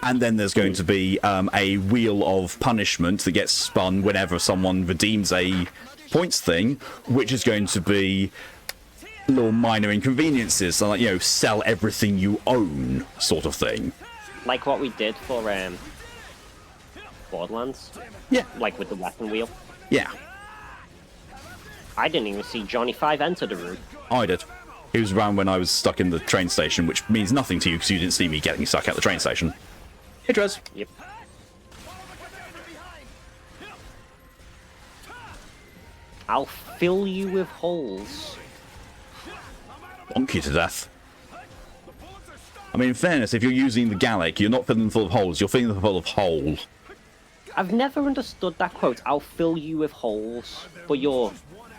And then there's going to be a wheel of punishment that gets spun whenever someone redeems a points thing, which is going to be little minor inconveniences, so like, you know, sell everything you own, sort of thing. Like what we did for Borderlands. Yeah. Like with the weapon wheel. Yeah. I didn't even see Johnny 5 enter the room. I did. He was around when I was stuck in the train station, which means nothing to you because you didn't see me getting stuck at the train station. Hey, Drez. Yep. I'll fill you with holes. Bonk you to death. I mean, in fairness, if you're using the Gallic, you're not filling them full of holes, you're filling them full of hole. I've never understood that quote, I'll fill you with holes, but you're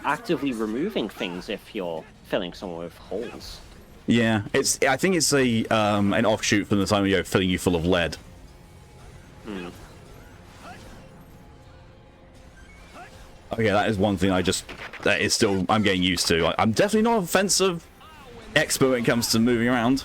actively removing things if you're filling someone with holes. Yeah, I think it's a an offshoot from the time, you know, filling you full of lead. Hmm. Okay, that is one thing I'm getting used to. I'm definitely not an offensive expert when it comes to moving around.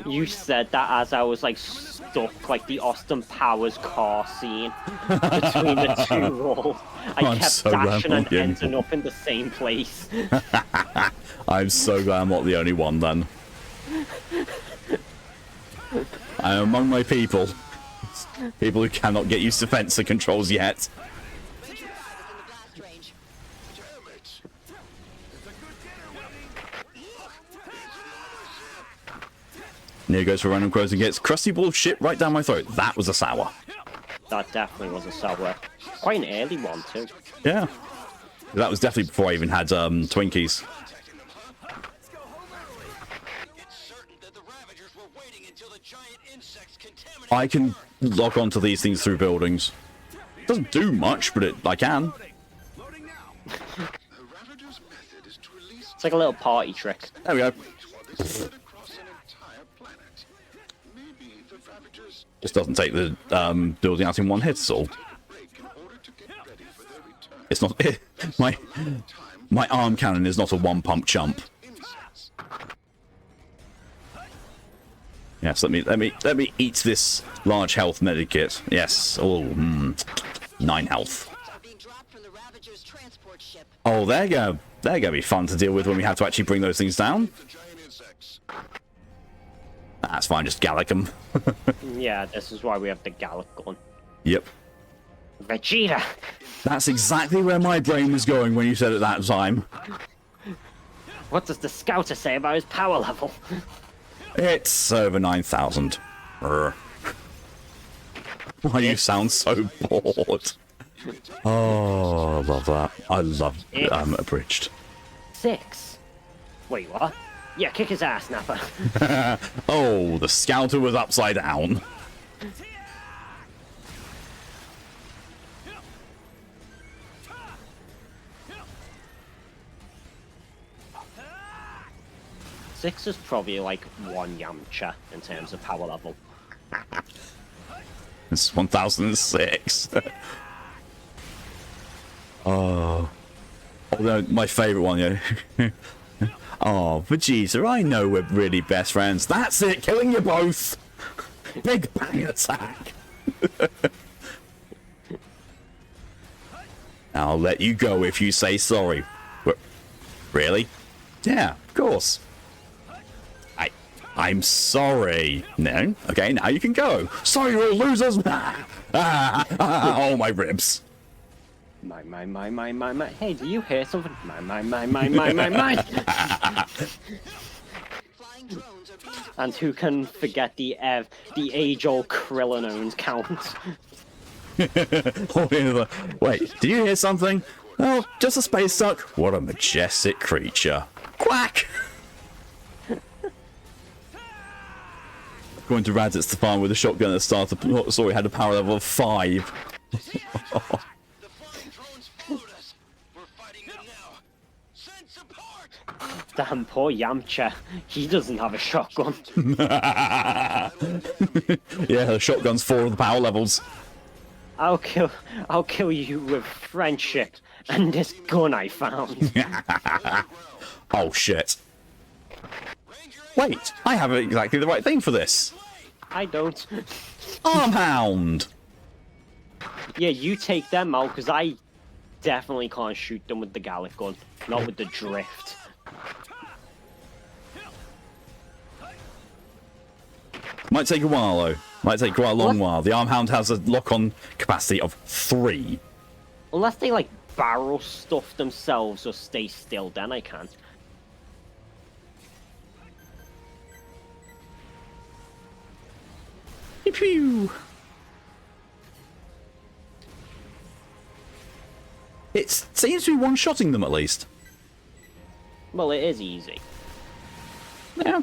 You said that as I was like stuck like the Austin Powers car scene between the two walls. I kept so dashing and glad I'm ending up in the same place. I'm so glad I'm not the only one then. I'm among my people. People who cannot get used to fencer controls yet. Neo goes for random quotes and gets crusty ball of shit right down my throat. That was a sour. That definitely was a seller. Quite an early one, too. Yeah. That was definitely before I even had Twinkies. I can log onto these things through buildings. Doesn't do much, but I can. It's like a little party trick. There we go. Just doesn't take the building out in one hit at all. It's not my arm cannon is not a one pump chump. Yes, let me eat this large health medikit. Yes. Oh, 9 health. Oh, there you go. They're gonna be fun to deal with when we have to actually bring those things down. That's fine, just Gallic them. Yeah, this is why we have the Gallic gun. Yep. Vegeta! That's exactly where my brain was going when you said it that time. What does the scouter say about his power level? It's over 9,000. Why you sound so bored? Oh, I love that. I love abridged. 6. Wait, what? Yeah, kick his ass, Nappa. Oh, the scouter was upside down. Six is probably like 1 Yamcha in terms of power level. It's 1006. Oh. Although my favourite one, yeah. Oh, Vegeta, I know we're really best friends. That's it, killing you both. Big bang attack. I'll let you go if you say sorry. Really? Yeah, of course. I'm sorry. No? Okay, now you can go. Sorry, you're all losers. Oh, my ribs. My. Hey, do you hear something? My. And who can forget the age-old Krillin owns count? Wait, did you hear something? Oh, just a space duck. What a majestic creature. Quack! Going to Raditz to farm with a shotgun at the start of sorry, had a power level of 5. Damn, poor Yamcha. He doesn't have a shotgun. Yeah, the shotgun's 4 of the power levels. I'll kill you with friendship and this gun I found. Oh shit. Wait, I have exactly the right thing for this. I don't. Arm Hound! Yeah, you take them out, because I definitely can't shoot them with the Gallic gun. Not with the drift. Might take a while, though. Might take quite a long while. The Arm Hound has a lock-on capacity of 3. Unless they, like, barrel stuff themselves or stay still, then I can't. Pew! It seems to be one-shotting them, at least. Well, it is easy. Yeah.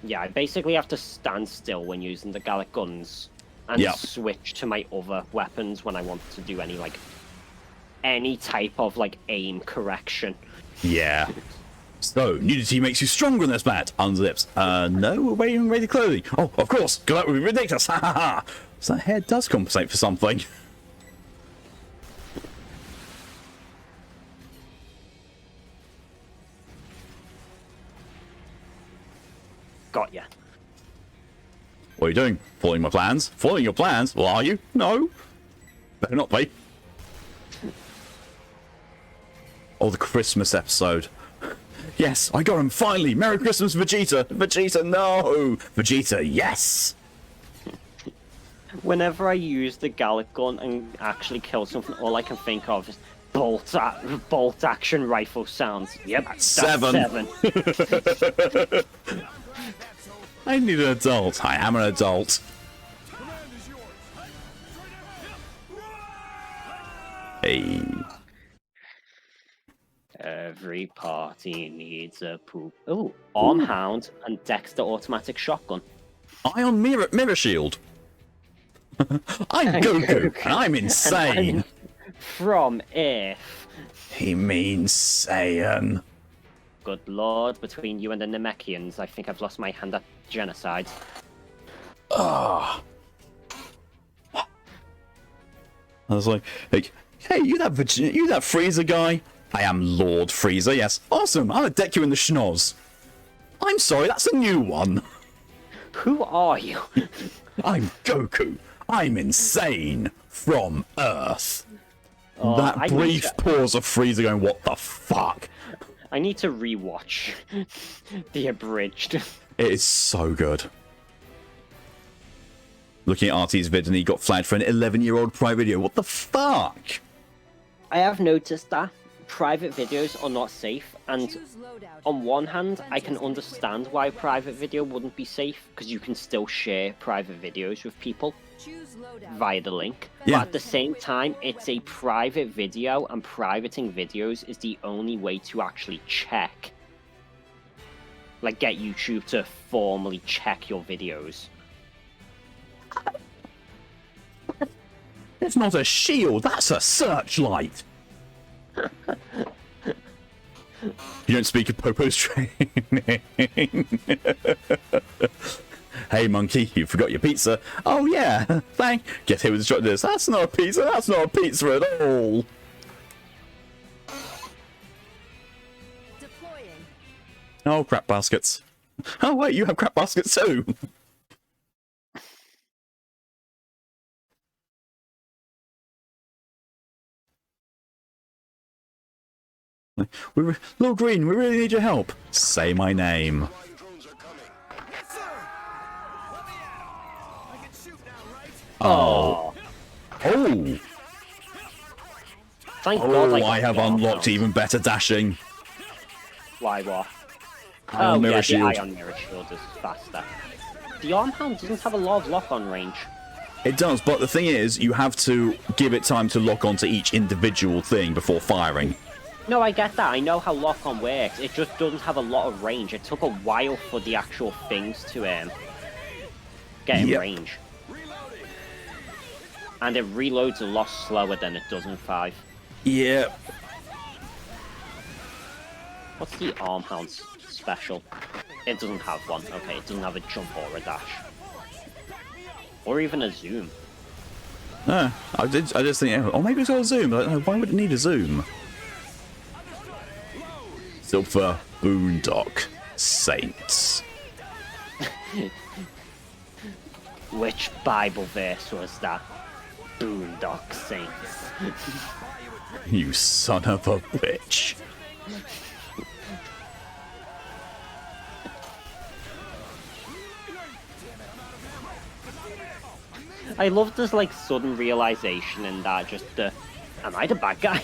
Yeah, I basically have to stand still when using the Gallic guns and switch to my other weapons when I want to do any type of aim correction. Yeah. So, nudity makes you stronger in this bat. Unzips. No, we're wearing ready clothing. Oh, of course, because that would be ridiculous. Ha ha ha. So that hair does compensate for something. Got ya. What are you doing? Following my plans? Following your plans? Well, are you? No. Better not be. Oh, the Christmas episode. Yes, I got him finally. Merry Christmas, Vegeta. Vegeta, no. Vegeta, yes. Whenever I use the Gallic gun and actually kill something, all I can think of is bolt action rifle sounds. Yep, that's 7. 7. I need an adult. I am an adult. Hey. Every party needs a poop. Oh, arm hound and Dexter automatic shotgun. Ion mirror shield. I'm Goku, and I'm insane. From Earth. He means Saiyan. Good lord, between you and the Namekians, I think I've lost my hand at genocide. Ah. I was like, hey, you that Frieza guy? I am Lord Frieza, yes. Awesome, I'll deck you in the schnoz. I'm sorry, that's a new one. Who are you? I'm Goku. I'm insane. From Earth. Oh, That brief pause of Frieza going, what the fuck? I need to rewatch the abridged. It is so good. Looking at RT's vid and he got flagged for an 11-year-old private video. What the fuck? I have noticed that private videos are not safe, and on one hand, I can understand why a private video wouldn't be safe, because you can still share private videos with people via the link. Yeah. But at the same time, it's a private video, and privating videos is the only way to actually check. Like, get YouTube to formally check your videos. That's not a shield, that's a searchlight. You don't speak of Popo's training. Hey monkey, you forgot your pizza. Oh yeah, thank. Get hit with instructors. That's not a pizza. That's not a pizza at all. Deploying. Oh, crap baskets. Oh wait, you have crap baskets too. Lord Green, we really need your help. Say my name. Flying drones are coming. Yes, sir. Let me out. I can shoot now, right? Oh. Oh. Thank God Oh, got I have the arm unlocked hound. even better dashing. Why what? Ion mirror yeah, shield. the Ion mirror shield is faster. The arm hound doesn't have a lot of lock-on range. It does, but the thing is, you have to give it time to lock onto each individual thing before firing. No, I get that. I know how lock-on works. It just doesn't have a lot of range. It took a while for the actual things to get in Yep. range. And it reloads a lot slower than it does in 5. Yeah. What's the arm hound's special? It doesn't have one. Okay, it doesn't have a jump or a dash. Or even a zoom. No, I just think, oh, maybe it's got a zoom. Like, no, why would it need a zoom? Still for Boondock Saints. Which Bible verse was that? Boondock Saints. You son of a bitch. I love this like sudden realization in that just am I the bad guy?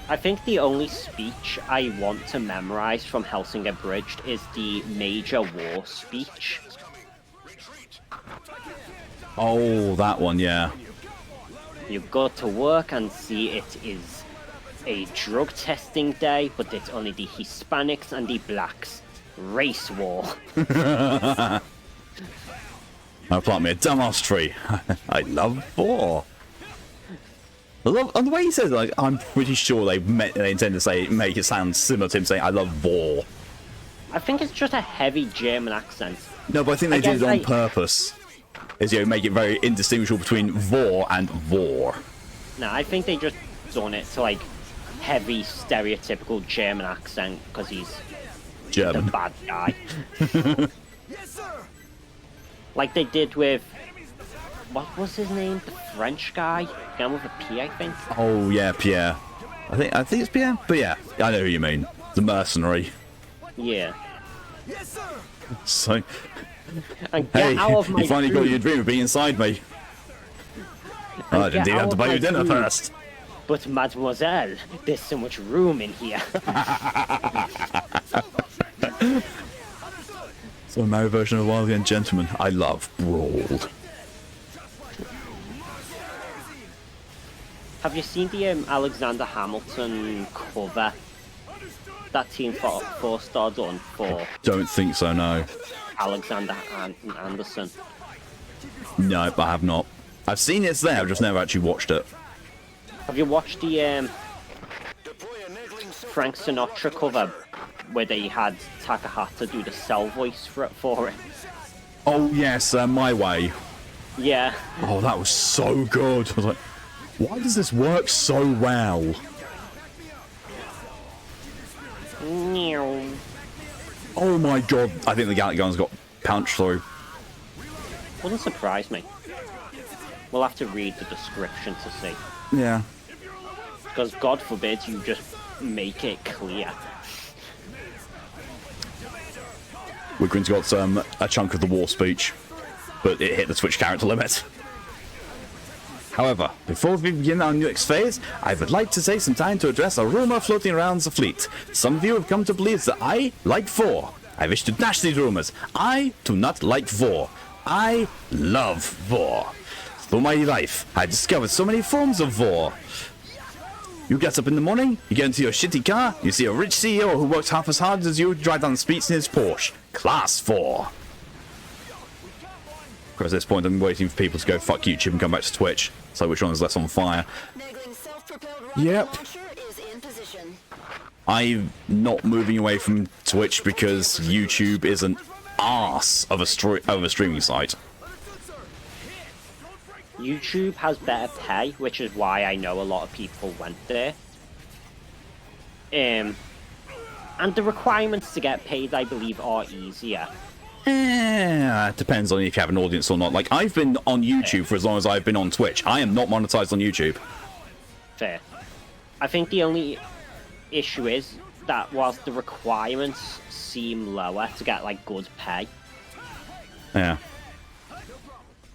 I think the only speech I want to memorize from Helsing Abridged is the Major War speech. Oh, that one, yeah. You go to work and see it is a drug testing day, but it's only the Hispanics and the blacks. Race war. I'll plant me a dumbass tree. I love war. I love, and the way he says, like, I'm pretty sure they intend to say, make it sound similar to him saying, I love war. I think it's just a heavy German accent. No, but I think they did guess it on purpose. Is, you know, make it very indistinguishable between vor and war. No, I think they just done it to like heavy stereotypical German accent because he's the German. bad guy. Yes, sir. Like they did with what was his name? The French guy? Began with a P, I think. Oh yeah, Pierre. I think it's Pierre, but yeah, I know who you mean. The mercenary. Yeah. Yes, sir. So And get Hey, out of my you finally got room. your dream of being inside me. And I didn't get even have out to of buy my you dinner room. first. But mademoiselle, there's so much room in here. So a married version of Wild Young Gentleman. I love Brawl. Have you seen the Alexander Hamilton cover that Team 4-Star done for Don't think so, no. Alexander Anderson? No, I have not. I've seen it's there, I've just never actually watched it. Have you watched the Frank Sinatra cover where they had Takahata do the cell voice for it? Oh yes, My Way. Yeah. Oh, that was so good. I was like, why does this work so well? Oh my god, I think the Gallic Gun's got punched through. Wouldn't surprise me. We'll have to read the description to see. Yeah. Because God forbid you just make it clear. Wigrin's got a chunk of the war speech, but it hit the Twitch character limit. However, before we begin our next phase, I would like to take some time to address a rumor floating around the fleet. Some of you have come to believe that I like war. I wish to dash these rumors. I do not like war. I love war. Through my life, I discovered so many forms of war. You get up in the morning, you get into your shitty car, you see a rich CEO who works half as hard as you drive down the streets in his Porsche. Class 4. Of course, at this point, I'm waiting for people to go fuck YouTube and come back to Twitch. So which one is less on fire? Yep. I'm not moving away from Twitch because YouTube is an arse of a streaming site. YouTube has better pay, which is why I know a lot of people went there. And the requirements to get paid, I believe, are easier. It depends on if you have an audience or not. Like, I've been on YouTube for as long as I've been on Twitch. I am not monetized on YouTube. Fair. I think the only issue is that whilst the requirements seem lower to get, like, good pay, Yeah.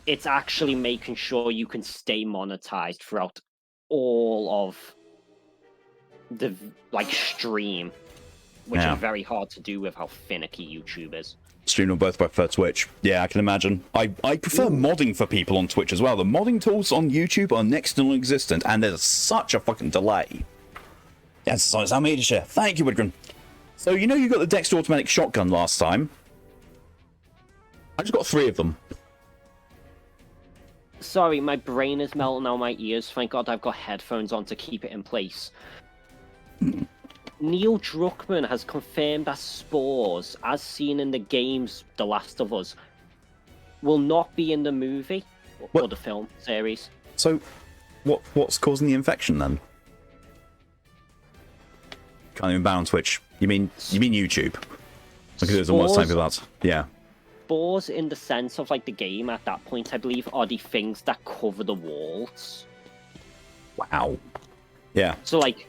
it's actually making sure you can stay monetized throughout all of the, like, stream, which Yeah. is very hard to do with how finicky YouTube is. Streaming on both, but I prefer Twitch. Yeah, I can imagine. I prefer modding for people on Twitch as well. The modding tools on YouTube are next to non-existent, and there's such a fucking delay. Yes, so it's our media share. Thank you, Widgren. So, you know you got the Dexter automatic shotgun last time? I just got 3 of them. Sorry, my brain is melting out my ears. Thank God I've got headphones on to keep it in place. Neil Druckmann has confirmed that spores, as seen in the games The Last of Us, will not be in the movie or the film series. So, what's causing the infection then? Can't even ban on Twitch. You mean YouTube? Because there's almost time for that. Yeah. Spores, in the sense of like the game at that point, I believe, are the things that cover the walls. Wow. Yeah. So like,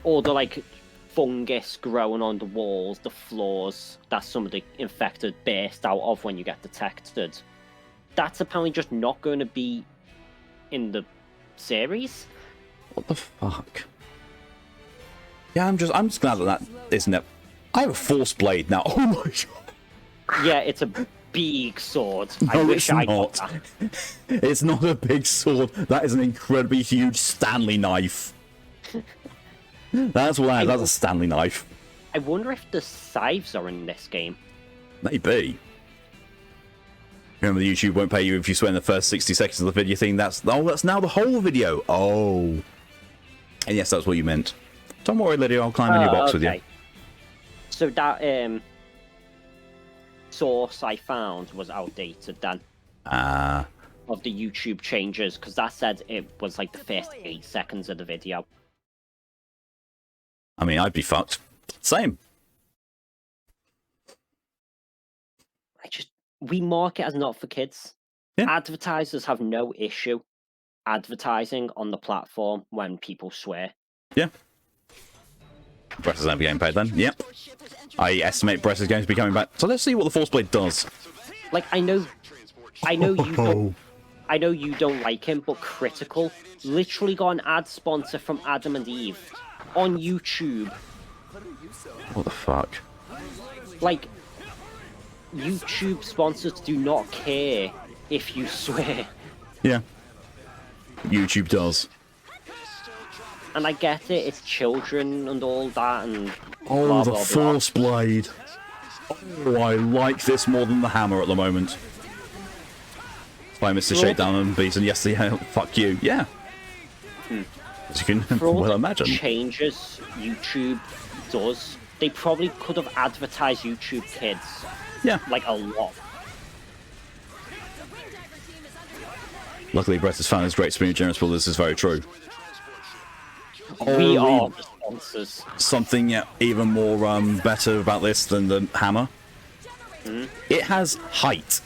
all the like fungus growing on the walls, the floors that some of the infected burst out of when you get detected. That's apparently just not going to be in the series. What the fuck? Yeah, I'm just glad that isn't it. I have a force blade now. Oh my god. Yeah, it's a big sword. No, I wish it's I not. got that. It's not a big sword. That is an incredibly huge Stanley knife. That's what that's a Stanley knife. I wonder if the scythes are in this game. Maybe. Remember, the YouTube won't pay you if you spend the first 60 seconds of the video thing. That's now the whole video. Oh. And yes, that's what you meant. Don't worry, Lydia. I'll climb in your box with you. So that source I found was outdated then. Of the YouTube changes, because that said it was like the first 8 seconds of the video. I mean, I'd be fucked. Same. We market as not for kids. Yeah. Advertisers have no issue advertising on the platform when people swear. Yeah. Bress is never getting paid then. Yep. I estimate Bress is going to be coming back. So let's see what the Force Blade does. Like, I know you don't like him, but Critical literally got an ad sponsor from Adam and Eve on YouTube. What the fuck? Like, YouTube sponsors do not care if you swear. Yeah. YouTube does. And I get it, it's children and all that, and Oh, blah, the blah, blah. Force Blade. Oh, I like this more than the hammer at the moment. By Mr. Shakedown and Beast, and yes, yeah, fuck you. Yeah. As you can For all well the imagine. changes YouTube does, they probably could have advertised YouTube Kids Yeah. like a lot. Luckily, Brett has found his great spirit generous pool. This is very true. We Oh, are the sponsors. something even more better about this than the hammer. It has height.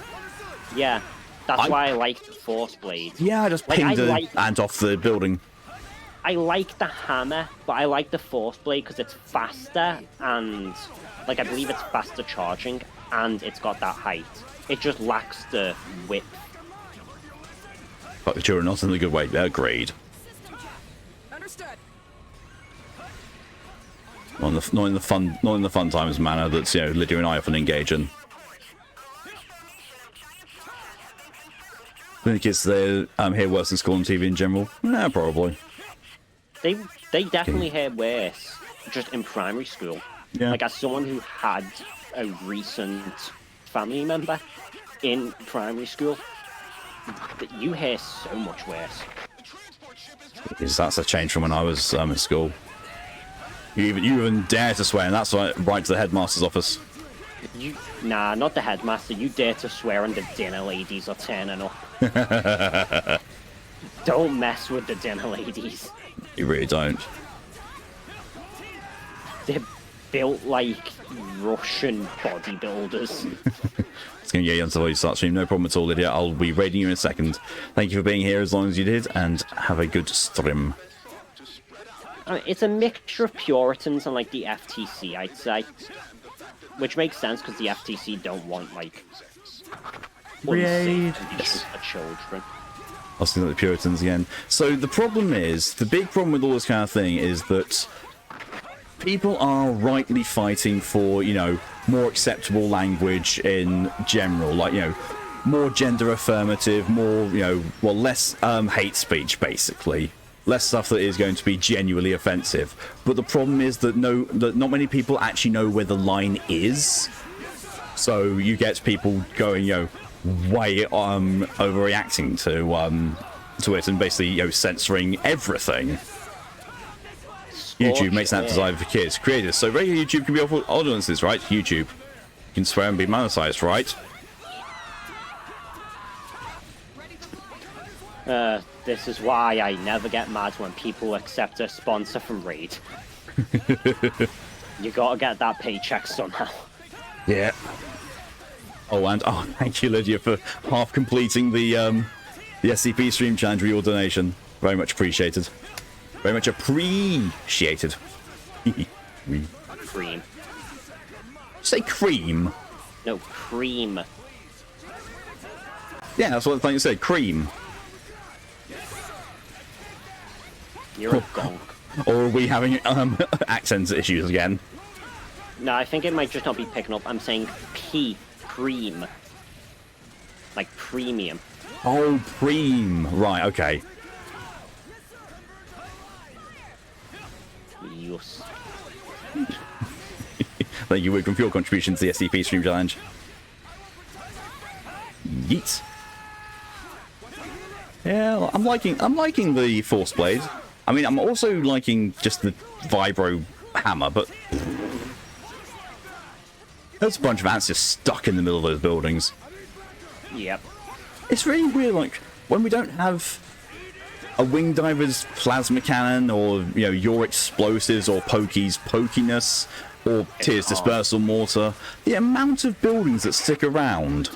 Yeah, that's why I like the Force Blade. Yeah, I just Like, pinged I the like- ant off the building. I like the hammer, but I like the Force Blade because it's faster and, like, I believe it's faster charging and it's got that height. It just lacks the width. Fuck the children, not in the good way. Agreed. Understood. Not in the fun times manner that's, you know, Lydia and I often engage in. I think it's they're here worse than school and TV in general. Yeah, probably. They definitely had worse just in primary school. Yeah. Like, as someone who had a recent family member in primary school, you hear so much worse. Because that's a change from when I was in school. You even dare to swear, and that's right to the headmaster's office. Nah, not the headmaster. You dare to swear and the dinner ladies are turning up. Don't mess with the dinner ladies. You really don't. They're built like Russian bodybuilders. It's going to get you onto the start stream. No problem at all, Lydia. I'll be raiding you in a second. Thank you for being here as long as you did, and have a good stream. It's a mixture of Puritans and like the FTC, I'd say. Which makes sense because the FTC don't want like unsafe conditions for children. I was thinking of the Puritans again. So the problem is, the big problem with all this kind of thing is that people are rightly fighting for, you know, more acceptable language in general, like, you know, more gender affirmative, more, you know, well, less hate speech, basically. Less stuff that is going to be genuinely offensive. But the problem is that not many people actually know where the line is. So you get people going, you know, way overreacting to it and basically, you know, censoring everything. YouTube makes an app designed for kids. Creators. So regular YouTube can be awful audiences, right? YouTube. You can swear and be monetized, right? This is why I never get mad when people accept a sponsor from Raid. You gotta get that paycheck somehow. Yeah. Oh, and thank you, Lydia, for half completing the SCP stream challenge with your donation. Very much appreciated. Very much appreciated. Cream. Say cream. No, cream. Yeah, that's what I thought you said. Cream. You're a gonk. Or are we having accent issues again? No, I think it might just not be picking up. I'm saying cream. Like premium. Oh, preem. Right, okay. Yes. Thank you, Wickham, for your contribution to the SCP stream challenge. Yeet. Yeah, I'm liking the Force Blade. I mean, I'm also liking just the Vibro hammer, but there's a bunch of ants just stuck in the middle of those buildings. Yep. It's really weird, like, when we don't have a wing diver's plasma cannon, or, you know, your explosives, or Pokey's pokiness, or Tears dispersal mortar, the amount of buildings that stick around.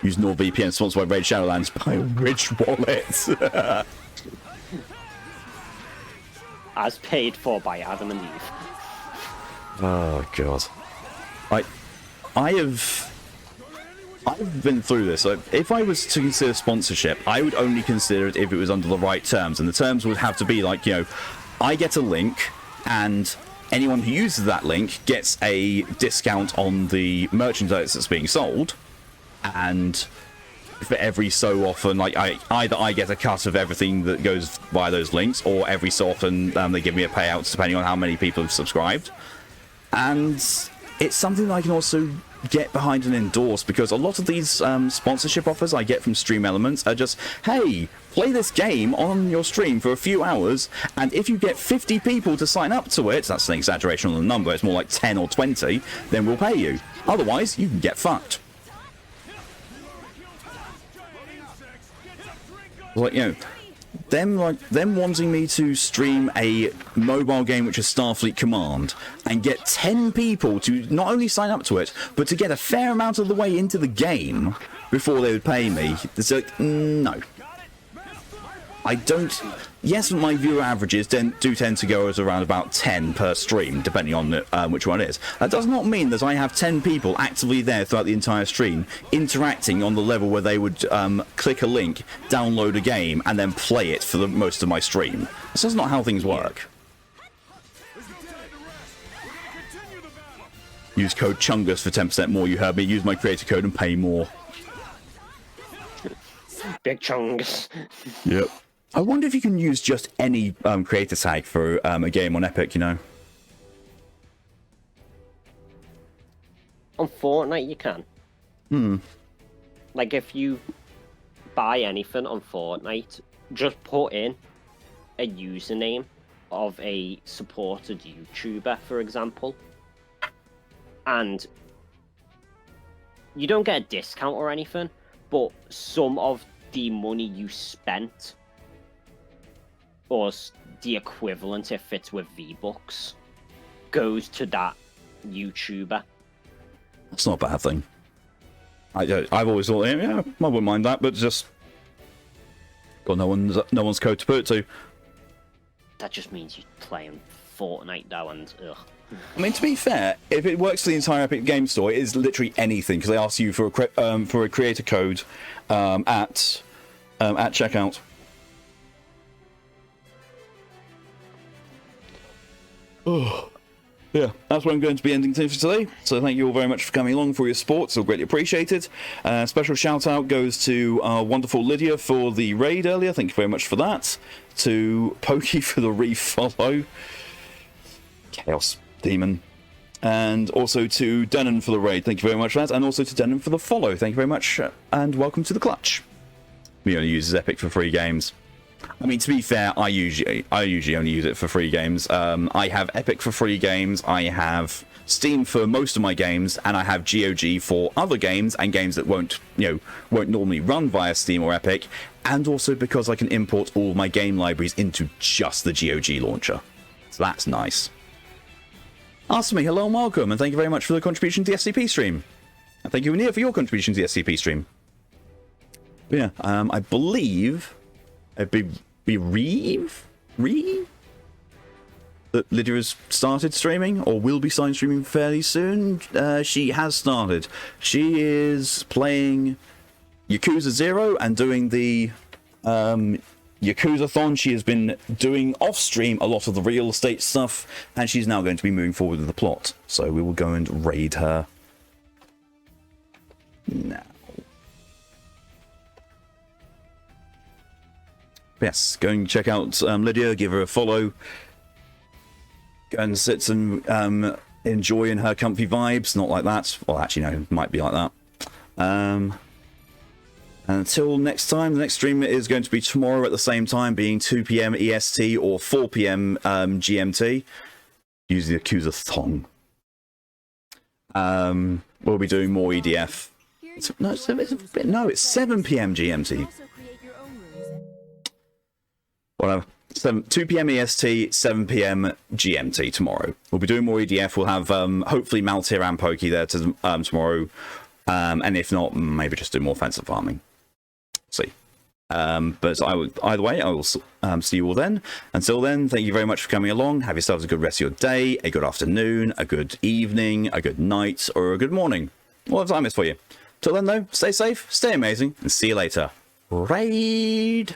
Use NordVPN, sponsored by Raid Shadowlands, by Rich Wallet. as paid for by Adam and Eve. Oh god. I've been through this. So if I was to consider sponsorship, I would only consider it if it was under the right terms, and the terms would have to be like, you know, I get a link, and anyone who uses that link gets a discount on the merchandise that's being sold, and for every so often, like either I get a cut of everything that goes via those links, or every so often they give me a payout depending on how many people have subscribed. And it's something that I can also get behind and endorse, because a lot of these sponsorship offers I get from Stream Elements are just, hey, play this game on your stream for a few hours, and if you get 50 people to sign up to it, that's an exaggeration on the number, it's more like 10 or 20, then we'll pay you. Otherwise, you can get fucked. Like, you know, them wanting me to stream a mobile game which is Starfleet Command and get 10 people to not only sign up to it, but to get a fair amount of the way into the game before they would pay me. It's like, no. I don't... Yes, my viewer averages do tend to go at around about 10 per stream, depending on which one it is. That does not mean that I have 10 people actively there throughout the entire stream, interacting on the level where they would click a link, download a game, and then play it for the most of my stream. That's just not how things work. Use code Chungus for 10% more, you heard me. Use my creator code and pay more. Big Chungus. Yep. I wonder if you can use just any creator tag for a game on Epic, you know? On Fortnite, you can. Like, if you buy anything on Fortnite, just put in a username of a supported YouTuber, for example. And you don't get a discount or anything, but some of the money you spent, or the equivalent if it's with V-Bucks, goes to that YouTuber. That's not a bad thing. I've always thought, yeah, I wouldn't mind that, but just got no one's code to put it to. That just means you're playing Fortnite now, and ugh. I mean, to be fair, if it works for the entire Epic Game Store, it is literally anything, because they ask you for a creator code at checkout. Oh, yeah, that's where I'm going to be ending things for today. So thank you all very much for coming along for your support. It's all greatly appreciated. Special shout out goes to wonderful Lydia for the raid earlier. Thank you very much for that. To Pokey for the refollow. Chaos Demon. And also to Denon for the raid. Thank you very much for that. And also to Denon for the follow. Thank you very much. And welcome to the clutch. We only use Epic for free games. I mean, to be fair, I usually only use it for free games. I have Epic for free games, I have Steam for most of my games, and I have GOG for other games and games that won't normally run via Steam or Epic, and also because I can import all my game libraries into just the GOG launcher. So that's nice. Ask me, hello and welcome, and thank you very much for the contribution to the SCP stream. And thank you, Anir, for your contribution to the SCP stream. But yeah, I believe... Reeve? That Lydia has started streaming, or will be starting streaming fairly soon. She has started. She is playing Yakuza 0 and doing the Yakuza-thon. She has been doing off-stream a lot of the real estate stuff, and she's now going to be moving forward with the plot. So we will go and raid her now. Yes, go and check out Lydia, give her a follow. Go and sit and enjoy in her comfy vibes. Not like that. Well, actually, no, it might be like that. And until next time, the next stream is going to be tomorrow at the same time, being 2 PM EST or 4 PM GMT. Use the Yakuza-thon. We'll be doing more EDF. It's 7 PM GMT. Whatever. 2 PM EST, 7 PM GMT tomorrow. We'll be doing more EDF. We'll have hopefully Maltir and Pokey there tomorrow. And if not, maybe just do more fence and farming. See. But either way, I will see you all then. Until then, thank you very much for coming along. Have yourselves a good rest of your day, a good afternoon, a good evening, a good night, or a good morning. Whatever time is for you. Till then, though, stay safe, stay amazing, and see you later. Raid!